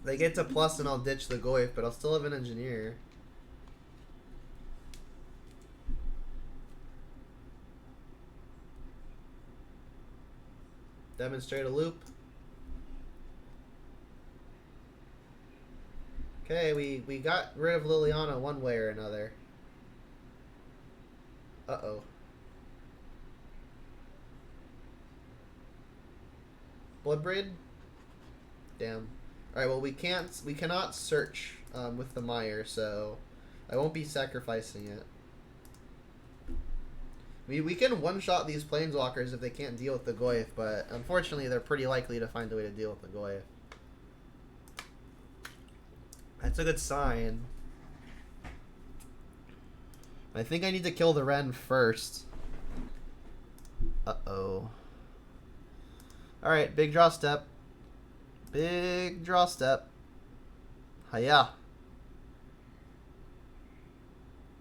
They get to plus and I'll ditch the Goyf, but I'll still have an Engineer. Demonstrate a loop. Okay, we got rid of Liliana one way or another. Uh-oh. Bloodbraid? Damn. Alright, well we cannot search with the Mire, so I won't be sacrificing it. We can one-shot these Planeswalkers if they can't deal with the Goyf, but unfortunately they're pretty likely to find a way to deal with the Goyf. That's a good sign. I think I need to kill the Ren first. Uh-oh. Alright, big draw step. Big draw step. Hiya.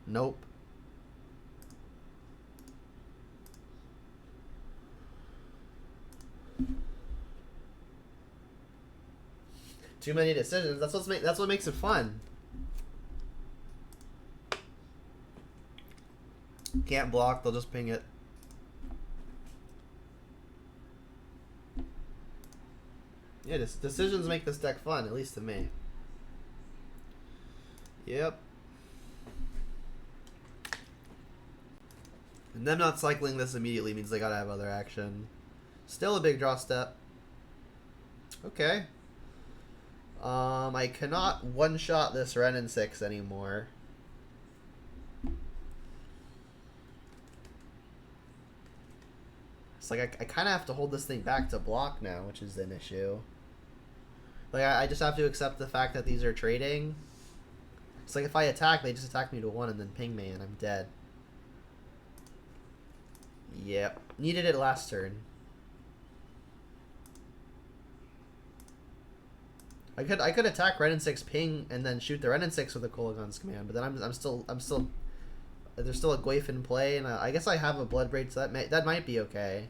Nope. Too many decisions. That's what makes it fun. Can't block, they'll just ping it. Yeah, decisions make this deck fun, at least to me. Yep. And them not cycling this immediately means they gotta have other action. Still a big draw step. Okay. I cannot one-shot this Ren in 6 anymore. It's like I kind of have to hold this thing back to block now, which is an issue. Like, I just have to accept the fact that these are trading. It's like if I attack, they just attack me to 1 and then ping me and I'm dead. Yep. Needed it last turn. I could attack Ren in 6 ping and then shoot the Ren in 6 with a Kolagon's command, but then I'm still there's still a Goyf in play, and I guess I have a Bloodbraid, so that might be okay.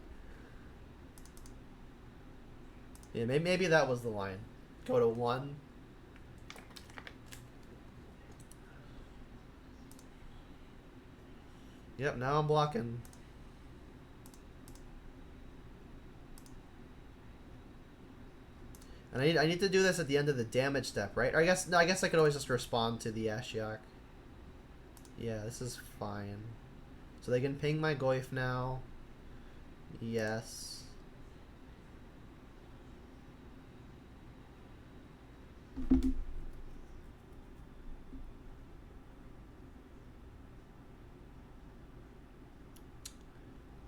Yeah, maybe that was the line. Go to 1. Yep, now I'm blocking. And I need to do this at the end of the damage step, right? Or I guess I could always just respond to the Ashiok. Yeah, this is fine. So they can ping my Goyf now. Yes.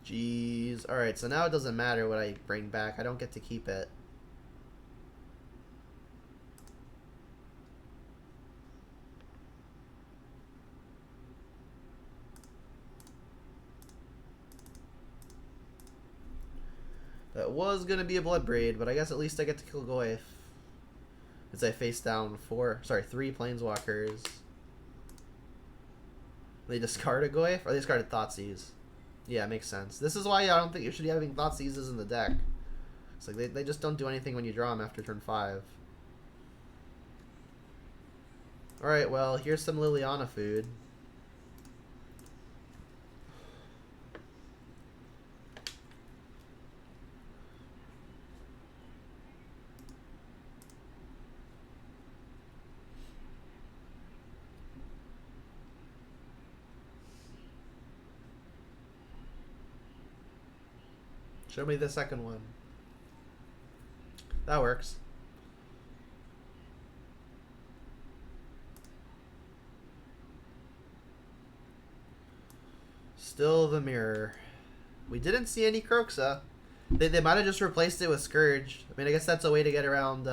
Jeez. Alright, so now it doesn't matter what I bring back. I don't get to keep it. That was going to be a Bloodbraid, but I guess at least I get to kill Goyf. As I face down 3 Planeswalkers. They discard a Goyf? Or they discarded Thoughtseize? Yeah, makes sense. This is why I don't think you should be having Thoughtseizes in the deck. It's like they just don't do anything when you draw them after turn 5. Alright, well, here's some Liliana food. Show me the second one. That works. Still the mirror. We didn't see any Croxa. They might have just replaced it with Scourge. I mean, I guess that's a way to get around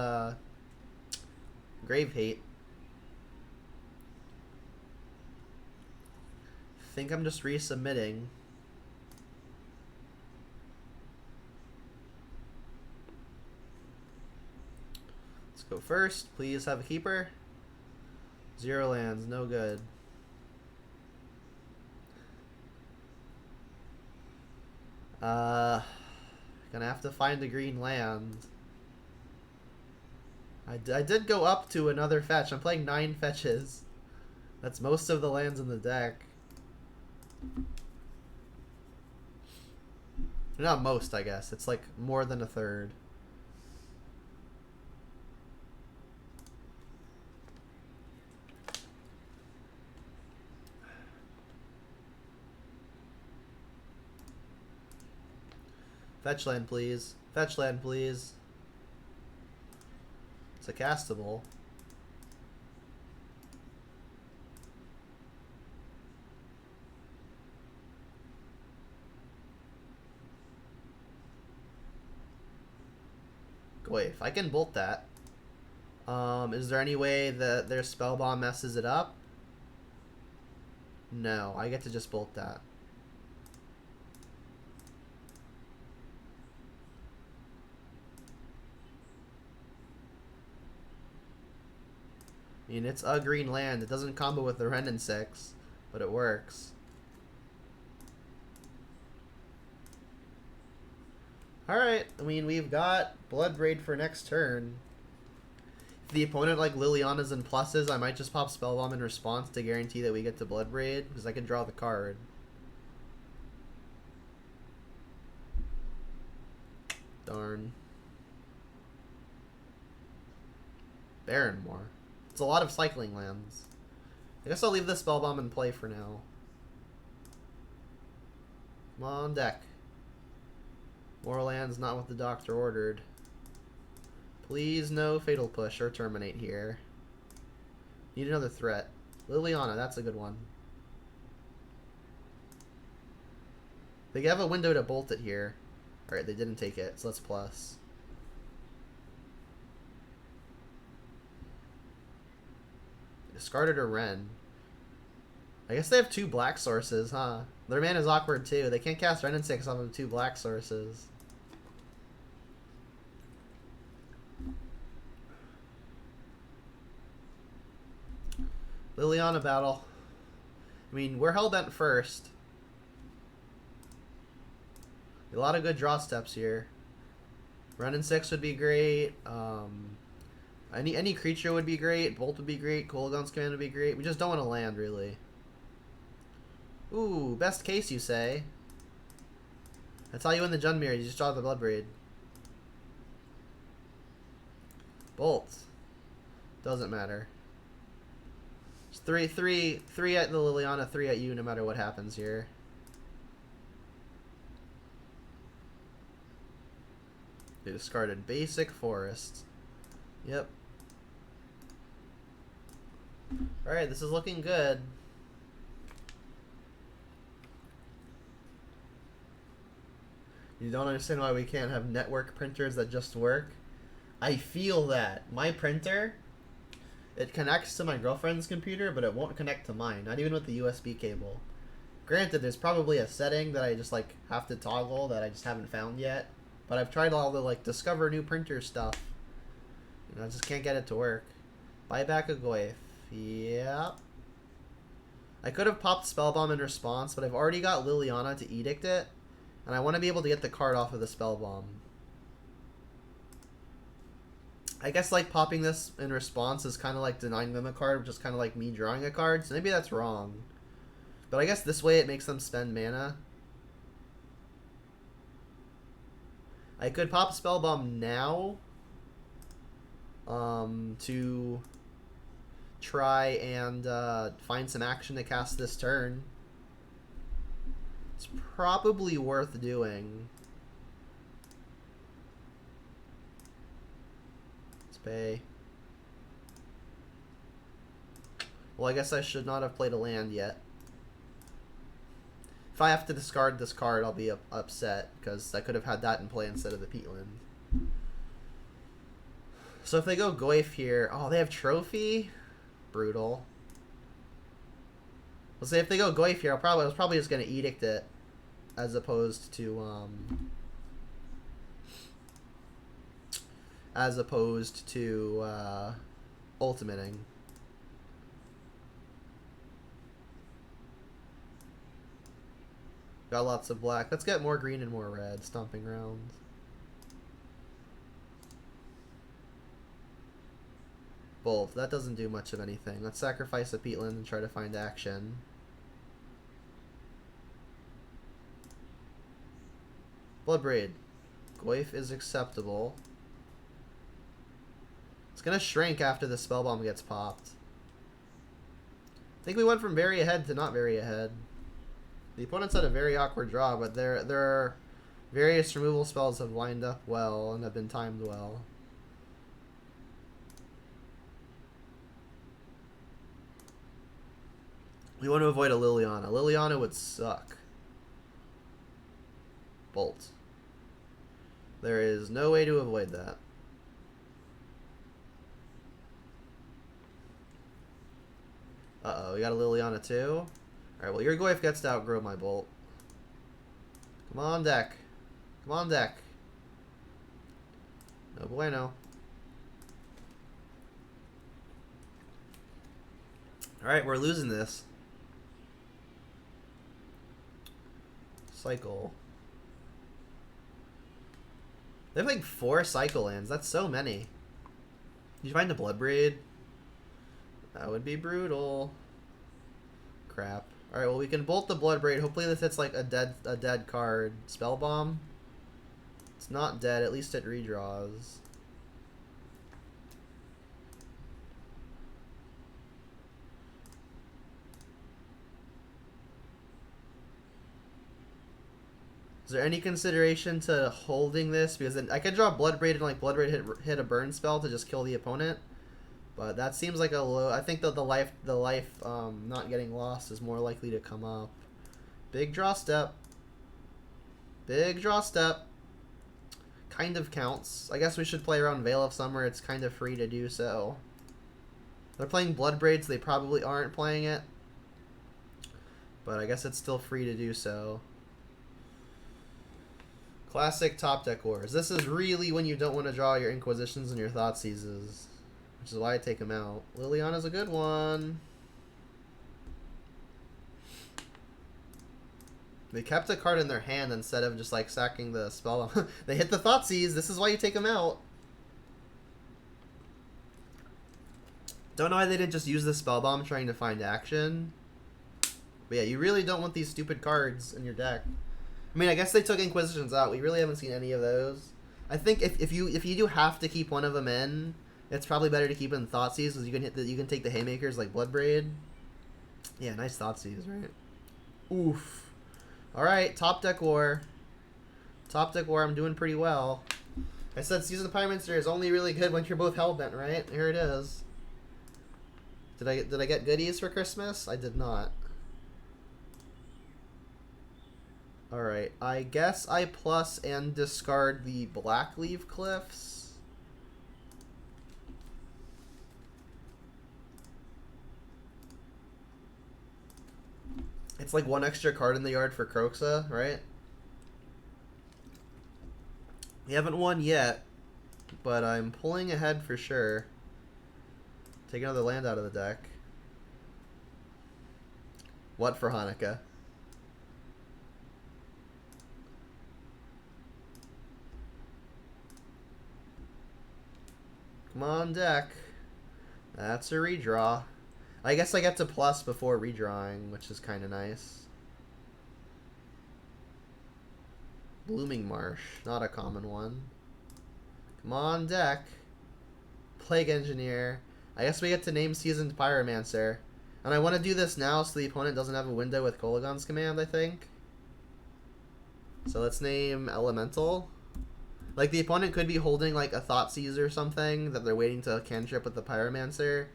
Grave Hate. I think I'm just resubmitting. Go first. Please have a keeper. 0 lands, no good. Gonna have to find a green land. I did go up to another fetch. I'm playing 9 fetches. That's most of the lands in the deck. Not most, I guess. It's like more than a third. Fetch land, please. Fetch land, please. It's a castable. Wait, if I can bolt that. Is there any way that their spell bomb messes it up? No, I get to just bolt that. I mean, it's a green land. It doesn't combo with the Ren and 6, but it works. Alright, I mean, we've got Bloodbraid for next turn. If the opponent, like, Liliana's in pluses, I might just pop Spellbomb in response to guarantee that we get to Bloodbraid, because I can draw the card. Darn. Barrenmore. It's a lot of cycling lands. I guess I'll leave this Spellbomb in play for now. Come on, deck. More lands, not what the doctor ordered. Please no Fatal Push or Terminate here. Need another threat. Liliana, that's a good one. They have a window to bolt it here. Alright, they didn't take it, so let's plus. Discarded a Ren. I guess they have 2 black sources, huh? Their mana is awkward too. They can't cast Ren and 6 off of 2 black sources. Liliana battle. I mean, we're hellbent first. A lot of good draw steps here. Ren and 6 would be great. Any creature would be great. Bolt would be great. Cooldown's command would be great. We just don't want to land, really. Ooh, best case, you say? That's how you win the Junmir. You just draw the Bloodbraid. Bolt. Doesn't matter. It's 3 at the Liliana, 3 at you, no matter what happens here. They discarded basic forest. Yep. Alright, this is looking good. You don't understand why we can't have network printers that just work? I feel that. My printer, it connects to my girlfriend's computer, but it won't connect to mine, not even with the USB cable. Granted, there's probably a setting that I just, like, have to toggle that I just haven't found yet. But I've tried all the, like, discover new printer stuff. You know, I just can't get it to work. Buy back a Goyf. Yep. I could have popped Spellbomb in response, but I've already got Liliana to Edict it. And I want to be able to get the card off of the Spellbomb. I guess, like, popping this in response is kind of like denying them a card, which is kind of like me drawing a card. So maybe that's wrong. But I guess this way it makes them spend mana. I could pop Spellbomb now to try and find some action to cast this turn. It's probably worth doing. Let's pay. Well, I guess I should not have played a land yet. If I have to discard this card, I'll be upset, because I could have had that in play instead of the Peatland. So if they go Goyf here... Oh, they have Trophy? Brutal. Let's say if they go Goyf here, I was probably just going to Edict it, as opposed to... ultimating. got lots of black. Let's get more green and more red. Stomping grounds. Both. That doesn't do much of anything. Let's sacrifice a peatland and try to find action. Bloodbraid. Goyf is acceptable. It's gonna shrink after the spell bomb gets popped. I think we went from very ahead to not very ahead. The opponents had a very awkward draw, but there are various removal spells have lined up well and have been timed well. We want to avoid a Liliana. Liliana would suck. Bolt. There is no way to avoid that. Uh-oh, we got a Liliana too? Alright, well, your Goyf gets to outgrow my Bolt. Come on, deck. Come on, deck. No bueno. Alright, we're losing this. Cycle. They have like 4 cycle lands. That's so many. Did you find a Bloodbraid? That would be brutal. Crap. Alright, well, we can bolt the Bloodbraid. Hopefully this hits like a dead card. Spell Bomb. It's not dead. At least it redraws. Is there any consideration to holding this? Because then I could draw Bloodbraid and like Bloodbraid hit a burn spell to just kill the opponent. But that seems like a low. I think that the life not getting lost is more likely to come up. Big draw step. Big draw step. Kind of counts. I guess we should play around Veil of Summer. It's kind of free to do so. They're playing Bloodbraid, so they probably aren't playing it. But I guess it's still free to do so. Classic top deck wars. This is really when you don't want to draw your Inquisitions and your Thoughtseizes. Which is why I take them out. Liliana's a good one. They kept a card in their hand instead of just like sacking the spell. They hit the Thoughtseize. This is why you take them out. Don't know why they didn't just use the spell bomb trying to find action. But yeah, you really don't want these stupid cards in your deck. I mean, I guess they took Inquisitions out. We really haven't seen any of those. I think if you do have to keep one of them in, it's probably better to keep in Thoughtseize because you can take the haymakers like Bloodbraid. Yeah, nice Thoughtseize, right? Oof. All right, top deck war. Top deck war. I'm doing pretty well. I said Season of Pyromancer is only really good when you're both hellbent, right? Here it is. Did I get goodies for Christmas? I did not. Alright, I guess I plus and discard the Blackleaf Cliffs. It's like 1 extra card in the yard for Kroxa, right? We haven't won yet, but I'm pulling ahead for sure. Take another land out of the deck. What for Hanukkah? Come on, deck. That's a redraw. I guess I get to plus before redrawing, which is kind of nice. Blooming Marsh, not a common one. Come on, deck. Plague Engineer. I guess we get to name Seasoned Pyromancer. And I want to do this now so the opponent doesn't have a window with Kolagon's command, I think. So let's name Elemental. Like, the opponent could be holding, like, a Thoughtseize or something that they're waiting to cantrip with the Pyromancer.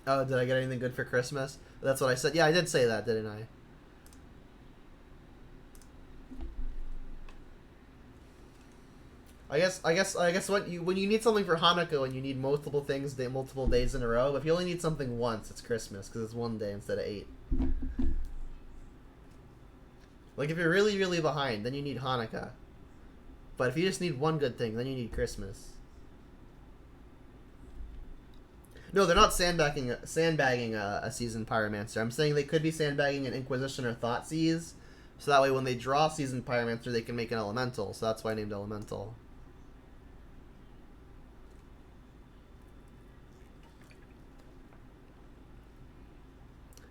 Oh, did I get anything good for Christmas? That's what I said. Yeah, I did say that, didn't I? I guess when you need something for Hanukkah and you need multiple things multiple days in a row, if you only need something once, it's Christmas because it's 1 day instead of 8. Like if you're really, really behind, then you need Hanukkah. But if you just need one good thing, then you need Christmas. No, they're not sandbagging a seasoned Pyromancer. I'm saying they could be sandbagging an Inquisition or Thoughtseize, so that way when they draw seasoned Pyromancer, they can make an Elemental. So that's why I named Elemental.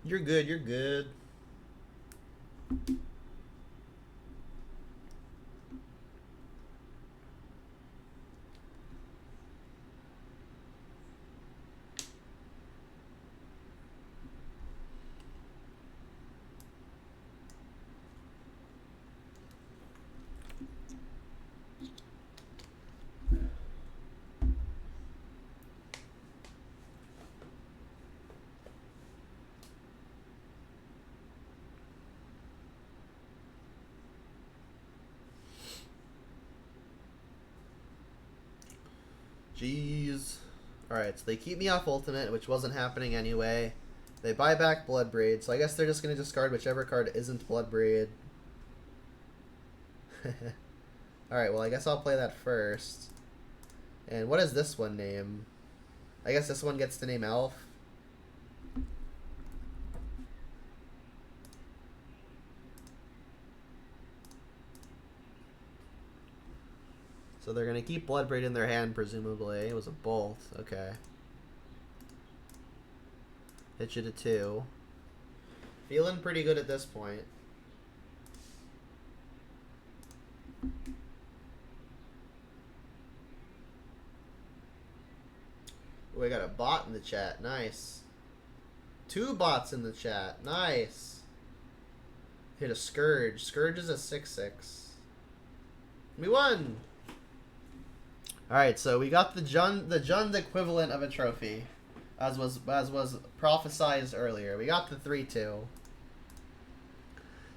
You're good. You're good. Jeez. Alright, so they keep me off Ultimate, which wasn't happening anyway. They buy back Bloodbraid, so I guess they're just going to discard whichever card isn't Bloodbraid. Alright, well I guess I'll play that first. And what does this one name? I guess this one gets to name Elf. So they're going to keep Bloodbraid in their hand, presumably. It was a Bolt. Okay. Hit you to 2. Feeling pretty good at this point. Oh, I got a bot in the chat. Nice. 2 bots in the chat. Nice. Hit a Scourge. Scourge is a 6/6. We won! Alright, so we got the Jund equivalent of a trophy. As was prophesized earlier. We got the 3/2.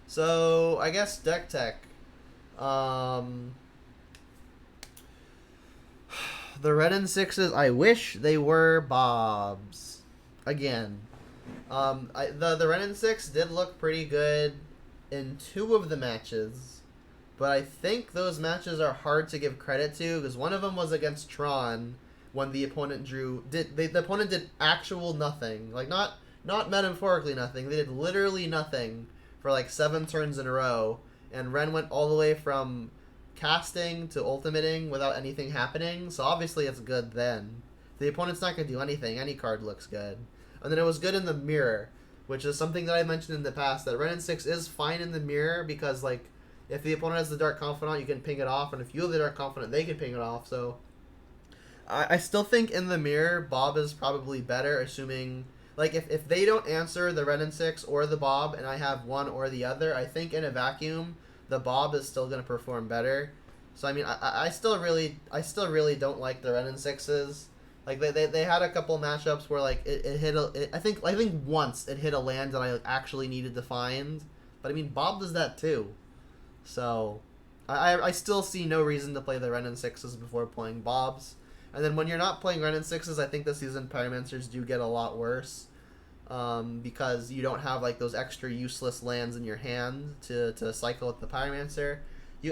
So I guess deck tech. The red and 6s, I wish they were Bobs. Again. The red and 6 did look pretty good in 2 of the matches. But I think those matches are hard to give credit to, because one of them was against Tron, when the opponent the opponent did actual nothing. Like, not metaphorically nothing. They did literally nothing for like 7 turns in a row, and Ren went all the way from casting to ultimating without anything happening, so obviously it's good then. The opponent's not going to do anything. Any card looks good. And then it was good in the mirror, which is something that I mentioned in the past, that Ren and 6 is fine in the mirror, because, like, if the opponent has the Dark Confidant, you can ping it off, and if you have the Dark Confidant, they can ping it off. So I still think in the mirror, Bob is probably better, assuming, like, if they don't answer the Red and 6 or the Bob, and I have one or the other, I think in a vacuum, the Bob is still going to perform better. So I mean, I still really don't like the Red and 6s. Like, they had a couple matchups where, like, it hit I think once it hit a land that I actually needed to find. But I mean, Bob does that too. So, I still see no reason to play the Ren and 6s before playing Bobs. And then when you're not playing Ren and 6s, I think the seasoned Pyromancers do get a lot worse. Because you don't have, like, those extra useless lands in your hand to cycle with the Pyromancer.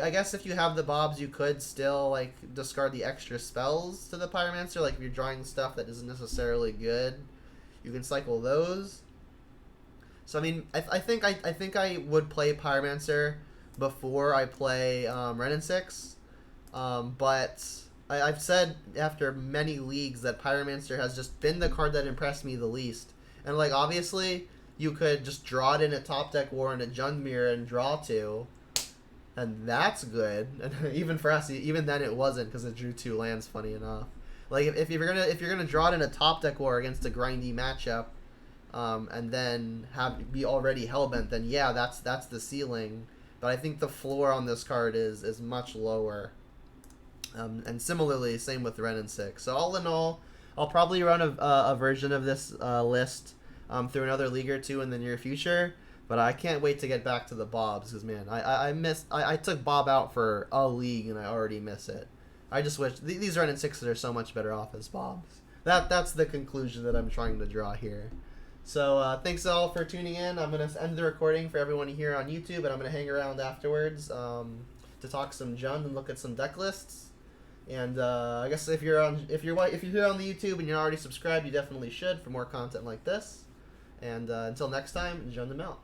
I guess if you have the Bobs, you could still, like, discard the extra spells to the Pyromancer. Like, if you're drawing stuff that isn't necessarily good, you can cycle those. So, I mean, I think I would play Pyromancer before I play Ren and 6, but I've said after many leagues that Pyromancer has just been the card that impressed me the least. And, like, obviously, you could just draw it in a top deck war in a Jund Mirror and draw 2, and that's good. And even for us, even then it wasn't, because it drew 2 lands. Funny enough, like if you're gonna draw it in a top deck war against a grindy matchup, and then be already hellbent, then yeah, that's the ceiling. But I think the floor on this card is much lower. And similarly, same with Ren and 6. So all in all, I'll probably run a version of this list through another league or 2 in the near future. But I can't wait to get back to the Bobs, because, man, I took Bob out for a league and I already miss it. I just wish these Ren and 6s are so much better off as Bobs. That's the conclusion that I'm trying to draw here. So thanks all for tuning in. I'm going to end the recording for everyone here on YouTube, and I'm going to hang around afterwards to talk some Jund and look at some deck lists. And I guess if you're here on the YouTube and you're already subscribed, you definitely should for more content like this. And until next time, join them out.